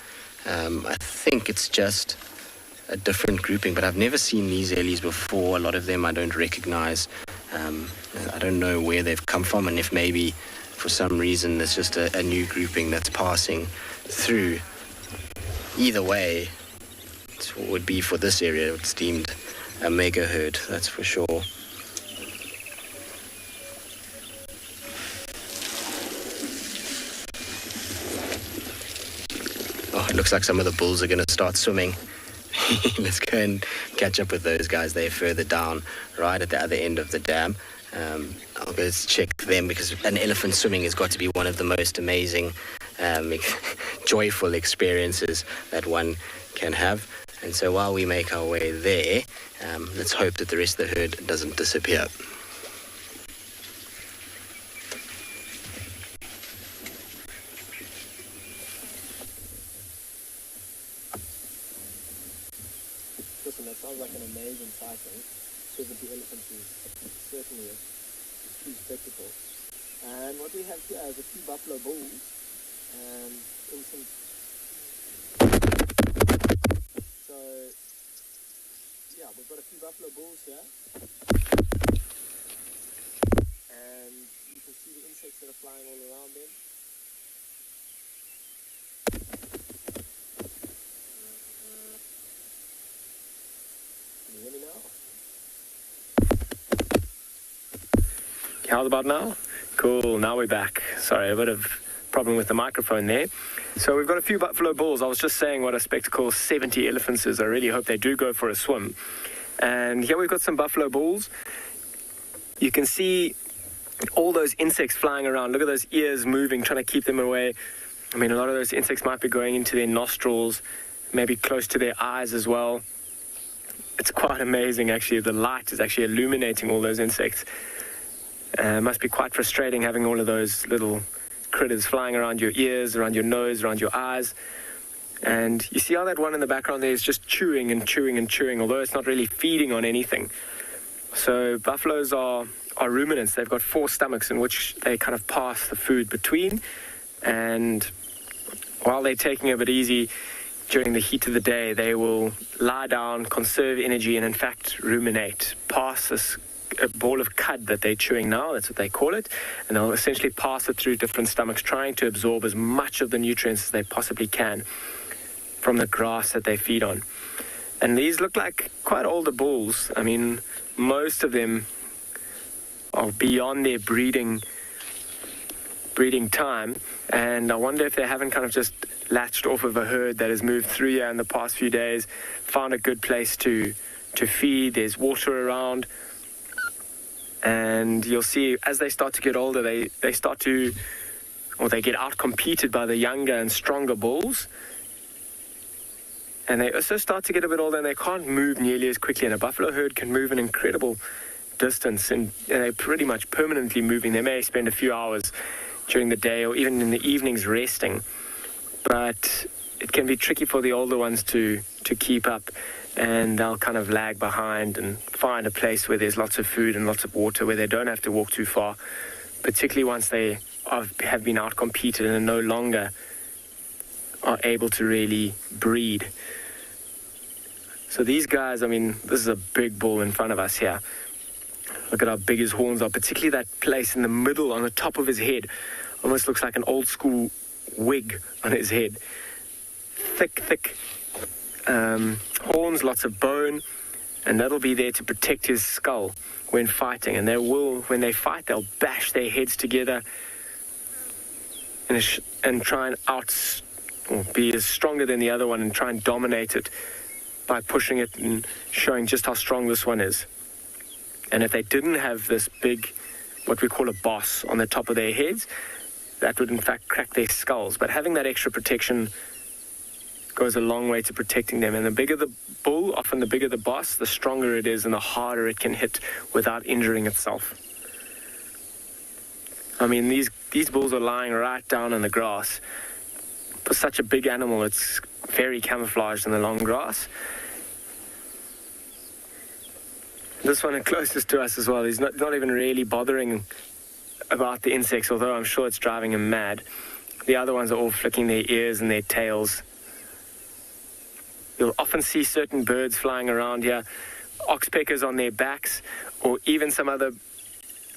I think it's just a different grouping, but I've never seen these Ellies before. A lot of them I don't recognize. I don't know where they've come from, and if maybe for some reason there's just a new grouping that's passing through. Either way, it would be for this area, it's deemed a mega herd, that's for sure. Oh, it looks like some of the bulls are going to start swimming. Let's go and catch up with those guys. They're further down, right at the other end of the dam. I'll go check them because an elephant swimming has got to be one of the most amazing, joyful experiences that one can have. And so while we make our way there, let's hope that the rest of the herd doesn't disappear. Listen, that sounds like an amazing sighting. So that the elephant is certainly a true spectacle. And what we have here is a few buffalo bulls in some. So yeah, we've got a few buffalo bulls here, and you can see the insects that are flying all around them. Can you hear me now? How's about now? Cool, now we're back. Sorry, a bit of problem with the microphone there. So we've got a few buffalo bulls. I was just saying what a spectacle 70 elephants is. I really hope they do go for a swim. And here we've got some buffalo bulls. You can see all those insects flying around. Look at those ears moving, trying to keep them away. I mean, a lot of those insects might be going into their nostrils, maybe close to their eyes as well. It's quite amazing, actually. The light is actually illuminating all those insects. Must be quite frustrating having all of those little critters flying around your ears, around your nose, around your eyes. And you see how that one in the background there is just chewing and chewing and chewing, although it's not really feeding on anything. So buffaloes are ruminants. They've got 4 stomachs in which they kind of pass the food between. And while they're taking it a bit easy during the heat of the day, they will lie down, conserve energy, and in fact ruminate, pass this a ball of cud that they're chewing now, that's what they call it, and they'll essentially pass it through different stomachs, trying to absorb as much of the nutrients as they possibly can from the grass that they feed on. And these look like quite older bulls. I mean, most of them are beyond their breeding time, and I wonder if they haven't kind of just latched off of a herd that has moved through here in the past few days, found a good place to feed. There's water around, and you'll see as they start to get older, they get out-competed by the younger and stronger bulls. And they also start to get a bit older, and they can't move nearly as quickly. And a buffalo herd can move an incredible distance, and they're pretty much permanently moving. They may spend a few hours during the day or even in the evenings resting. But it can be tricky for the older ones to keep up, and they'll kind of lag behind and find a place where there's lots of food and lots of water, where they don't have to walk too far, particularly once they have been out-competed and no longer are able to really breed. So these guys, I mean, this is a big bull in front of us here. Look at how big his horns are, particularly that place in the middle on the top of his head. Almost looks like an old school wig on his head. Thick horns, lots of bone, and that'll be there to protect his skull when fighting. And when they fight, they'll bash their heads together and try and be as stronger than the other one and try and dominate it by pushing it and showing just how strong this one is. And if they didn't have this big, what we call a boss on the top of their heads, that would in fact crack their skulls. But having that extra protection goes a long way to protecting them. And the bigger the bull, often the bigger the boss, the stronger it is and the harder it can hit without injuring itself. I mean, these bulls are lying right down in the grass. For such a big animal, it's very camouflaged in the long grass. This one closest to us as well, he's not even really bothering about the insects, although I'm sure it's driving him mad. The other ones are all flicking their ears and their tails. You'll often see certain birds flying around here, oxpeckers on their backs, or even some other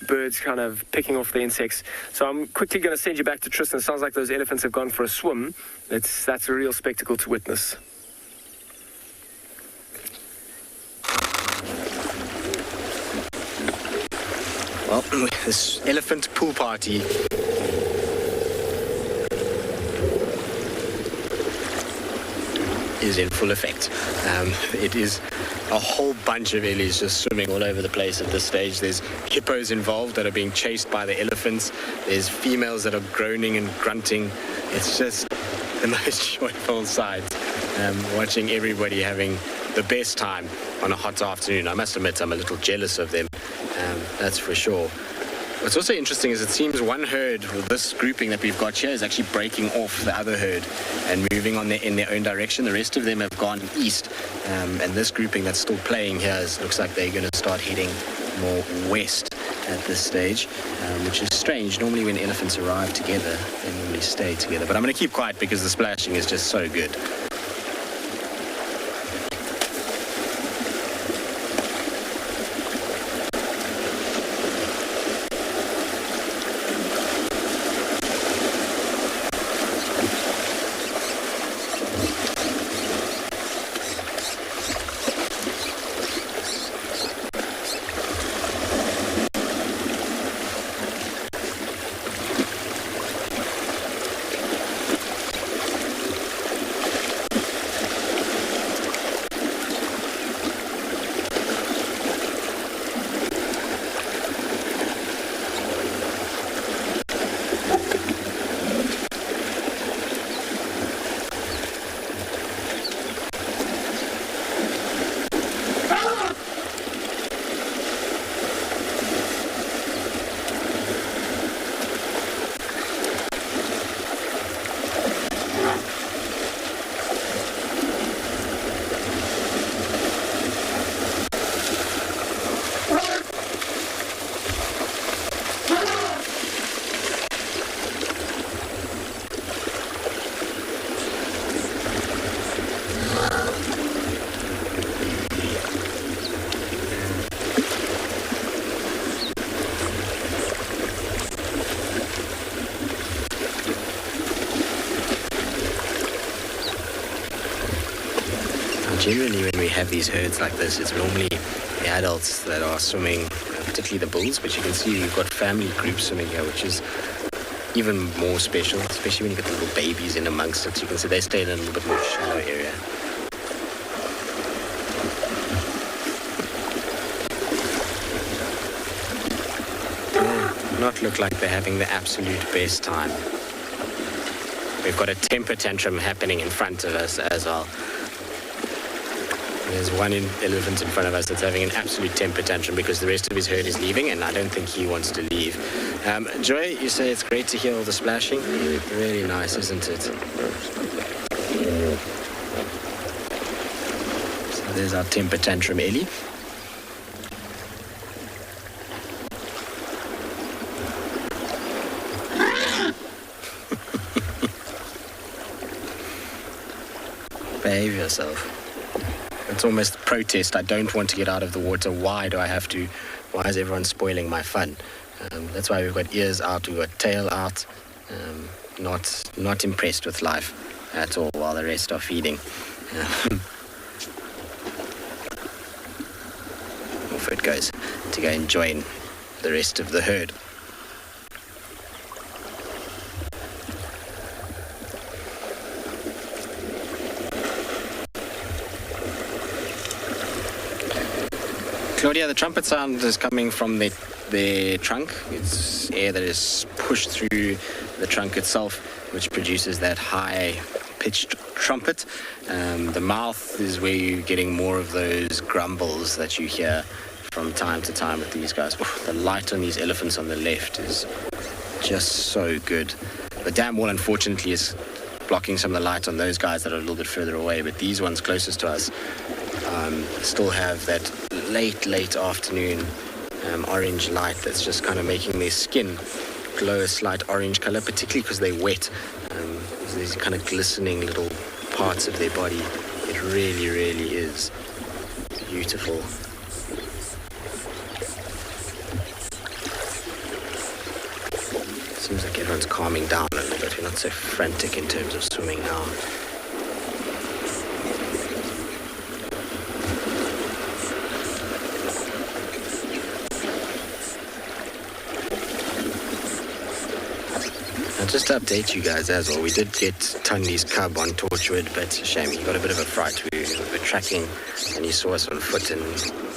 birds kind of picking off the insects. So I'm quickly going to send you back to Tristan. It sounds like those elephants have gone for a swim. That's a real spectacle to witness. Well, this elephant pool party is in full effect. It is a whole bunch of ellies just swimming all over the place at this stage. There's hippos involved that are being chased by the elephants. There's females that are groaning and grunting. It's just the most joyful sight, watching everybody having the best time on a hot afternoon. I must admit I'm a little jealous of them, that's for sure. What's also interesting is it seems one herd, or this grouping that we've got here, is actually breaking off the other herd and moving on in their own direction. The rest of them have gone east, and this grouping that's still playing here looks like they're going to start heading more west at this stage, which is strange. Normally when elephants arrive together, they normally stay together. But I'm going to keep quiet because the splashing is just so good. generally when we have these herds like this, it's normally the adults that are swimming, particularly the bulls, but you can see we've got family groups swimming here, which is even more special, especially when you get the little babies in amongst it. You can see they stay in a little bit more shallow area. Not look like they're having the absolute best time. We've got a temper tantrum happening in front of us as well. There's one elephant in front of us that's having an absolute temper tantrum because the rest of his herd is leaving, and I don't think he wants to leave. Joy, you say it's great to hear all the splashing. Really nice, isn't it? So there's our temper tantrum Ellie. Behave yourself. It's almost protest. I don't want to get out of the water. Why do I have to? Why is everyone spoiling my fun? That's why we've got ears out, we've got tail out. Not impressed with life at all while the rest are feeding. Off it goes to go and join the rest of the herd. Claudia, the trumpet sound is coming from the trunk. It's air that is pushed through the trunk itself, which produces that high-pitched trumpet. The mouth is where you're getting more of those grumbles that you hear from time to time with these guys. Oh, the light on these elephants on the left is just so good. The dam wall, unfortunately, is blocking some of the light on those guys that are a little bit further away, but these ones closest to us still have that late afternoon orange light that's just kind of making their skin glow a slight orange color, particularly because they're wet. These kind of glistening little parts of their body. It really, really is beautiful. Seems like everyone's calming down a little bit. We're not so frantic in terms of swimming now. Just to update you guys as well, we did get Tundi's cub on Torchwood, but shame, he got a bit of a fright. We were tracking and he saw us on foot and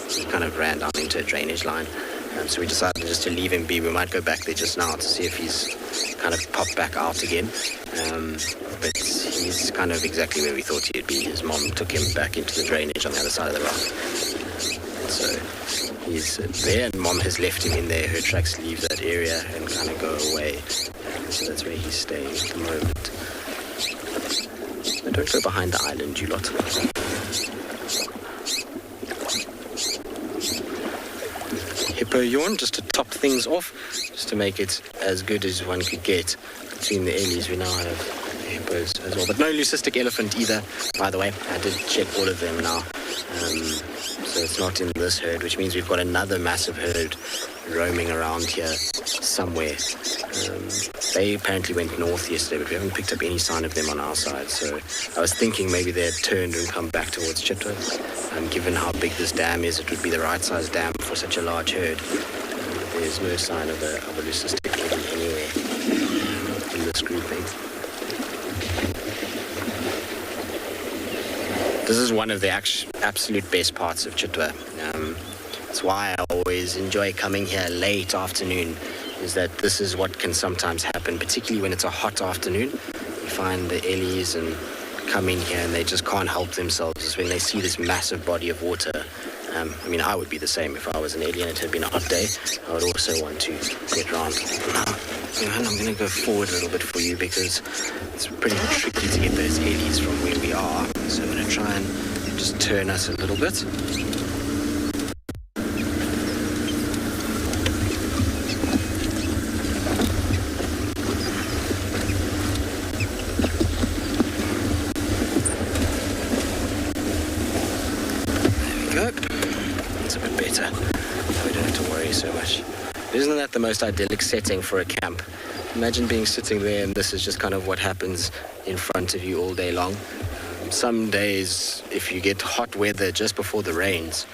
he kind of ran down into a drainage line. So we decided just to leave him be. We might go back there just now to see if he's kind of popped back out again. But he's kind of exactly where we thought he'd be. His mom took him back into the drainage on the other side of the rock. So he's there and mom has left him in there. Her tracks leave that area and kind of go away. So that's where he's staying at the moment. But don't go behind the island, you lot. Hippo yawn, just to top things off, just to make it as good as one could get. Between the Ellies, we now have hippos as well. But no leucistic elephant either, by the way. I did check all of them now. So it's not in this herd, which means we've got another massive herd roaming around here somewhere. They apparently went north yesterday, but we haven't picked up any sign of them on our side. So I was thinking maybe they had turned and come back towards Chitwa. Given how big this dam is, it would be the right size dam for such a large herd. There's no sign of a leucistic anywhere in this grouping. This is one of the absolute best parts of Chitwa. It's why I always enjoy coming here late afternoon, is that this is what can sometimes happen, particularly when it's a hot afternoon. You find the Ellies and come in here and they just can't help themselves. It's when they see this massive body of water. I mean, I would be the same if I was an Ellie and it had been a hot day. I would also want to get around. Now, I'm going to go forward a little bit for you because it's pretty tricky to get those Ellies from where we are. So I'm going to try and just turn us a little bit. Isn't that the most idyllic setting for a camp? Imagine being sitting there and this is just kind of what happens in front of you all day long. some days, if you get hot weather just before the rains,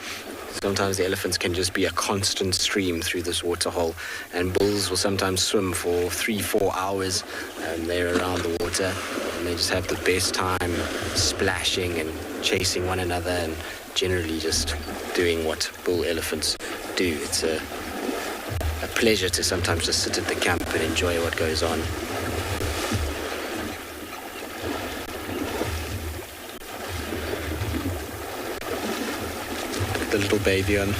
sometimes the elephants can just be a constant stream through this waterhole, and bulls will sometimes swim for 3-4 hours, and they're around the water, and they just have the best time splashing and chasing one another, and generally just doing what bull elephants do. It's a pleasure to sometimes just sit at the camp and enjoy what goes on. The little baby on. I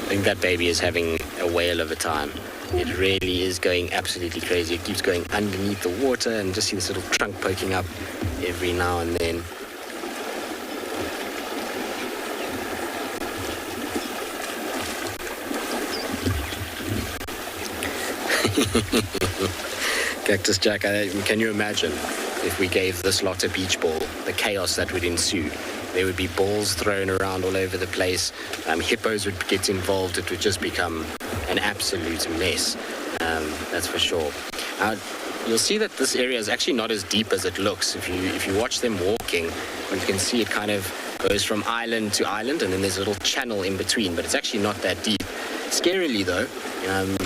think that baby is having a whale of a time. It really is going absolutely crazy. It keeps going underneath the water, and just see this little trunk poking up every now and then. Cactus Jack, can you imagine if we gave this lot a beach ball, the chaos that would ensue? There would be balls thrown around all over the place. Hippos would get involved. It would just become an absolute mess. That's for sure. You'll see that this area is actually not as deep as it looks. If you watch them walking, you can see it kind of goes from island to island, and then there's a little channel in between, but it's actually not that deep. Scarily though,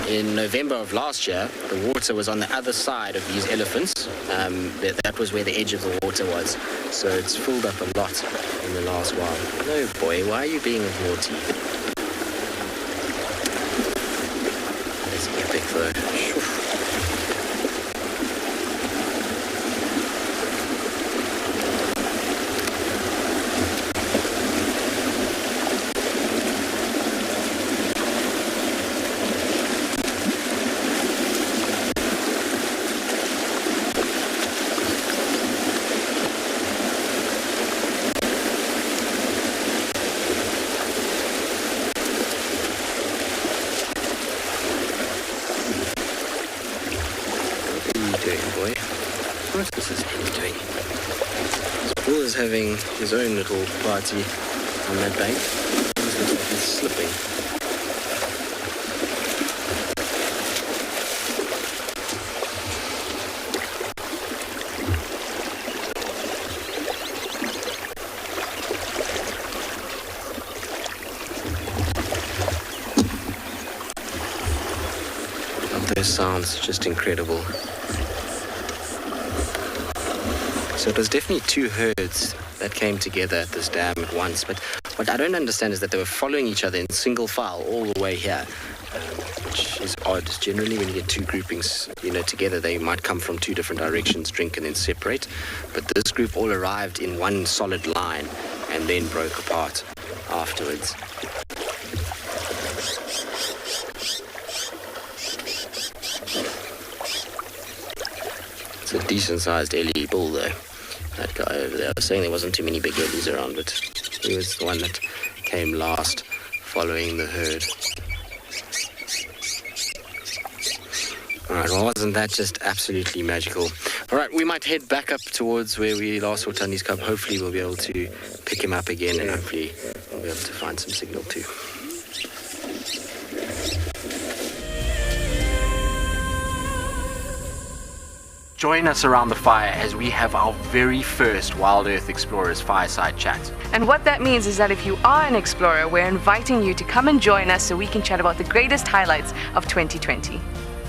in November of last year, the water was on the other side of these elephants. That was where the edge of the water was. So it's filled up a lot in the last while. No boy, why are you being naughty? It's epic though. Having his own little party on that bank. He's slipping. Those sounds, just incredible. So it was definitely two herds that came together at this dam at once. But what I don't understand is that they were following each other in single file all the way here, which is odd. Generally, when you get two groupings, together, they might come from two different directions, drink, and then separate. But this group all arrived in one solid line and then broke apart afterwards. It's a decent-sized Ellie bull, though. That guy over there. I was saying there wasn't too many big Ellies around, but he was the one that came last, following the herd. Alright, well, wasn't that just absolutely magical? Alright, we might head back up towards where we last saw Tandy's cub. Hopefully we'll be able to pick him up again, and hopefully we'll be able to find some signal too. Join us around the fire as we have our very first Wild Earth Explorers Fireside Chat. And what that means is that if you are an explorer, we're inviting you to come and join us so we can chat about the greatest highlights of 2020.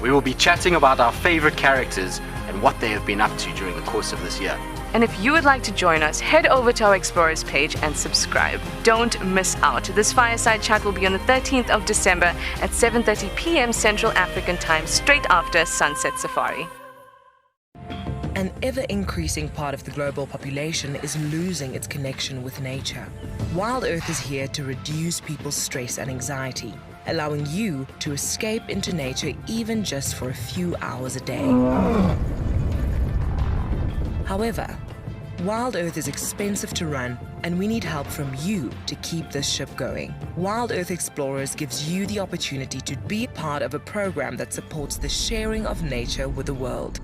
We will be chatting about our favorite characters and what they have been up to during the course of this year. And if you would like to join us, head over to our Explorers page and subscribe. Don't miss out. This Fireside Chat will be on the 13th of December at 7:30 p.m. Central African Time, straight after Sunset Safari. An ever-increasing part of the global population is losing its connection with nature. Wild Earth is here to reduce people's stress and anxiety, allowing you to escape into nature even just for a few hours a day. However, Wild Earth is expensive to run, and we need help from you to keep this ship going. Wild Earth Explorers gives you the opportunity to be part of a program that supports the sharing of nature with the world.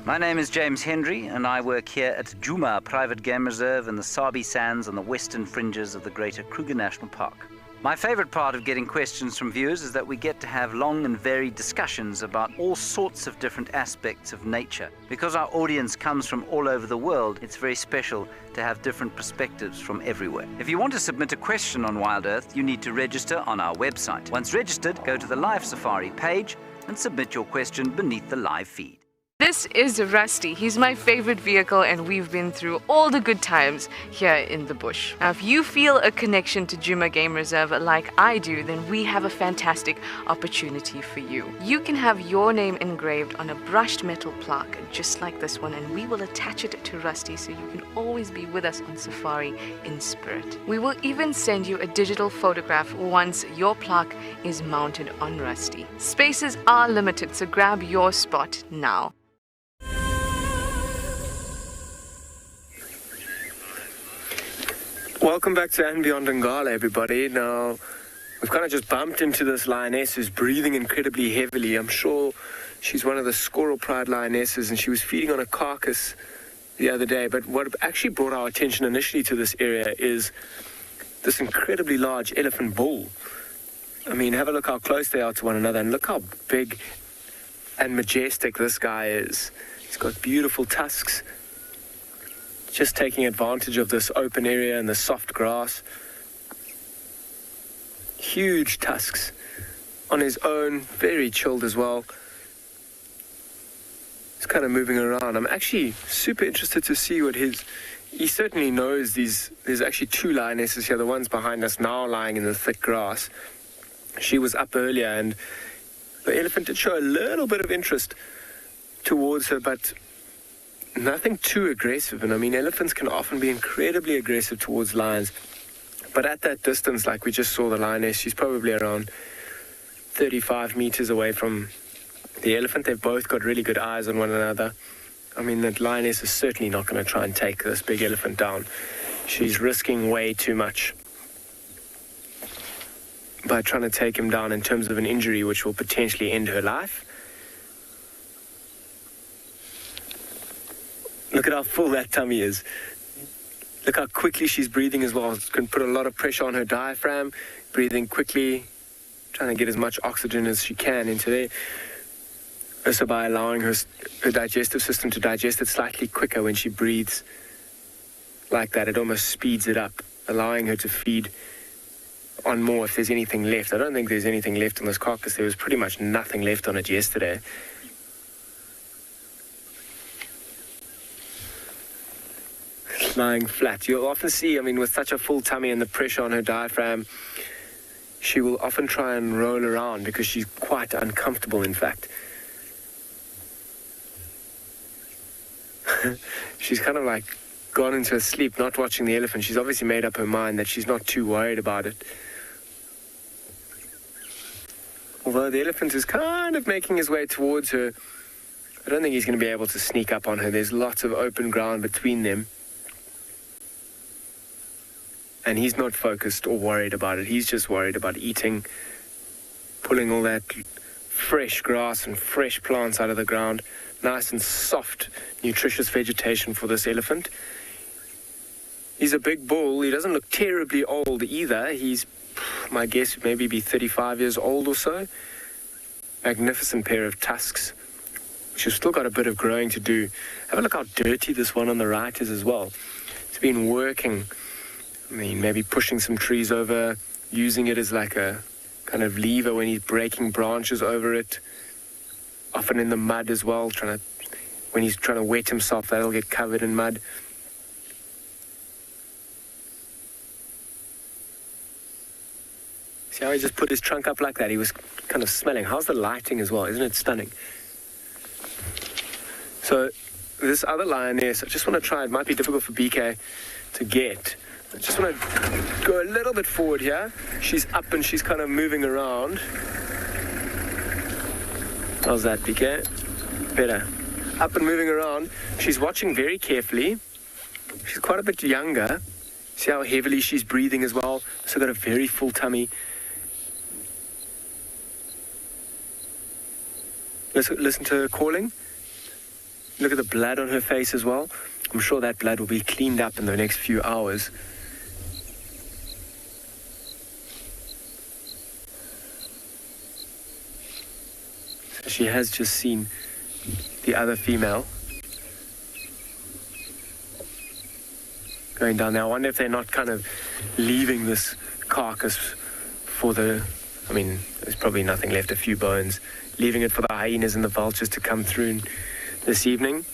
My name is James Hendry, and I work here at Djuma Private Game Reserve in the Sabi Sands on the western fringes of the Greater Kruger National Park. My favorite part of getting questions from viewers is that we get to have long and varied discussions about all sorts of different aspects of nature. Because our audience comes from all over the world, it's very special to have different perspectives from everywhere. If you want to submit a question on Wild Earth, you need to register on our website. Once registered, go to the Live Safari page and submit your question beneath the live feed. This is Rusty. He's my favorite vehicle, and we've been through all the good times here in the bush. Now, if you feel a connection to Djuma Game Reserve like I do, then we have a fantastic opportunity for you. You can have your name engraved on a brushed metal plaque just like this one, and we will attach it to Rusty so you can always be with us on safari in spirit. We will even send you a digital photograph once your plaque is mounted on Rusty. Spaces are limited, so grab your spot now. Welcome back to And Beyond Ngala, everybody. Now, we've kind of just bumped into this lioness who's breathing incredibly heavily. I'm sure she's one of the Squirrel Pride lionesses, and she was feeding on a carcass the other day. But what actually brought our attention initially to this area is this incredibly large elephant bull. I mean, have a look how close they are to one another, and look how big and majestic this guy is. He's got beautiful tusks. Just taking advantage of this open area and the soft grass. Huge tusks on his own, very chilled as well. He's kind of moving around. I'm actually super interested to see what he certainly knows there's actually two lionesses here. The one's behind us now lying in the thick grass. She was up earlier, and the elephant did show a little bit of interest towards her, but nothing too aggressive. And I mean, elephants can often be incredibly aggressive towards lions. But at that distance, like we just saw the lioness, she's probably around 35 meters away from the elephant. They've both got really good eyes on one another. I mean, the lioness is certainly not going to try and take this big elephant down. She's risking way too much by trying to take him down in terms of an injury which will potentially end her life. Look at how full that tummy is. Look how quickly she's breathing as well. It's going to put a lot of pressure on her diaphragm, breathing quickly, trying to get as much oxygen as she can into there. Also by allowing her digestive system to digest it slightly quicker when she breathes like that. It almost speeds it up, allowing her to feed on more if there's anything left. I don't think there's anything left on this carcass. There was pretty much nothing left on it yesterday. Lying flat. You'll often see, I mean, with such a full tummy and the pressure on her diaphragm, she will often try and roll around because she's quite uncomfortable, in fact. She's kind of like gone into her sleep, not watching the elephant. She's obviously made up her mind that she's not too worried about it. Although the elephant is kind of making his way towards her, I don't think he's going to be able to sneak up on her. There's lots of open ground between them. And he's not focused or worried about it. He's just worried about eating, pulling all that fresh grass and fresh plants out of the ground. Nice and soft, nutritious vegetation for this elephant. He's a big bull. He doesn't look terribly old either. He's, my guess, maybe be 35 years old or so. Magnificent pair of tusks. She's still got a bit of growing to do. Have a look how dirty this one on the right is as well. It's been working. I mean, maybe pushing some trees over, using it as like a kind of lever when he's breaking branches over it. Often in the mud as well, when he's trying to wet himself, that'll get covered in mud. See how he just put his trunk up like that? He was kind of smelling. How's the lighting as well? Isn't it stunning? So this other lioness, I just want to try, it might be difficult for BK to get. I just want to go a little bit forward here. She's up and she's kind of moving around. How's that, BK? Better. Up and moving around. She's watching very carefully. She's quite a bit younger. See how heavily she's breathing as well. Also got a very full tummy. Listen to her calling. Look at the blood on her face as well. I'm sure that blood will be cleaned up in the next few hours. she has just seen the other female going down there. I wonder if they're not kind of leaving this carcass for the, I mean, there's probably nothing left, a few bones, leaving it for the hyenas and the vultures to come through this evening.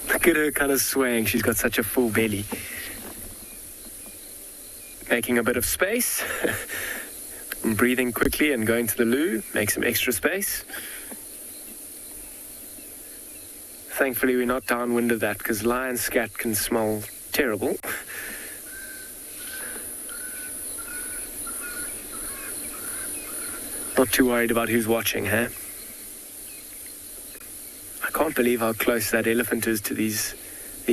Look at her kind of swaying. She's got such a full belly. Making a bit of space. And breathing quickly and going to the loo. Make some extra space. Thankfully, we're not downwind of that, because lion scat can smell terrible. Not too worried about who's watching, huh? I can't believe how close that elephant is to these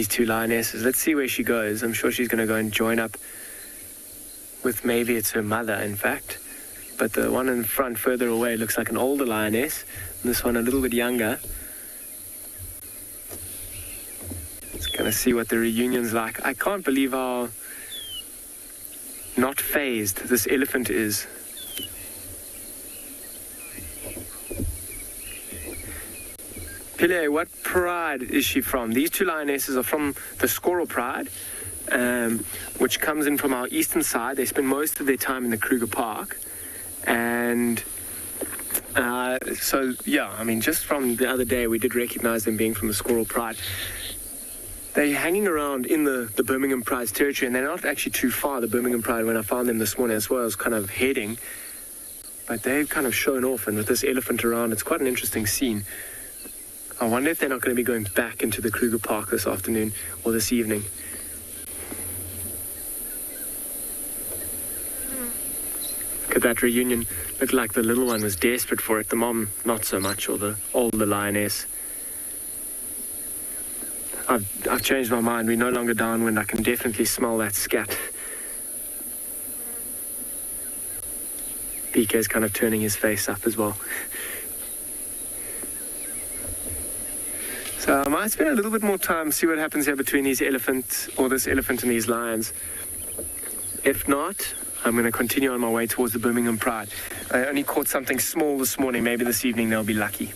two lionesses. Let's see where she goes. I'm sure she's going to go and join up with, maybe it's her mother, in fact. But the one in front further away looks like an older lioness, and this one a little bit younger. Let's kind of see what the reunion's like. I can't believe how not phased this elephant is. Pile, what pride is she from? These two lionesses are from the Squirrel Pride, which comes in from our eastern side. They spend most of their time in the Kruger Park. And so, yeah, I mean, just from the other day, we did recognize them being from the Squirrel Pride. They're hanging around in the Birmingham Pride's territory, and they're not actually too far, the Birmingham Pride, when I found them this morning as well. I was kind of heading, but they've kind of shown off, and with this elephant around, it's quite an interesting scene. I wonder if they're not going to be going back into the Kruger Park this afternoon or this evening. Look at that reunion. Looked like the little one was desperate for it. The mom, not so much, or the older lioness. I've changed my mind. We're no longer downwind. I can definitely smell that scat. PK's kind of turning his face up as well. So I might spend a little bit more time, see what happens here between these elephants, or this elephant and these lions. If not, I'm going to continue on my way towards the Birmingham Pride. I only caught something small this morning. Maybe this evening they'll be lucky.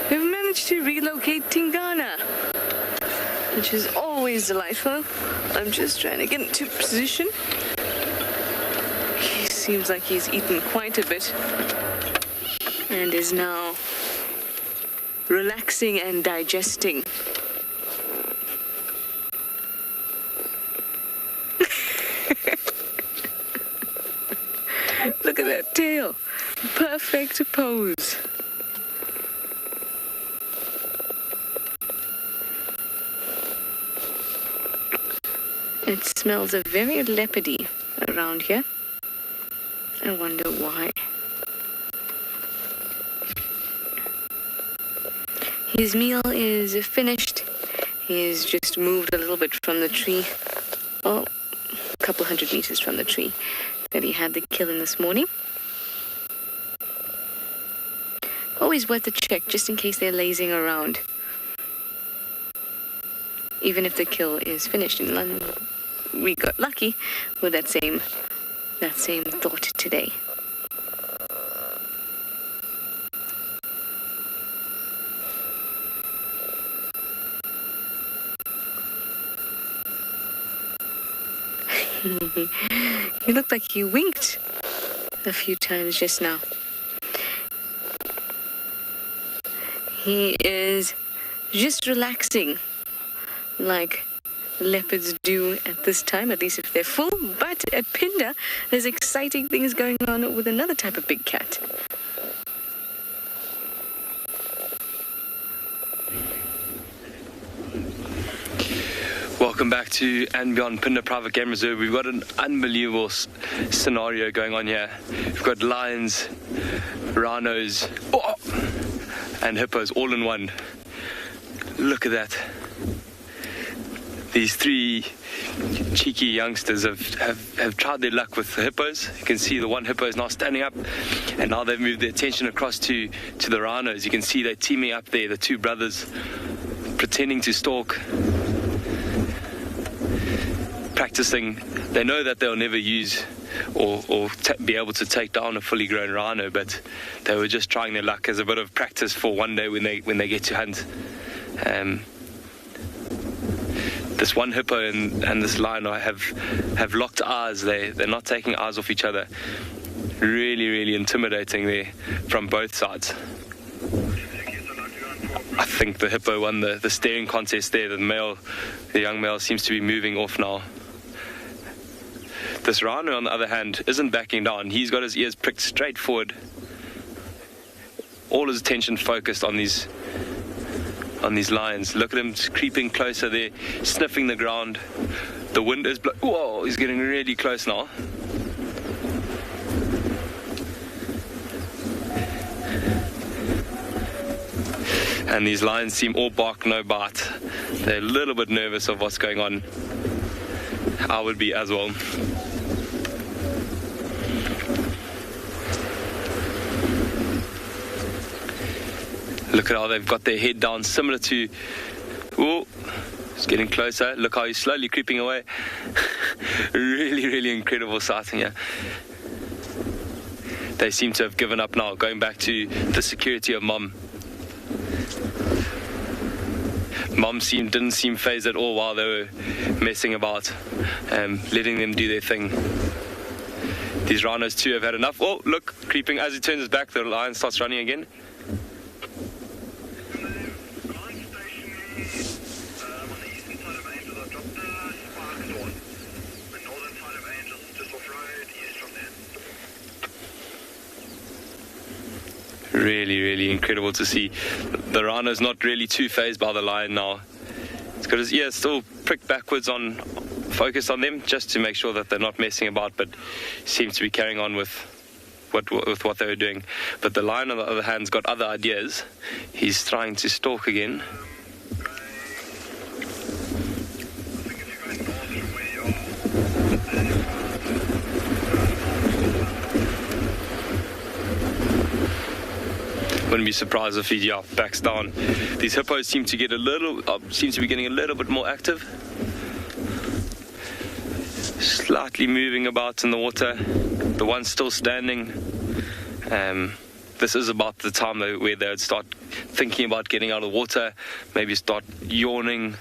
We've managed to relocate Tingana, which is always delightful. I'm just trying to get into position. He seems like he's eaten quite a bit and is now relaxing and digesting. Look at that tail. Perfect pose. It smells very leopardy around here. I wonder why. His meal is finished. He's just moved a little bit from the tree. Oh, a couple 100 meters from the tree that he had the kill in this morning. Always worth a check, just in case they're lazing around. Even if the kill is finished in London, we got lucky with that same thought today. He looked like he winked a few times just now. He is just relaxing like leopards do at this time, at least if they're full. But at Pinda, there's exciting things going on with another type of big cat. Welcome back to and beyond Pinda Private Game Reserve. We've got an unbelievable scenario going on here. We've got lions, rhinos, and hippos all in one. Look at that. These three cheeky youngsters have tried their luck with the hippos. You can see the one hippo is now standing up, and now they've moved their attention across to the rhinos. You can see they're teaming up there, the two brothers, pretending to stalk. practicing. They know that they'll never use or be able to take down a fully grown rhino, but they were just trying their luck as a bit of practice for one day when they get to hunt. This one hippo and this lion have locked eyes. They're not taking eyes off each other. Really, really intimidating there from both sides. I think the hippo won the staring contest there. The young male seems to be moving off now. This rhino, on the other hand, isn't backing down. He's got his ears pricked straight forward. All his attention focused on these lions. Look at him creeping closer there, sniffing the ground. The wind is blowing. Whoa, he's getting really close now. And these lions seem all bark, no bite. They're a little bit nervous of what's going on. I would be as well. Look at how they've got their head down, similar to... Oh, it's getting closer. Look how he's slowly creeping away. Really, really incredible sighting here. They seem to have given up now, going back to the security of Mom. Mom didn't seem phased at all while they were messing about, letting them do their thing. These rhinos too have had enough. Oh, look, creeping. As he turns his back, the lion starts running again. Really, really incredible to see. The rhino's not really too phased by the lion now. It's got his ears still pricked backwards focused on them, just to make sure that they're not messing about, but seems to be carrying on with what they were doing. But the lion, on the other hand, has got other ideas. He's trying to stalk again. Wouldn't be surprised if he backs down. These hippos seem to be getting a little bit more active. Slightly moving about in the water. The one's still standing. This is about the time where they would start thinking about getting out of the water, maybe start yawning.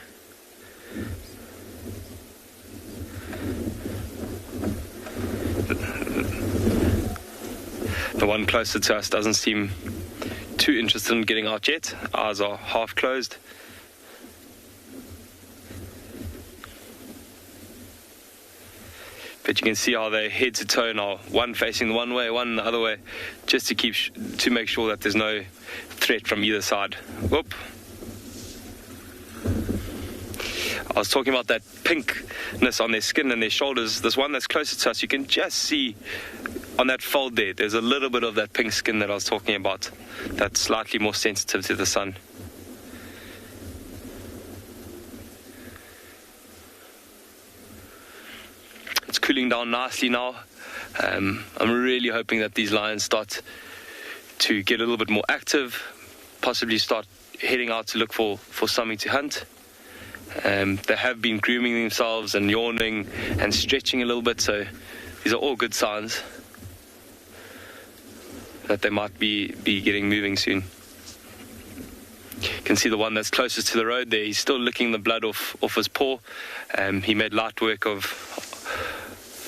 The one closer to us doesn't seem too interested in getting out yet. Eyes are half closed. But you can see how they head to toe now, one facing the one way, one the other way, just to make sure that there's no threat from either side. Whoop. I was talking about that pinkness on their skin and their shoulders. This one that's closer to us, you can just see on that fold there's a little bit of that pink skin that I was talking about, that's slightly more sensitive to the sun. It's cooling down nicely now. I'm really hoping that these lions start to get a little bit more active, possibly start heading out to look for something to hunt. They have been grooming themselves and yawning and stretching a little bit, so these are all good signs that they might be getting moving soon. You can see the one that's closest to the road there. He's still licking the blood off his paw. He made light work of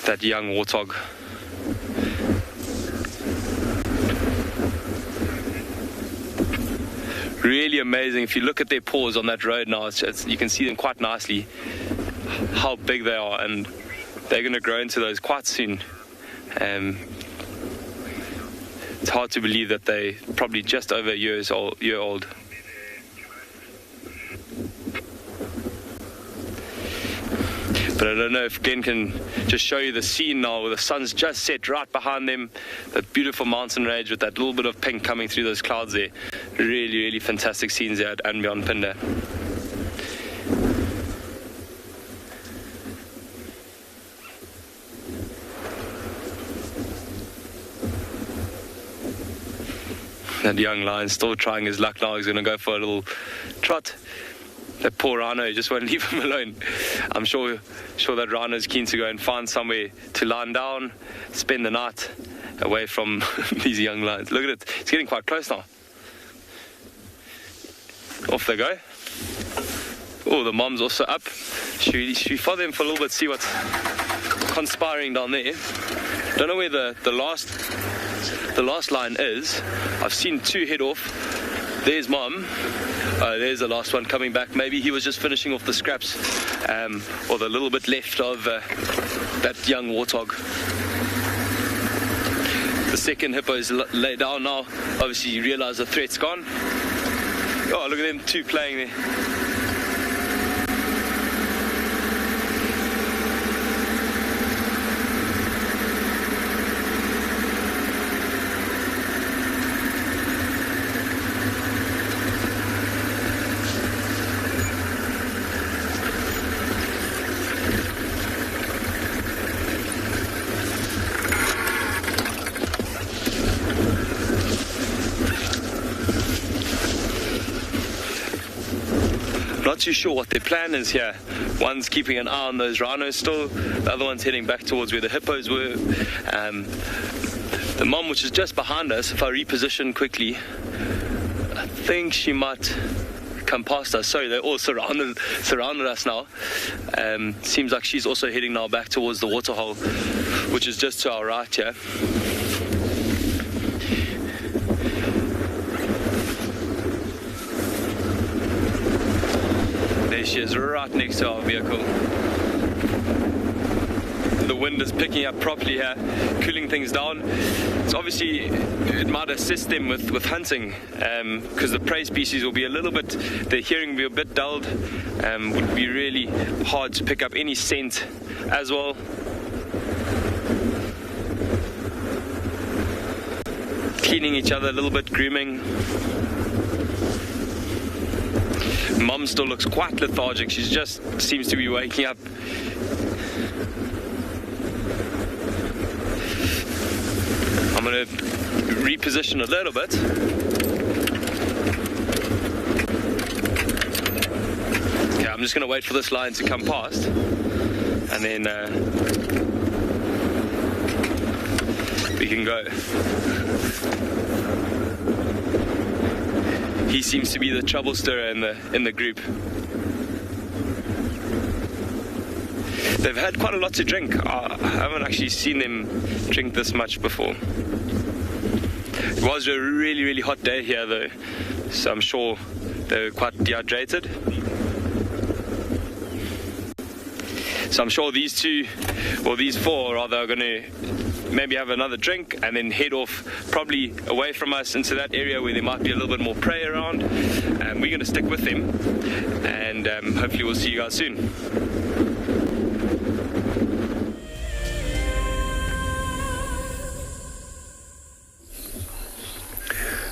that young warthog. Really amazing. If you look at their paws on that road now, you can see them quite nicely, how big they are, and they're going to grow into those quite soon. It's hard to believe that they're probably just over a year old. But I don't know if Glenn can just show you the scene now where the sun's just set right behind them, that beautiful mountain range with that little bit of pink coming through those clouds there. Really, really fantastic scenes there at Anbionpinda. That young lion still trying his luck now. He's going to go for a little trot. That poor rhino just won't leave him alone. I'm sure that rhino is keen to go and find somewhere to lie down, spend the night away from these young lions. Look at it, it's getting quite close now. Off they go. Oh, the mom's also up. Should we follow them for a little bit, see what's conspiring down there? Don't know where the last lion is. I've seen two head off. There's mom. There's the last one coming back. Maybe he was just finishing off the scraps, or the little bit left of that young warthog. The second hippo is laid down now. Obviously you realize the threat's gone. Oh, look at them two playing there. Not too sure what their plan is here. One's keeping an eye on those rhinos still, the other one's heading back towards where the hippos were. The mom, which is just behind us, if I reposition quickly, I think she might come past us. Sorry, they're all surrounded us now. Seems like she's also heading now back towards the waterhole, which is just to our right here. There she is, right next to our vehicle. The wind is picking up properly here, cooling things down. So obviously it might assist them with hunting, because the prey species will be a little bit, their hearing will be a bit dulled, would be really hard to pick up any scent as well. Cleaning each other a little bit, grooming. Mom still looks quite lethargic. She just seems to be waking up. I'm going to reposition a little bit. Okay, I'm just going to wait for this lion to come past, and then we can go. He seems to be the trouble stirrer in the group. They've had quite a lot to drink. I haven't actually seen them drink this much before. It was a really, really hot day here though, so I'm sure they were quite dehydrated. So I'm sure these two, or these four rather, are going to maybe have another drink and then head off probably away from us into that area where there might be a little bit more prey around. We're going to stick with them, and hopefully we'll see you guys soon.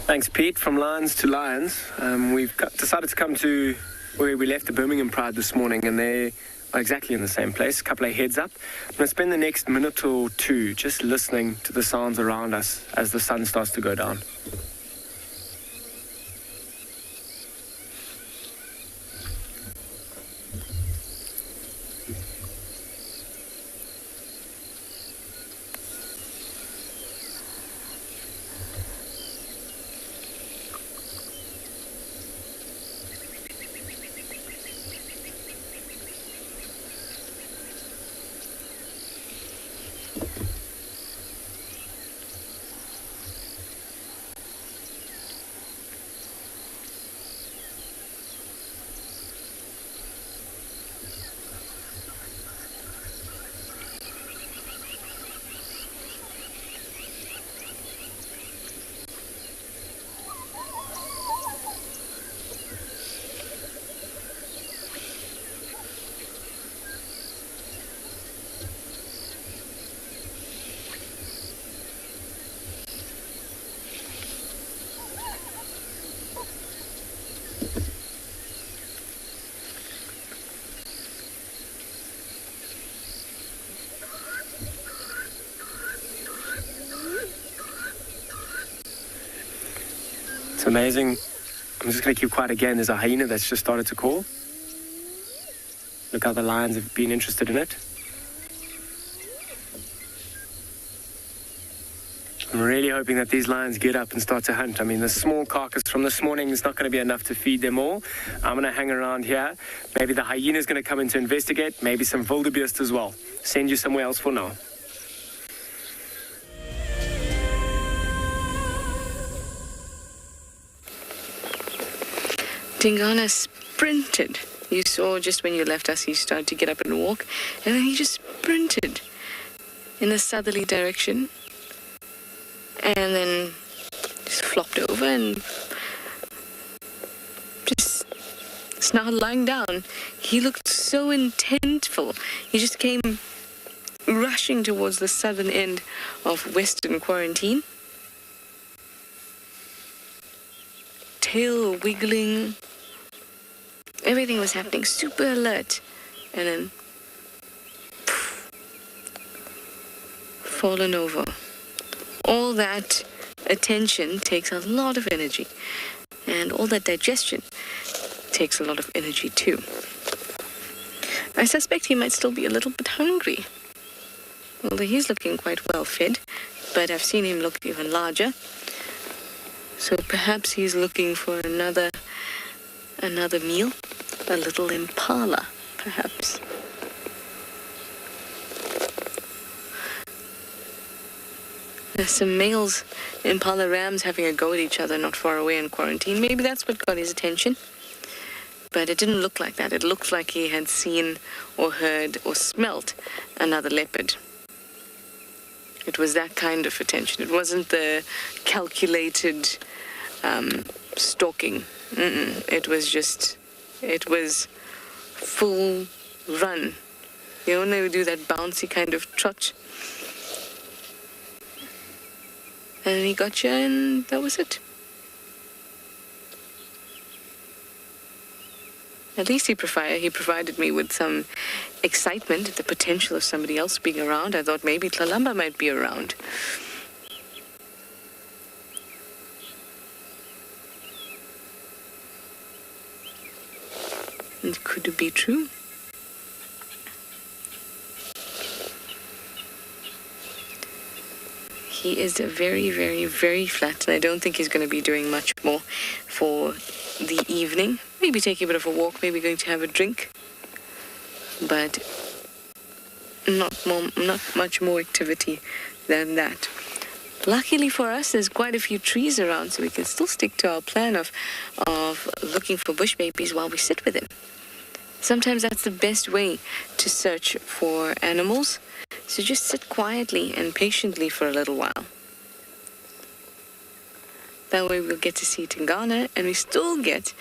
Thanks, Pete. From lions to lions, we've decided to come to where we left the Birmingham Pride this morning, and they are exactly in the same place, a couple of heads up. I'm going to spend the next minute or two just listening to the sounds around us as the sun starts to go down. It's amazing. I'm just going to keep quiet again. There's a hyena that's just started to call. Look how the lions have been interested in it. I'm really hoping that these lions get up and start to hunt. I mean, the small carcass from this morning is not going to be enough to feed them all. I'm going to hang around here. Maybe the hyena is going to come in to investigate. Maybe some wildebeest as well. Send you somewhere else for now. Tingana sprinted. You saw just when you left us, he started to get up and walk, and then he just sprinted in a southerly direction, and then just flopped over and just is now lying down. He looked so intentful. He just came rushing towards the southern end of Western Quarantine. Tail wiggling. Everything was happening, super alert. And then fallen over. All that attention takes a lot of energy. And all that digestion takes a lot of energy too. I suspect he might still be a little bit hungry. Although he's looking quite well fed, but I've seen him look even larger. So perhaps he's looking for another meal. A little impala, perhaps. There's some males impala rams having a go at each other not far away in quarantine. Maybe that's what got his attention. But it didn't look like that. It looked like he had seen or heard or smelt another leopard. It was that kind of attention. It wasn't the calculated stalking. It was full run. You know, when they would do that bouncy kind of trot. And then he got you, and that was it. At least he provided me with some excitement at the potential of somebody else being around. I thought maybe Tlalamba might be around. And could it be true? He is very, very, very flat, and I don't think he's going to be doing much more for the evening. Maybe taking a bit of a walk, maybe going to have a drink. But not much more activity than that. Luckily for us, there's quite a few trees around, so we can still stick to our plan of looking for bush babies while we sit with him. Sometimes that's the best way to search for animals. So just sit quietly and patiently for a little while. That way we'll get to see Tingana, and we still get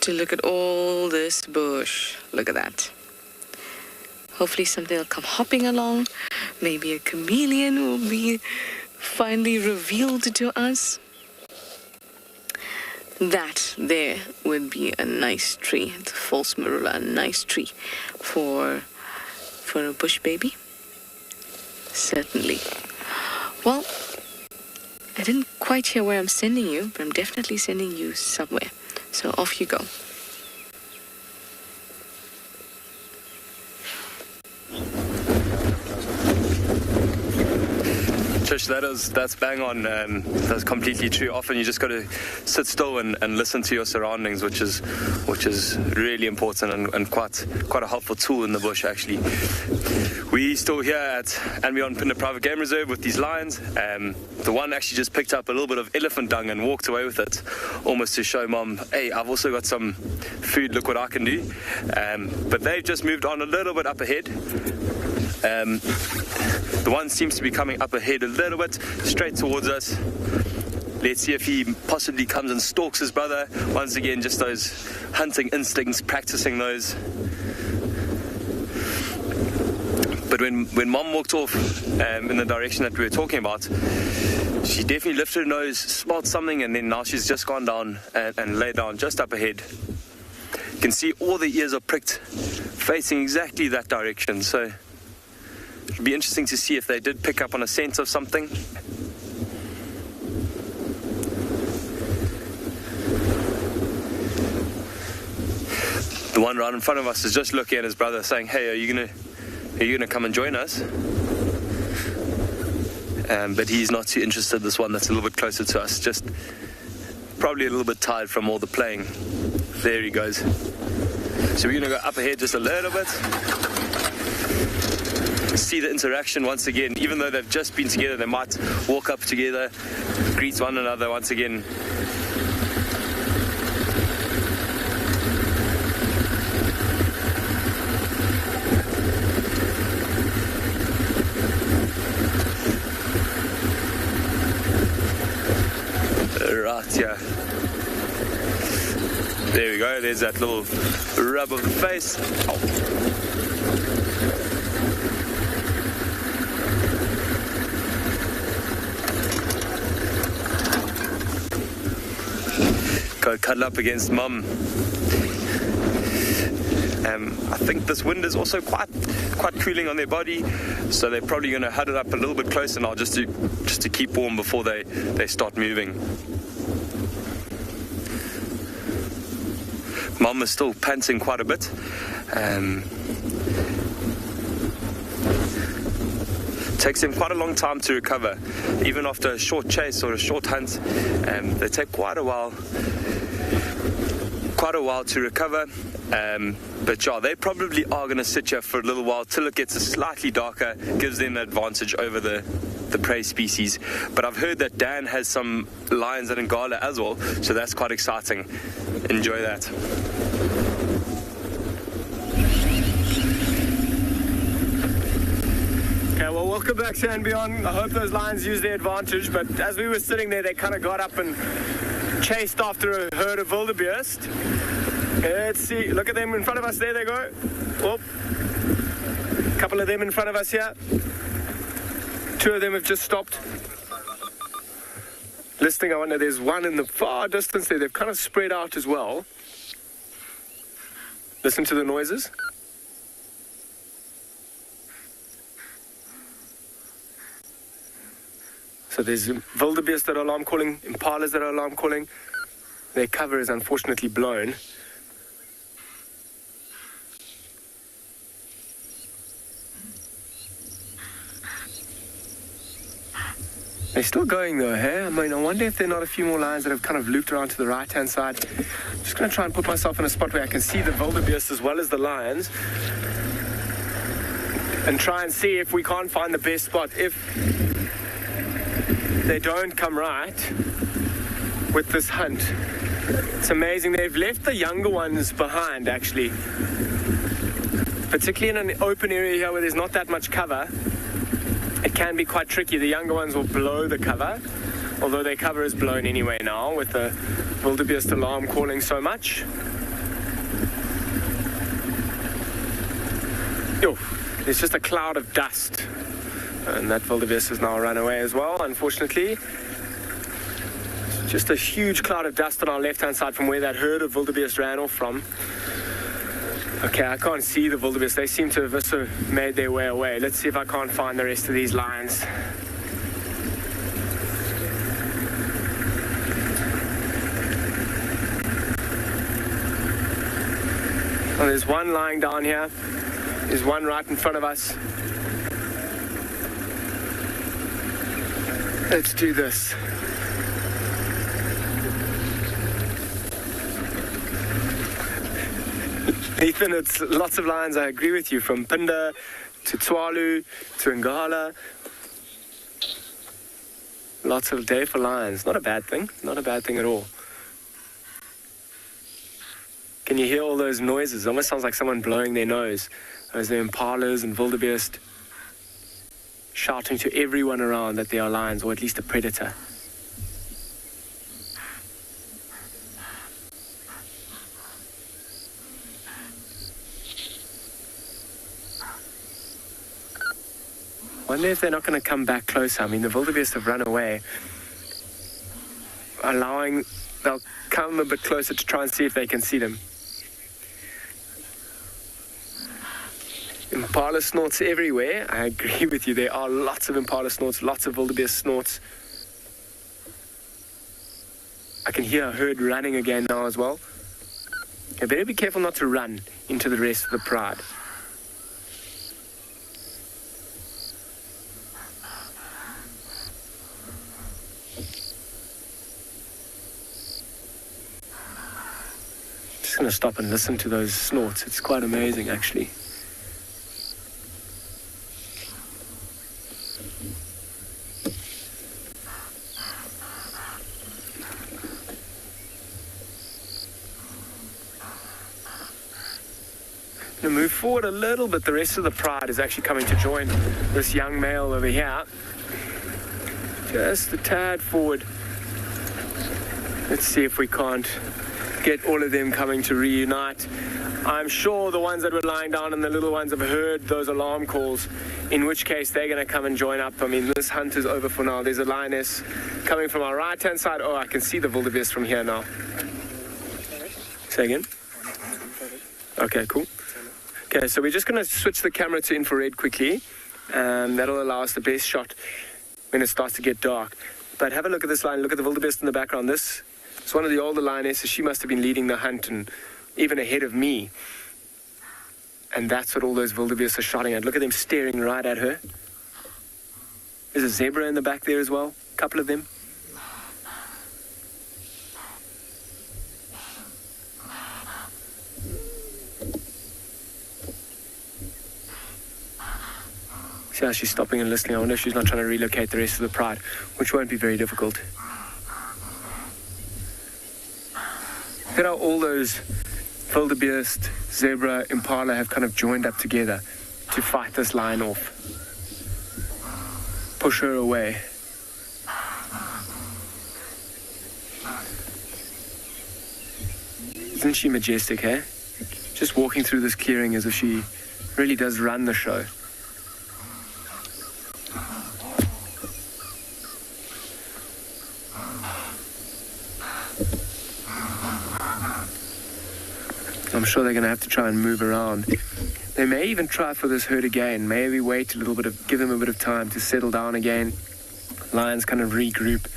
to look at all this bush. Look at that. Hopefully something will come hopping along. Maybe a chameleon will be finally revealed to us. That there would be a nice tree. It's a false marula, a nice tree for a bush baby. Certainly. Well, I didn't quite hear where I'm sending you, but I'm definitely sending you somewhere. So off you go. Trish, that's bang on. That's completely true. Often you just got to sit still and listen to your surroundings, which is really important and quite a helpful tool in the bush, actually. We still here at Anbion Private Game Reserve with these lions. The one actually just picked up a little bit of elephant dung and walked away with it, almost to show Mom, hey, I've also got some food, look what I can do. But they've just moved on a little bit up ahead. The one seems to be coming up ahead a little bit, straight towards us. Let's see if he possibly comes and stalks his brother. Once again, just those hunting instincts, practicing those. But when Mom walked off in the direction that we were talking about, she definitely lifted her nose, smelled something, and then now she's just gone down and laid down just up ahead. You can see all the ears are pricked, facing exactly that direction. So it'll be interesting to see if they did pick up on a scent of something. The one right in front of us is just looking at his brother saying, hey, are you gonna come and join us? But he's not too interested. This one that's a little bit closer to us, just probably a little bit tired from all the playing. There he goes. So we're gonna go up ahead just a little bit. See the interaction once again. Even though they've just been together, they might walk up together, greet one another once again. Right, yeah. There we go. There's that little rub of the face. Oh. Go cuddle up against mum. I think this wind is also quite cooling on their body, so they're probably going to huddle up a little bit closer now just to keep warm before they start moving. Mum is still panting quite a bit. Takes them quite a long time to recover. Even after a short chase or a short hunt, they take quite a while to recover. But yeah, they probably are going to sit here for a little while till it gets slightly darker, gives them an advantage over the prey species. But I've heard that Dan has some lions at Ngala as well, so that's quite exciting. Enjoy that. Okay, well, welcome back to and beyond. I hope those lions use their advantage, but as we were sitting there, they kind of got up and chased after a herd of wildebeest. Let's see, look at them in front of us. There they go. Whoop. A couple of them in front of us here. Two of them have just stopped. Listening, I wonder, there's one in the far distance there. They've kind of spread out as well. Listen to the noises. So there's wildebeest that are alarm calling, impalas that are alarm calling. Their cover is unfortunately blown. They're still going though, hey? I mean, I wonder if there are not a few more lions that have kind of looped around to the right-hand side. I'm just going to try and put myself in a spot where I can see the wildebeest as well as the lions. And try and see if we can't find the best spot. If they don't come right with this hunt. It's amazing. They've left the younger ones behind, actually. Particularly in an open area here where there's not that much cover. It can be quite tricky. The younger ones will blow the cover, although their cover is blown anyway now with the wildebeest alarm calling so much. Yo, there's just a cloud of dust. And that wildebeest has now run away as well, unfortunately. Just a huge cloud of dust on our left-hand side from where that herd of wildebeest ran off from. Okay, I can't see the wildebeest. They seem to have also made their way away. Let's see if I can't find the rest of these lions. Oh, there's one lying down here. There's one right in front of us. Let's do this. Ethan, it's lots of lions, I agree with you, from Pinda to Tswalu to Ngala. Lots of day for lions. Not a bad thing. Not a bad thing at all. Can you hear all those noises? It almost sounds like someone blowing their nose. There's the impalas and wildebeest shouting to everyone around that they are lions, or at least a predator. I wonder if they're not going to come back closer. I mean, the wildebeest have run away. They'll come a bit closer to try and see if they can see them. Impala snorts everywhere. I agree with you. There are lots of impala snorts, lots of wildebeest snorts. I can hear a herd running again now as well. You better be careful not to run into the rest of the pride. Just going to stop and listen to those snorts. It's quite amazing, actually. Move forward a little bit. The rest of the pride is actually coming to join this young male over here. Just a tad forward. Let's see if we can't get all of them coming to reunite. I'm sure the ones that were lying down and the little ones have heard those alarm calls, in which case they're going to come and join up. I mean, this hunt is over for now. There's a lioness coming from our right-hand side. Oh, I can see the wildebeest from here now. Say again? Okay, cool. Okay, so we're just going to switch the camera to infrared quickly. That'll allow us the best shot when it starts to get dark. But have a look at this line. Look at the wildebeest in the background. This is one of the older lionesses. She must have been leading the hunt and even ahead of me. And that's what all those wildebeest are shotting at. Look at them staring right at her. There's a zebra in the back there as well. A couple of them. See how she's stopping and listening. I wonder if she's not trying to relocate the rest of the pride, which won't be very difficult. Look at how all those wildebeest, zebra, impala have kind of joined up together to fight this lion off. Push her away. Isn't she majestic, eh? Just walking through this clearing as if she really does run the show. I'm sure they're going to have to try and move around. They may even try for this herd again. Maybe wait a little bit, give them a bit of time to settle down again. Lions kind of regroup.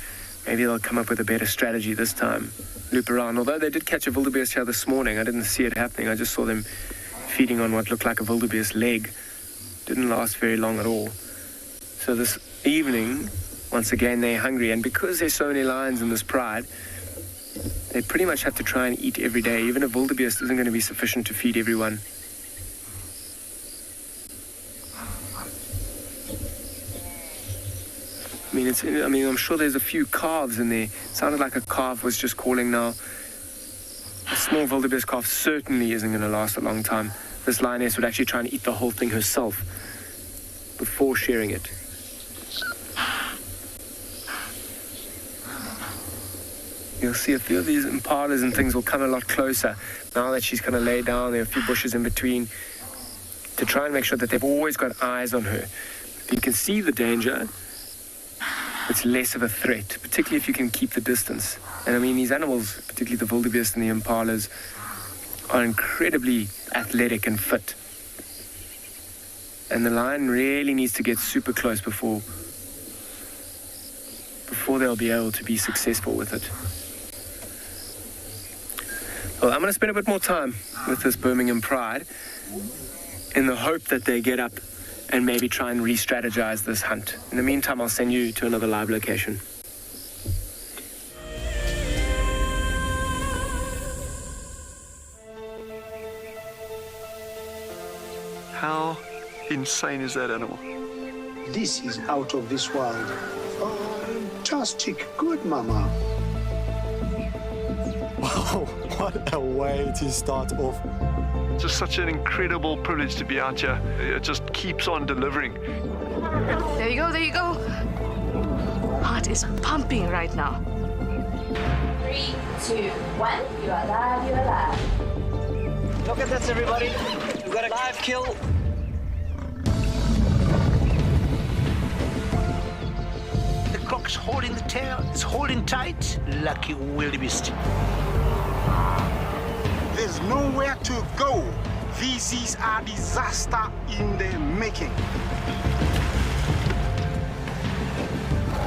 Maybe they'll come up with a better strategy this time. Loop around. Although they did catch a wildebeest here this morning, I didn't see it happening. I just saw them feeding on what looked like a wildebeest leg. Didn't last very long at all. So this evening, once again, they're hungry. And because there's so many lions in this pride, they pretty much have to try and eat every day. Even a wildebeest isn't going to be sufficient to feed everyone. I'm sure there's a few calves in there. Sounded like a calf was just calling now. A small wildebeest calf certainly isn't going to last a long time. This lioness would actually try and eat the whole thing herself before sharing it. You'll see a few of these impalas and things will come a lot closer now that she's kind of laid down. There are a few bushes in between to try and make sure that they've always got eyes on her. If you can see the danger, it's less of a threat, particularly if you can keep the distance. And I mean, these animals, particularly the wildebeest and the impalas, are incredibly athletic and fit. And the lion really needs to get super close before they'll be able to be successful with it. Well, I'm going to spend a bit more time with this Birmingham pride in the hope that they get up and maybe try and re-strategize this hunt. In the meantime, I'll send you to another live location. How insane is that animal? This is out of this world. Fantastic. Good, Mama. Wow, what a way to start off. It's just such an incredible privilege to be out here. It just keeps on delivering. There you go, there you go. Heart is pumping right now. 3, 2, 1. You are live, you are live. Look at this, everybody. We've got a live kill. The cock's holding the tail. It's holding tight. Lucky wildebeest. There's nowhere to go. This is a disaster in the making.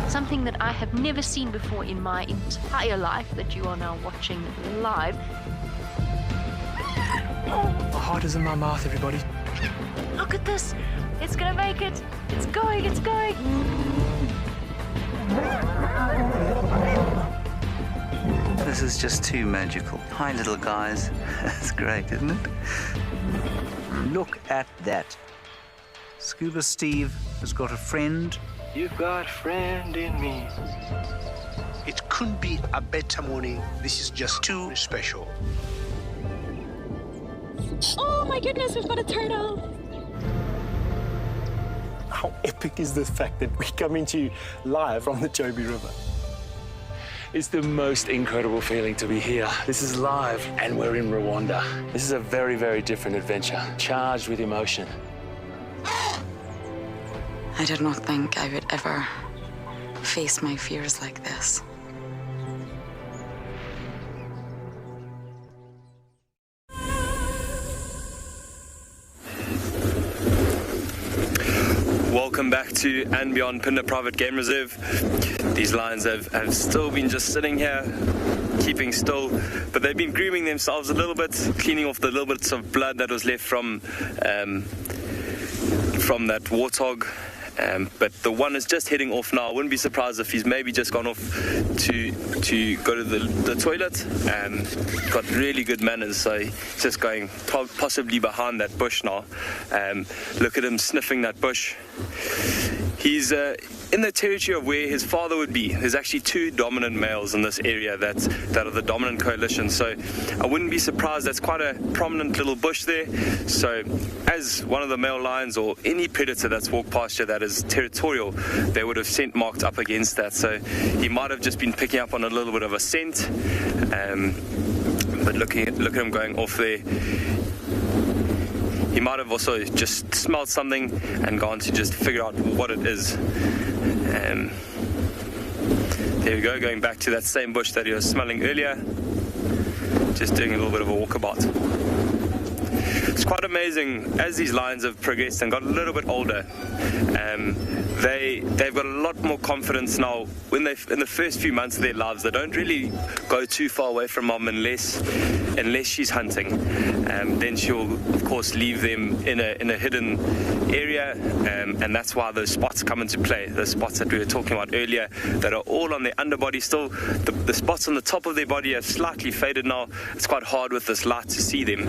Something that I have never seen before in my entire life that you are now watching live. My heart is in my mouth, everybody. Look at this. It's gonna make it. It's going, it's going. This is just too magical. Hi, little guys. That's great, isn't it? Look at that. Scuba Steve has got a friend. You've got a friend in me. It couldn't be a better morning. This is just too special. Oh my goodness, we've got a turtle. How epic is the fact that we're coming to you live from the Chobe River? It's the most incredible feeling to be here. This is live, and we're in Rwanda. This is a very, very different adventure, charged with emotion. I did not think I would ever face my fears like this. Welcome back to and beyond Phinda Private Game Reserve. These lions have still been just sitting here, keeping still, but they've been grooming themselves a little bit, cleaning off the little bits of blood that was left from that warthog. But the one is just heading off now. I wouldn't be surprised if he's maybe just gone off to go to the toilet. Got really good manners, so he's just going possibly behind that bush now. Look at him sniffing that bush. He's in the territory of where his father would be. There's actually two dominant males in this area that are the dominant coalition, so I wouldn't be surprised. That's quite a prominent little bush there. So as one of the male lions or any predator that's walked past you that is territorial, they would have scent marked up against that. So he might have just been picking up on a little bit of a scent, but look at him going off there. He might have also just smelled something and gone to just figure out what it is. There we go, going back to that same bush that he was smelling earlier. Just doing a little bit of a walkabout. It's quite amazing, as these lions have progressed and got a little bit older, they've got a lot more confidence now. In the first few months of their lives, they don't really go too far away from mom unless she's hunting. Then she'll of course leave them in a hidden area, and that's why those spots come into play. Those spots that we were talking about earlier that are all on their underbody still. The spots on the top of their body have slightly faded now. It's quite hard with this light to see them,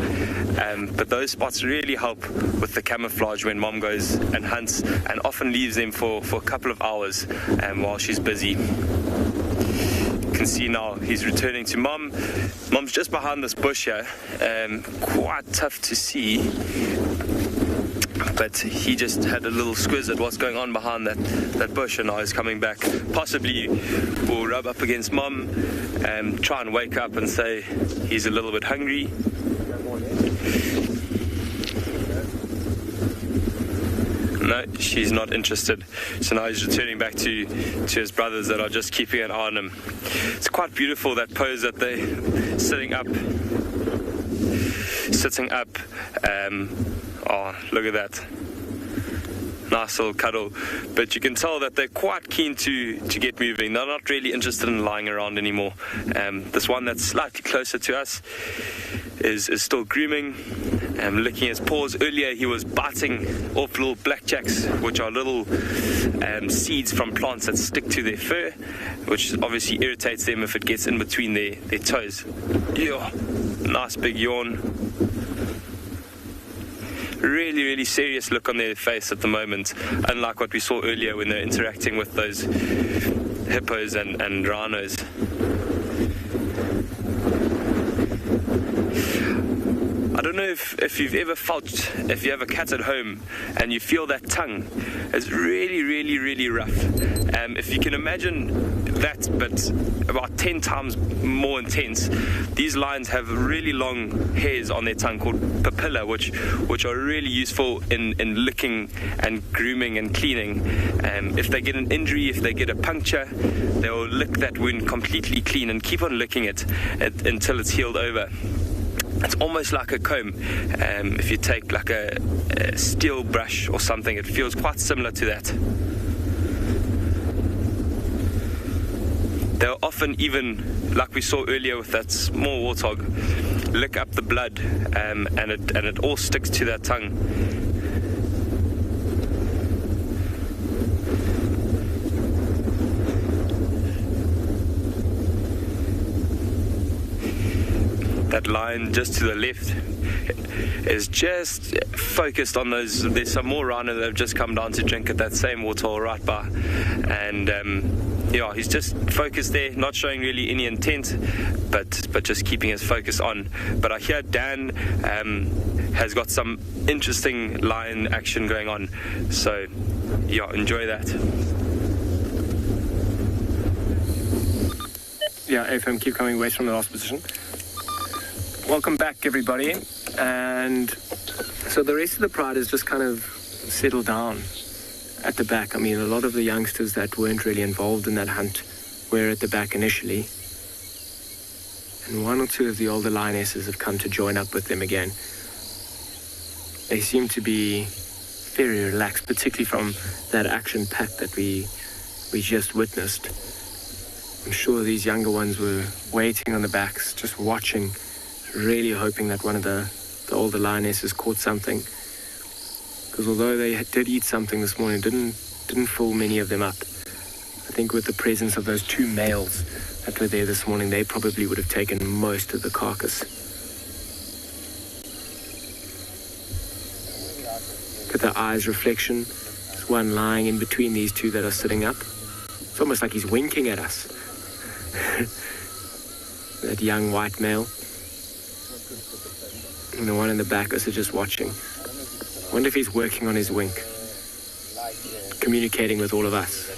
but those spots really help with the camouflage when mom goes and hunts, and often leaves them for a couple of hours while she's busy. You can see now he's returning to mom. Mom's just behind this bush here. Quite tough to see, but he just had a little squiz at what's going on behind that bush, and now he's coming back. Possibly will rub up against mom and try and wake up and say he's a little bit hungry. No, she's not interested. So now he's returning back to his brothers that are just keeping an eye on him. It's quite beautiful, that pose that they're sitting up. Oh, look at that. Nice little cuddle. But you can tell that they're quite keen to get moving. They're not really interested in lying around anymore. This one that's slightly closer to us is still grooming. Licking his paws. Earlier he was biting off little blackjacks, which are little seeds from plants that stick to their fur, which obviously irritates them if it gets in between their toes. Yeah, nice big yawn. Really, really serious look on their face at the moment, unlike what we saw earlier when they're interacting with those hippos and rhinos. I don't know if you've ever felt, if you have a cat at home and you feel that tongue is really, really, really rough. If you can imagine that, but about 10 times more intense, these lions have really long hairs on their tongue called papilla, which are really useful in licking and grooming and cleaning. If they get an injury, if they get a puncture, they will lick that wound completely clean and keep on licking it until it's healed over. It's almost like a comb. If you take like a steel brush or something, it feels quite similar to that. They're often even, like we saw earlier with that small warthog, lick up the blood, and it all sticks to that tongue. That lion just to the left is just focused on those. There's some more rhino that have just come down to drink at that same waterhole right by, and yeah, he's just focused there, not showing really any intent, but just keeping his focus on. But I hear Dan has got some interesting lion action going on, so yeah, enjoy that. Yeah, FM, keep coming west from the last position. Welcome back, everybody. And so the rest of the pride has just kind of settled down at the back. I mean, a lot of the youngsters that weren't really involved in that hunt were at the back initially. And one or two of the older lionesses have come to join up with them again. They seem to be very relaxed, particularly from that action pack that we just witnessed. I'm sure these younger ones were waiting on the backs, just watching, really hoping that one of the older lionesses caught something. Because although they did eat something this morning, didn't fool many of them up. I think with the presence of those two males that were there this morning, they probably would have taken most of the carcass. Look at the eyes reflection. There's one lying in between these two that are sitting up. It's almost like he's winking at us. That young white male. And the one in the back is just watching. Wonder if he's working on his wink. Communicating with all of us.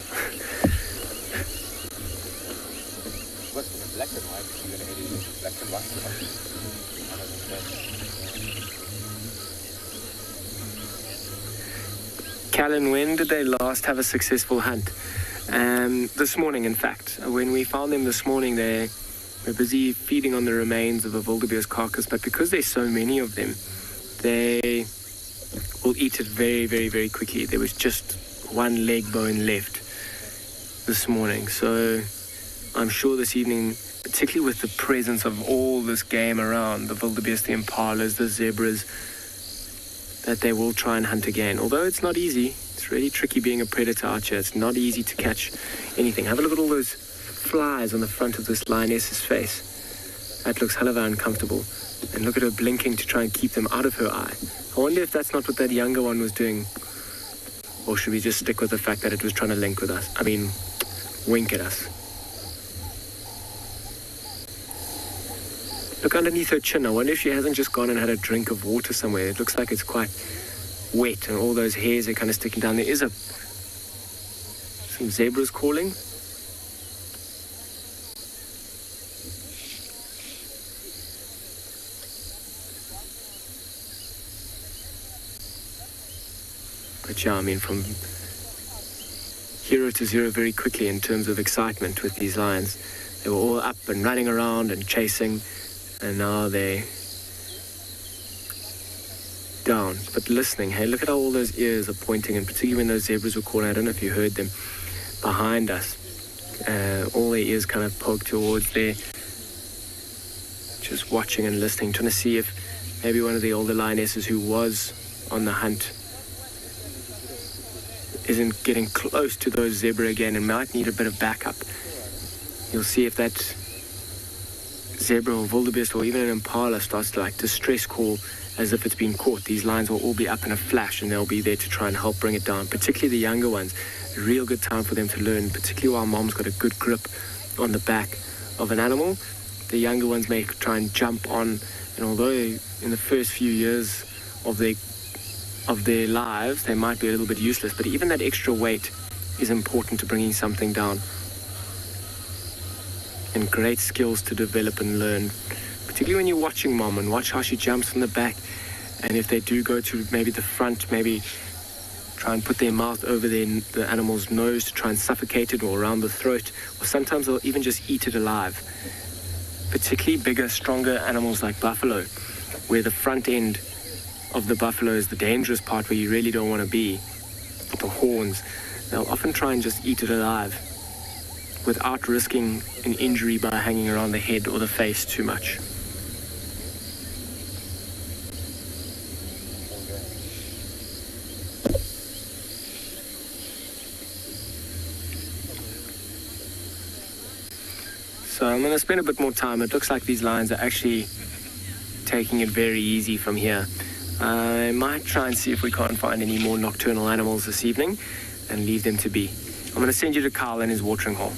Callan, when did they last have a successful hunt? This morning, in fact. When we found them this morning, they were busy feeding on the remains of a wildebeest carcass, but because there's so many of them, they will eat it very, very, very quickly. There was just one leg bone left this morning. So I'm sure this evening, particularly with the presence of all this game around, the wildebeest, the impalas, the zebras, that they will try and hunt again. Although it's not easy. It's really tricky being a predator archer. It's not easy to catch anything. Have a look at all those flies on the front of this lioness's face. That looks hell of uncomfortable. And look at her blinking to try and keep them out of her eye. I wonder if that's not what that younger one was doing. Or should we just stick with the fact that it was trying to link with us? I mean, wink at us. Look underneath her chin. I wonder if she hasn't just gone and had a drink of water somewhere. It looks like it's quite wet and all those hairs are kind of sticking down. There is some zebras calling. But yeah, I mean, from hero to zero very quickly in terms of excitement with these lions. They were all up and running around and chasing, and now they're down, but listening. Hey, look at how all those ears are pointing, and particularly when those zebras were calling, I don't know if you heard them, behind us. All their ears kind of poked towards there, just watching and listening, trying to see if maybe one of the older lionesses who was on the hunt isn't getting close to those zebra again and might need a bit of backup. You'll see if that zebra or wildebeest or even an impala starts to like distress call as if it's been caught. These lions will all be up in a flash and they'll be there to try and help bring it down, particularly the younger ones. A real good time for them to learn, particularly while mom's got a good grip on the back of an animal. The younger ones may try and jump on, and although in the first few years of their lives they might be a little bit useless, but even that extra weight is important to bringing something down. And great skills to develop and learn, particularly when you're watching mom and watch how she jumps from the back, and if they do go to maybe the front, maybe try and put their mouth over the animal's nose to try and suffocate it, or around the throat, or sometimes they'll even just eat it alive. Particularly bigger, stronger animals like buffalo, where the front end of the buffalo is the dangerous part where you really don't want to be. The horns, they'll often try and just eat it alive without risking an injury by hanging around the head or the face too much. So I'm going to spend a bit more time. It looks like these lions are actually taking it very easy from here. I might try and see if we can't find any more nocturnal animals this evening and leave them to be. I'm going to send you to Carl and his watering hole.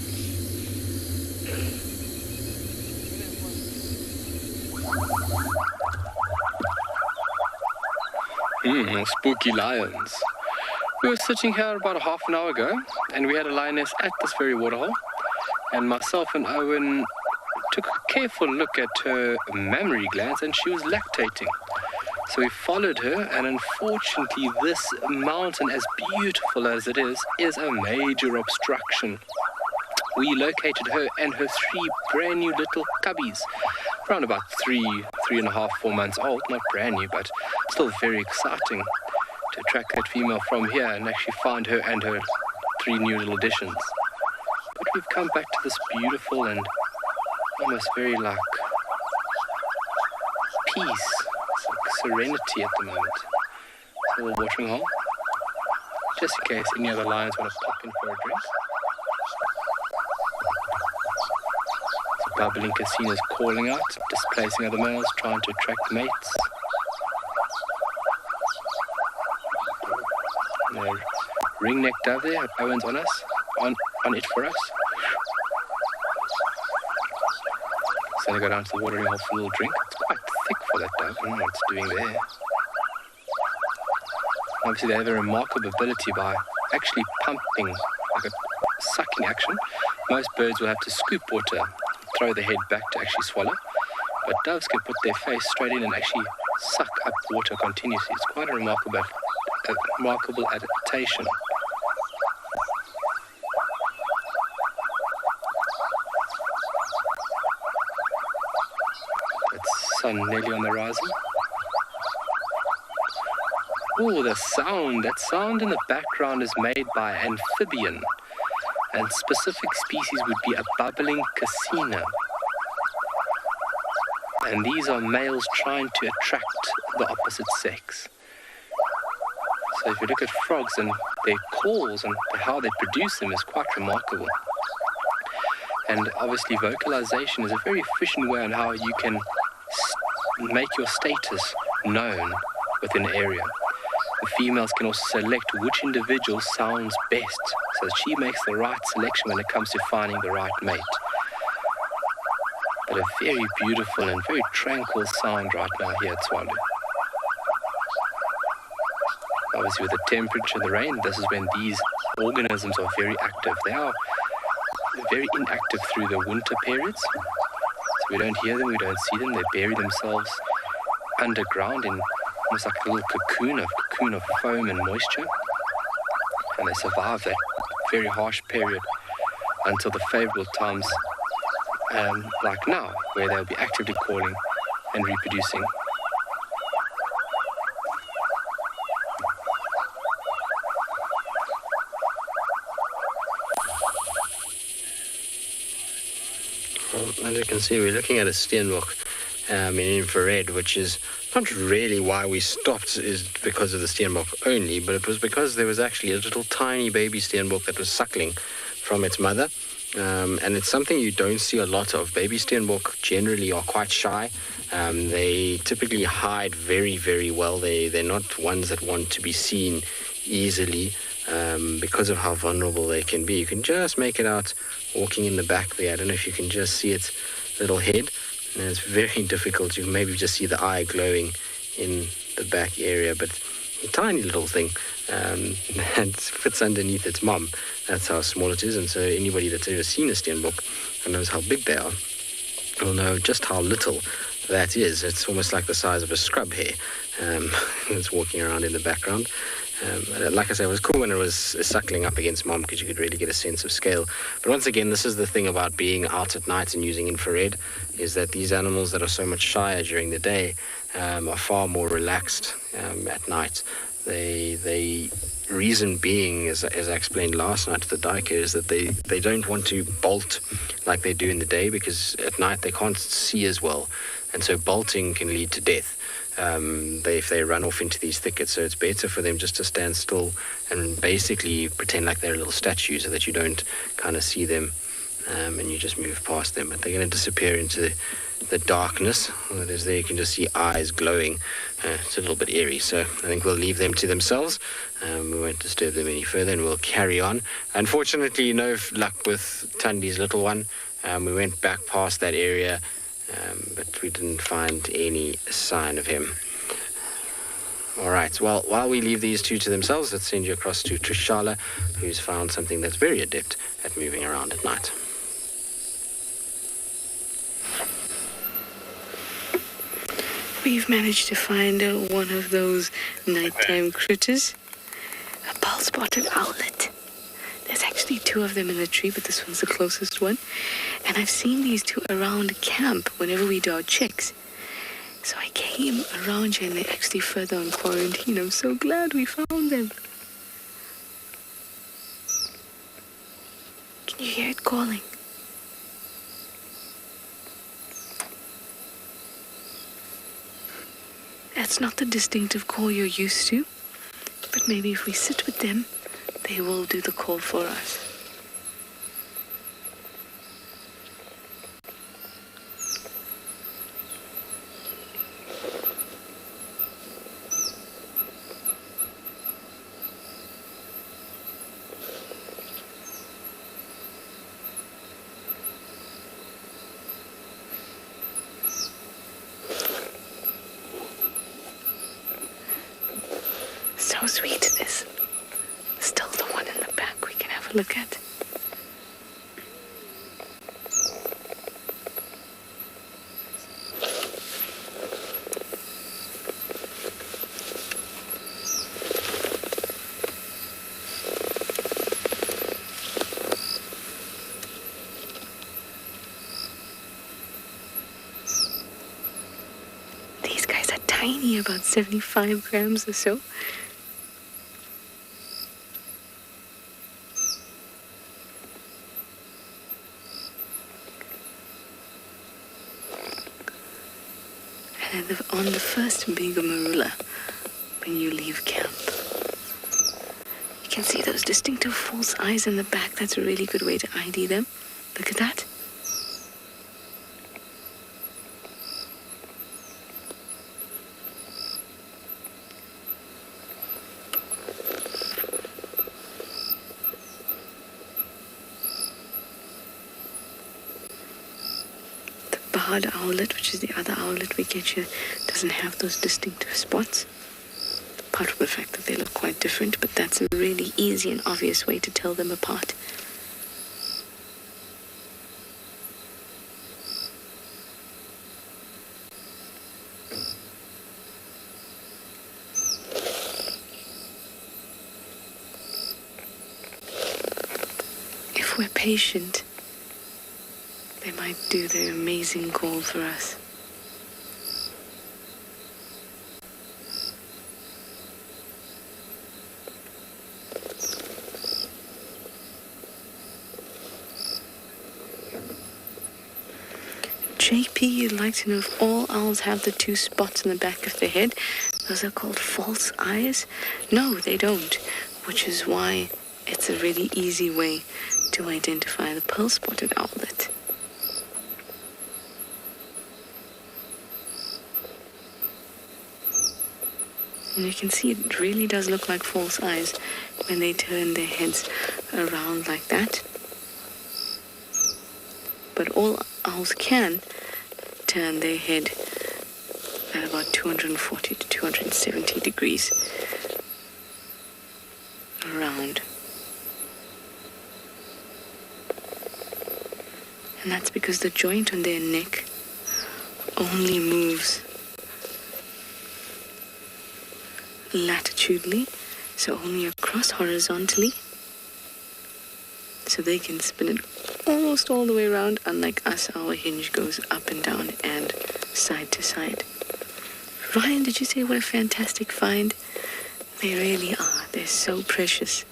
Spooky lions. We were sitting here about a half an hour ago, and we had a lioness at this very waterhole, and myself and Owen took a careful look at her mammary glands, and she was lactating. So we followed her, and unfortunately this mountain, as beautiful as it is a major obstruction. We located her and her 3 brand new little cubbies, around about 3.5, 4 months old, not brand new, but still very exciting to track that female from here and actually find her and her 3 new little additions. But we've come back to this beautiful and almost very like peace, it's like serenity at the moment. A little watering hole, just in case any other lions want to pop in for a drink. Bubbling casinos calling out, displacing other males, trying to attract mates. The ring-necked dove there, Owen's on us, on it for us. So they go down to the watering hole for a little drink. It's quite thick for that dove. I don't know what it's doing there. Obviously they have a remarkable ability by actually pumping, like a sucking action. Most birds will have to scoop water, throw their head back to actually swallow, but doves can put their face straight in and actually suck up water continuously. It's quite a remarkable adaptation. It's sun nearly on the horizon. Oh, the sound! That sound in the background is made by amphibian. And specific species would be a bubbling casino. And these are males trying to attract the opposite sex. So if you look at frogs and their calls and how they produce them is quite remarkable. And obviously vocalization is a very efficient way on how you can make your status known within an area. The females can also select which individual sounds best, so that she makes the right selection when it comes to finding the right mate. But a very beautiful and very tranquil sound right now here at Tswalu. Obviously with the temperature and the rain, this is when these organisms are very active. They are very inactive through the winter periods. So we don't hear them, we don't see them. They bury themselves underground in almost like a little cocoon of foam and moisture. And they survive that very harsh period until the favorable times like now, where they'll be actively calling and reproducing. Well, as you can see, we're looking at a steenbok in infrared, which is not really why we stopped, is because of the steenbok only, but it was because there was actually a little tiny baby steenbok that was suckling from its mother. And it's something you don't see a lot of. Baby steenbok generally are quite shy. They typically hide very, very well. They're not ones that want to be seen easily because of how vulnerable they can be. You can just make it out walking in the back there. I don't know if you can just see its little head. And it's very difficult. You can maybe just see the eye glowing in the back area, but a tiny little thing that fits underneath its mum. That's how small it is. And so anybody that's ever seen a steenbok and knows how big they are will know just how little that is. It's almost like the size of a scrub hare. It's walking around in the background. Like I said, it was cool when it was suckling up against mom because you could really get a sense of scale. But once again, this is the thing about being out at night and using infrared, is that these animals that are so much shyer during the day are far more relaxed at night. They reason being, as I explained last night to the diker, is that they don't want to bolt like they do in the day, because at night they can't see as well, and so bolting can lead to death. If they run off into these thickets, so it's better for them just to stand still and basically pretend like they're a little statue, so that you don't kind of see them and you just move past them. But they're going to disappear into the darkness. That is, there you can just see eyes glowing. It's a little bit eerie, so I think we'll leave them to themselves. We won't disturb them any further, and we'll carry on. Unfortunately, no luck with Tandi's little one. We went back past that area, but we didn't find any sign of him. All right, well, while we leave these two to themselves, let's send you across to Trishala, who's found something that's very adept at moving around at night. We've managed to find one of those nighttime critters, a pearl-spotted owlet. There's actually two of them in the tree, but this one's the closest one. And I've seen these two around camp whenever we do our checks. So I came around here, and they're actually further on quarantine. I'm so glad we found them. Can you hear it calling? That's not the distinctive call you're used to, but maybe if we sit with them, they will do the call for us. So sweet, this. Still the one in the back we can have a look at. These guys are tiny, about 75 grams or so. On the first big marula, when you leave camp, you can see those distinctive false eyes in the back. That's a really good way to ID them. Look at that. Barred owlet, which is the other owlet we get here, doesn't have those distinctive spots. Apart from the fact that they look quite different, but that's a really easy and obvious way to tell them apart. If we're patient, they might do their amazing call for us. JP, you'd like to know if all owls have the two spots in the back of the head. Those are called false eyes? No, they don't, which is why it's a really easy way to identify the pearl-spotted owlet. And you can see it really does look like false eyes when they turn their heads around like that. But all owls can turn their head at about 240 to 270 degrees around. And that's because the joint on their neck only moves latitudinally, so only across horizontally, so they can spin it almost all the way around. Unlike us, our hinge goes up and down and side to side. Ryan, did you say what a fantastic find? They really are. They're so precious.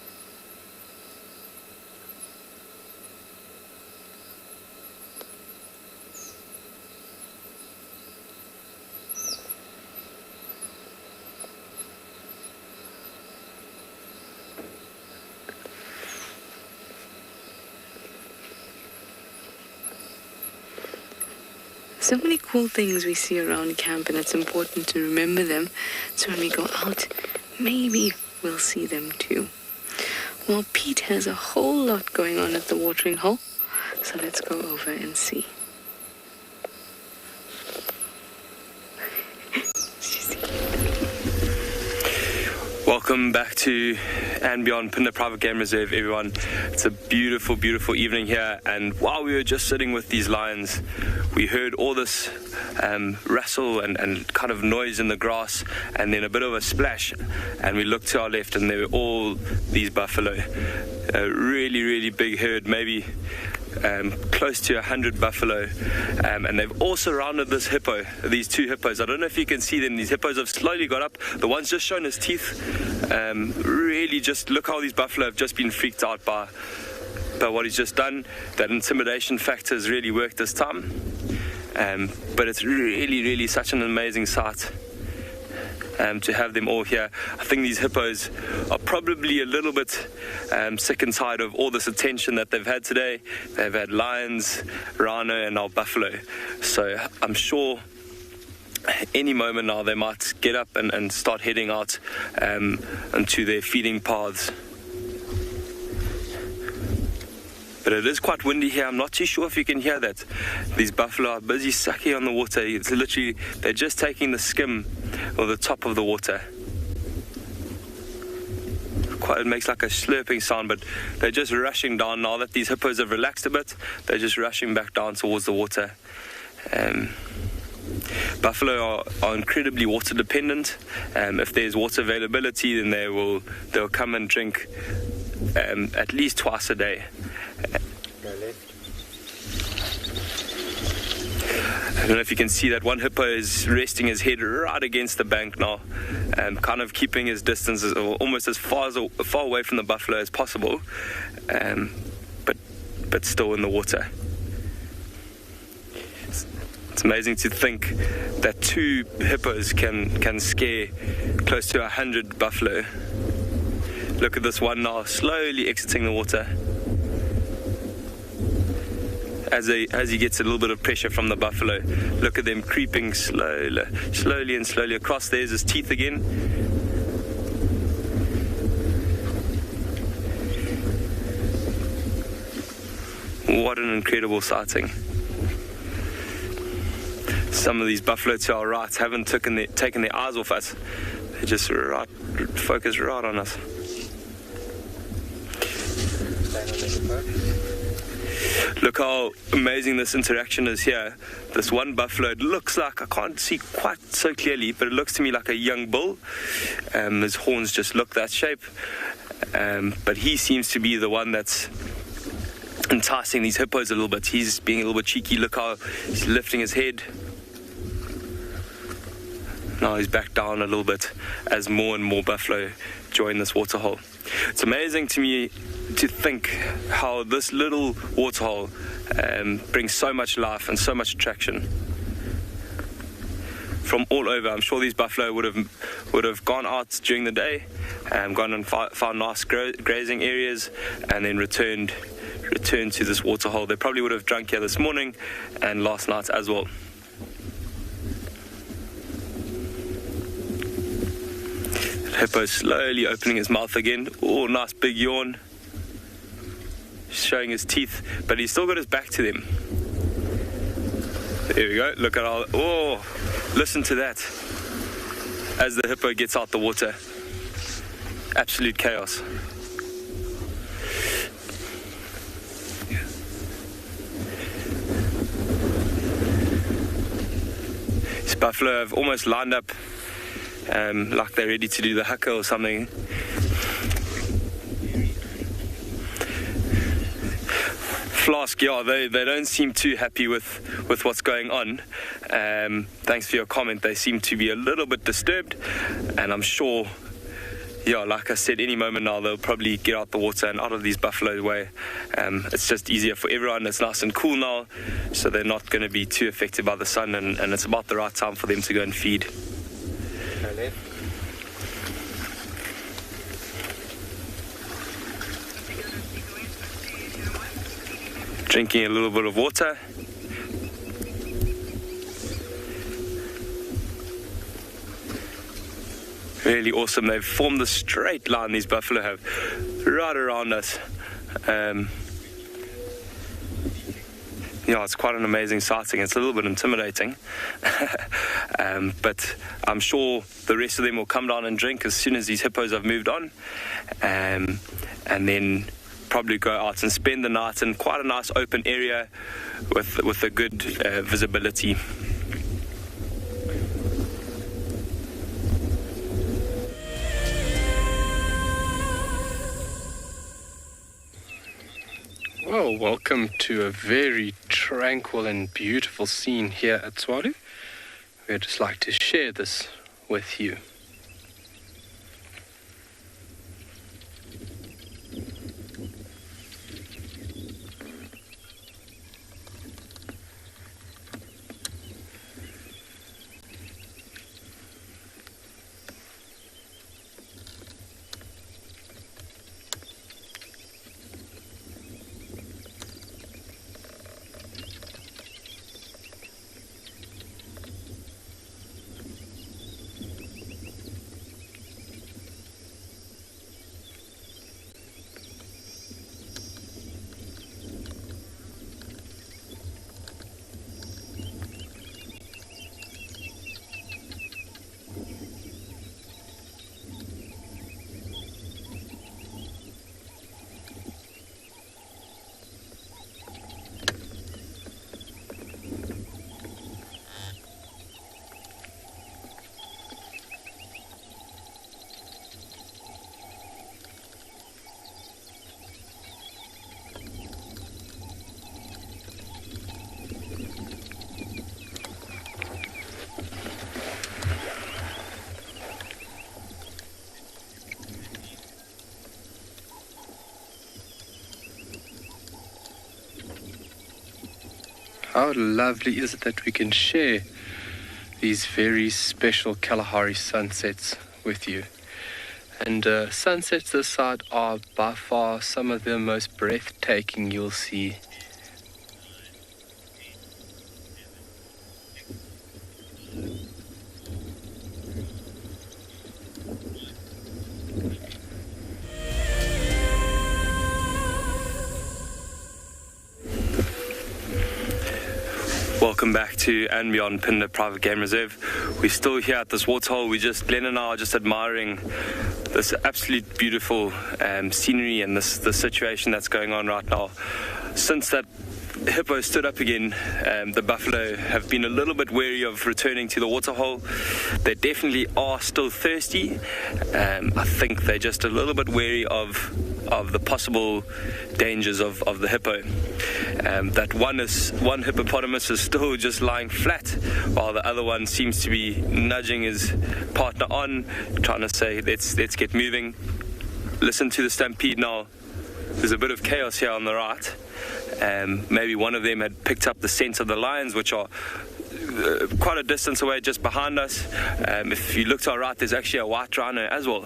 So many cool things we see around camp, and it's important to remember them. So when we go out, maybe we'll see them too. Well, Pete has a whole lot going on at the watering hole, so let's go over and see. Welcome back to and beyond Phinda Private Game Reserve, everyone. It's a beautiful, beautiful evening here, and while we were just sitting with these lions, we heard all this rustle and kind of noise in the grass, and then a bit of a splash, and we looked to our left and there were all these buffalo. A really, really big herd, maybe close to 100 buffalo, and they've all surrounded this hippo, these two hippos. I don't know if you can see them. These hippos have slowly got up. The one's just shown his teeth. Really just look how these buffalo have just been freaked out by what he's just done. That intimidation factor has really worked this time, but it's really, really such an amazing sight to have them all here. I think these hippos are probably a little bit sick and tired of all this attention that they've had today. They've had lions, rhino, and now buffalo. So I'm sure any moment now they might get up and start heading out into their feeding paths. But it is quite windy here. I'm not too sure if you can hear that. These buffalo are busy sucking on the water. It's literally, they're just taking the skim or the top of the water. It makes like a slurping sound, but they're just rushing down now that these hippos have relaxed a bit. They're just rushing back down towards the water. Buffalo are incredibly water dependent. If there's water availability, then they'll come and drink at least twice a day. I don't know if you can see that one hippo is resting his head right against the bank now, kind of keeping his distance almost as far away from the buffalo as possible, but still in the water. It's amazing to think that two hippos can scare close to 100 buffalo. Look at this one now, slowly exiting the water. As he gets a little bit of pressure from the buffalo. Look at them creeping slowly and slowly across. There's his teeth again. What an incredible sighting. Some of these buffalo to our right haven't taken their eyes off us. They just focus right on us. Look how amazing this interaction is here. This one buffalo, it looks like, I can't see quite so clearly, but it looks to me like a young bull. His horns just look that shape. But he seems to be the one that's enticing these hippos a little bit. He's being a little bit cheeky. Look how he's lifting his head. Now he's back down a little bit as more and more buffalo join this waterhole. It's amazing to me to think how this little waterhole brings so much life and so much attraction from all over. I'm sure these buffalo would have gone out during the day, gone and found nice grazing areas, and then returned to this waterhole. They probably would have drunk here this morning and last night as well. Hippo slowly opening his mouth again. Oh, nice big yawn. Showing his teeth, but he's still got his back to them. There we go. Look at all. Oh, listen to that. As the hippo gets out the water. Absolute chaos. These buffalo have almost lined up like they're ready to do the haka or something. Flask, yeah, they don't seem too happy with what's going on. Thanks for your comment. They seem to be a little bit disturbed, and I'm sure, yeah, like I said, any moment now they'll probably get out the water and out of these buffalo's way. It's just easier for everyone. It's nice and cool now, so they're not going to be too affected by the sun, and it's about the right time for them to go and feed. Drinking a little bit of water. Really awesome. They've formed the straight line, these buffalo have, right around us. Yeah, it's quite an amazing sighting. It's a little bit intimidating. But I'm sure the rest of them will come down and drink as soon as these hippos have moved on. And then probably go out and spend the night in quite a nice open area with a good visibility. Well, welcome to a very tranquil and beautiful scene here at Tswalu. We'd just like to share this with you. How lovely is it that we can share these very special Kalahari sunsets with you. And sunsets this side are by far some of the most breathtaking you'll see. Welcome back to and Beyond Phinda Private Game Reserve. We're still here at this waterhole. Glenn and I are just admiring this absolute beautiful scenery and the situation that's going on right now. Since that hippo stood up again, the buffalo have been a little bit wary of returning to the waterhole. They definitely are still thirsty. I think they're just a little bit wary of the possible dangers of the hippo. That one hippopotamus is still just lying flat, while the other one seems to be nudging his partner on, trying to say, let's get moving. Listen to the stampede now. There's a bit of chaos here on the right. Maybe one of them had picked up the scent of the lions, which are quite a distance away just behind us. If you look to our right, there's actually a white rhino as well,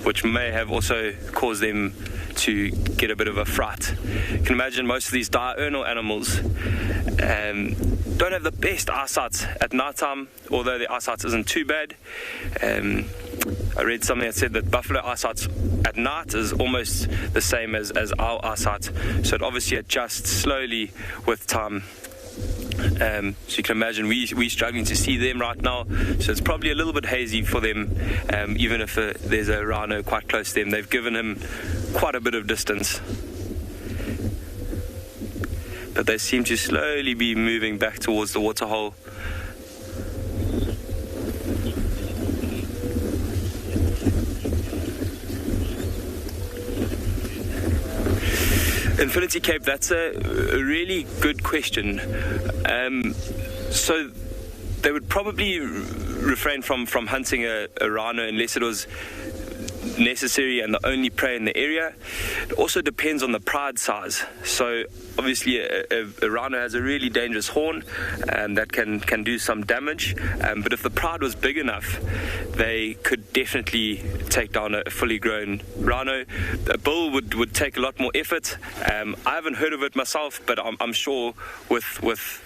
which may have also caused them to get a bit of a fright. You can imagine most of these diurnal animals don't have the best eyesight at night time, although their eyesight isn't too bad. I read something that said that buffalo eyesight at night is almost the same as our eyesight, so it obviously adjusts slowly with time. So you can imagine we're struggling to see them right now, so it's probably a little bit hazy for them, even if there's a rhino quite close to them. They've given him quite a bit of distance, but they seem to slowly be moving back towards the waterhole. Infinity Cape, that's a really good question. So they would probably refrain from hunting a rhino unless it was necessary and the only prey in the area. It also depends on the pride size. So obviously a rhino has a really dangerous horn that can do some damage, but if the pride was big enough, they could definitely take down a fully grown rhino. A bull would take a lot more effort. I haven't heard of it myself, but I'm sure with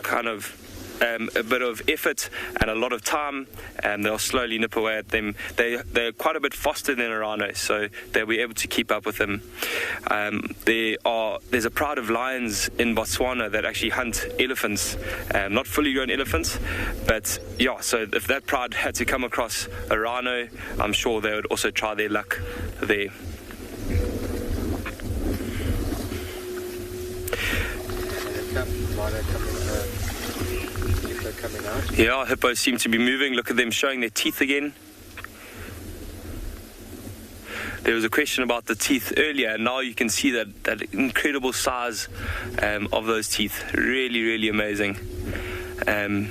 kind of a bit of effort and a lot of time, and they'll slowly nip away at them. They're quite a bit faster than a rhino, so they'll be able to keep up with them. There's a pride of lions in Botswana that actually hunt elephants, not fully grown elephants, but yeah, so if that pride had to come across a rhino, I'm sure they would also try their luck there. Yeah, hippos seem to be moving. Look at them showing their teeth again. There was a question about the teeth earlier, and now you can see that incredible size of those teeth. Really, really amazing. And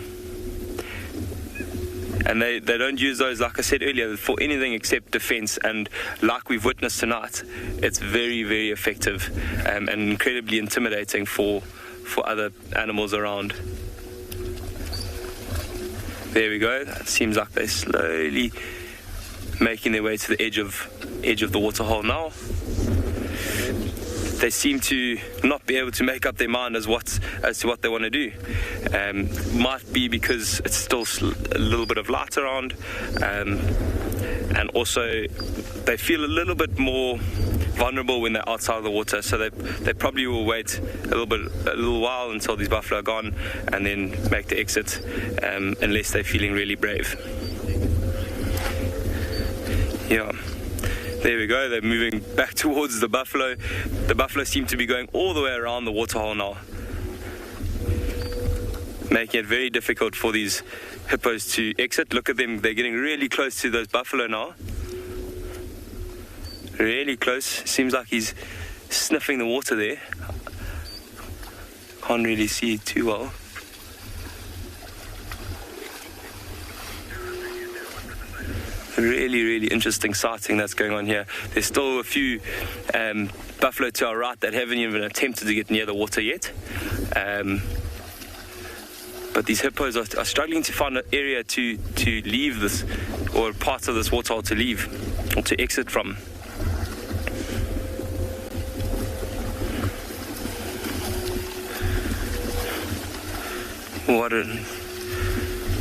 they don't use those, like I said earlier, for anything except defense. And like we've witnessed tonight, it's very, very effective and incredibly intimidating for other animals around. There we go. It seems like they're slowly making their way to the edge of the waterhole now. They seem to not be able to make up their mind as to what they want to do. Might be because it's still a little bit of light around, and also they feel a little bit more vulnerable when they're outside of the water, so they probably will wait a little while until these buffalo are gone and then make the exit, unless they're feeling really brave. Yeah, there we go. They're moving back towards the buffalo. The buffalo seem to be going all the way around the waterhole now, making it very difficult for these hippos to exit. Look at them, they're getting really close to those buffalo now. Really close. Seems like he's sniffing the water there. Can't really see it too well. Really, really interesting sighting that's going on here. There's still a few buffalo to our right that haven't even attempted to get near the water yet. But these hippos are struggling to find an area to leave this, or parts of this waterhole to leave, or to exit from.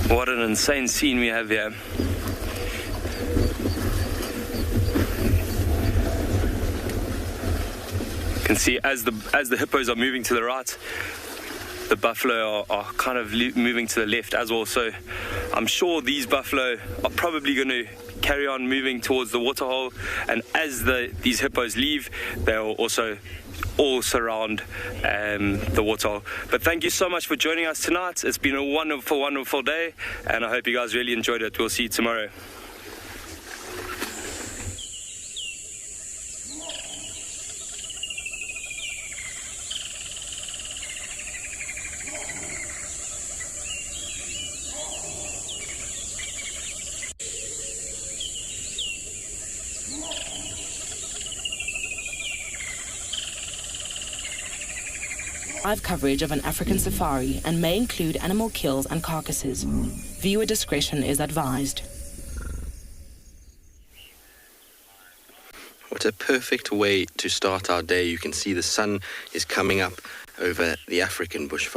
What an insane scene we have here. You can see as the hippos are moving to the right, the buffalo are kind of moving to the left as well. So I'm sure these buffalo are probably going to carry on moving towards the waterhole, and as these hippos leave, they'll also all surround the waterhole. But thank you so much for joining us tonight. It's been a wonderful, wonderful day, and I hope you guys really enjoyed it. We'll see you tomorrow. Live coverage of an African safari and may include animal kills and carcasses. Viewer discretion is advised. What a perfect way to start our day. You can see the sun is coming up over the African bushfire.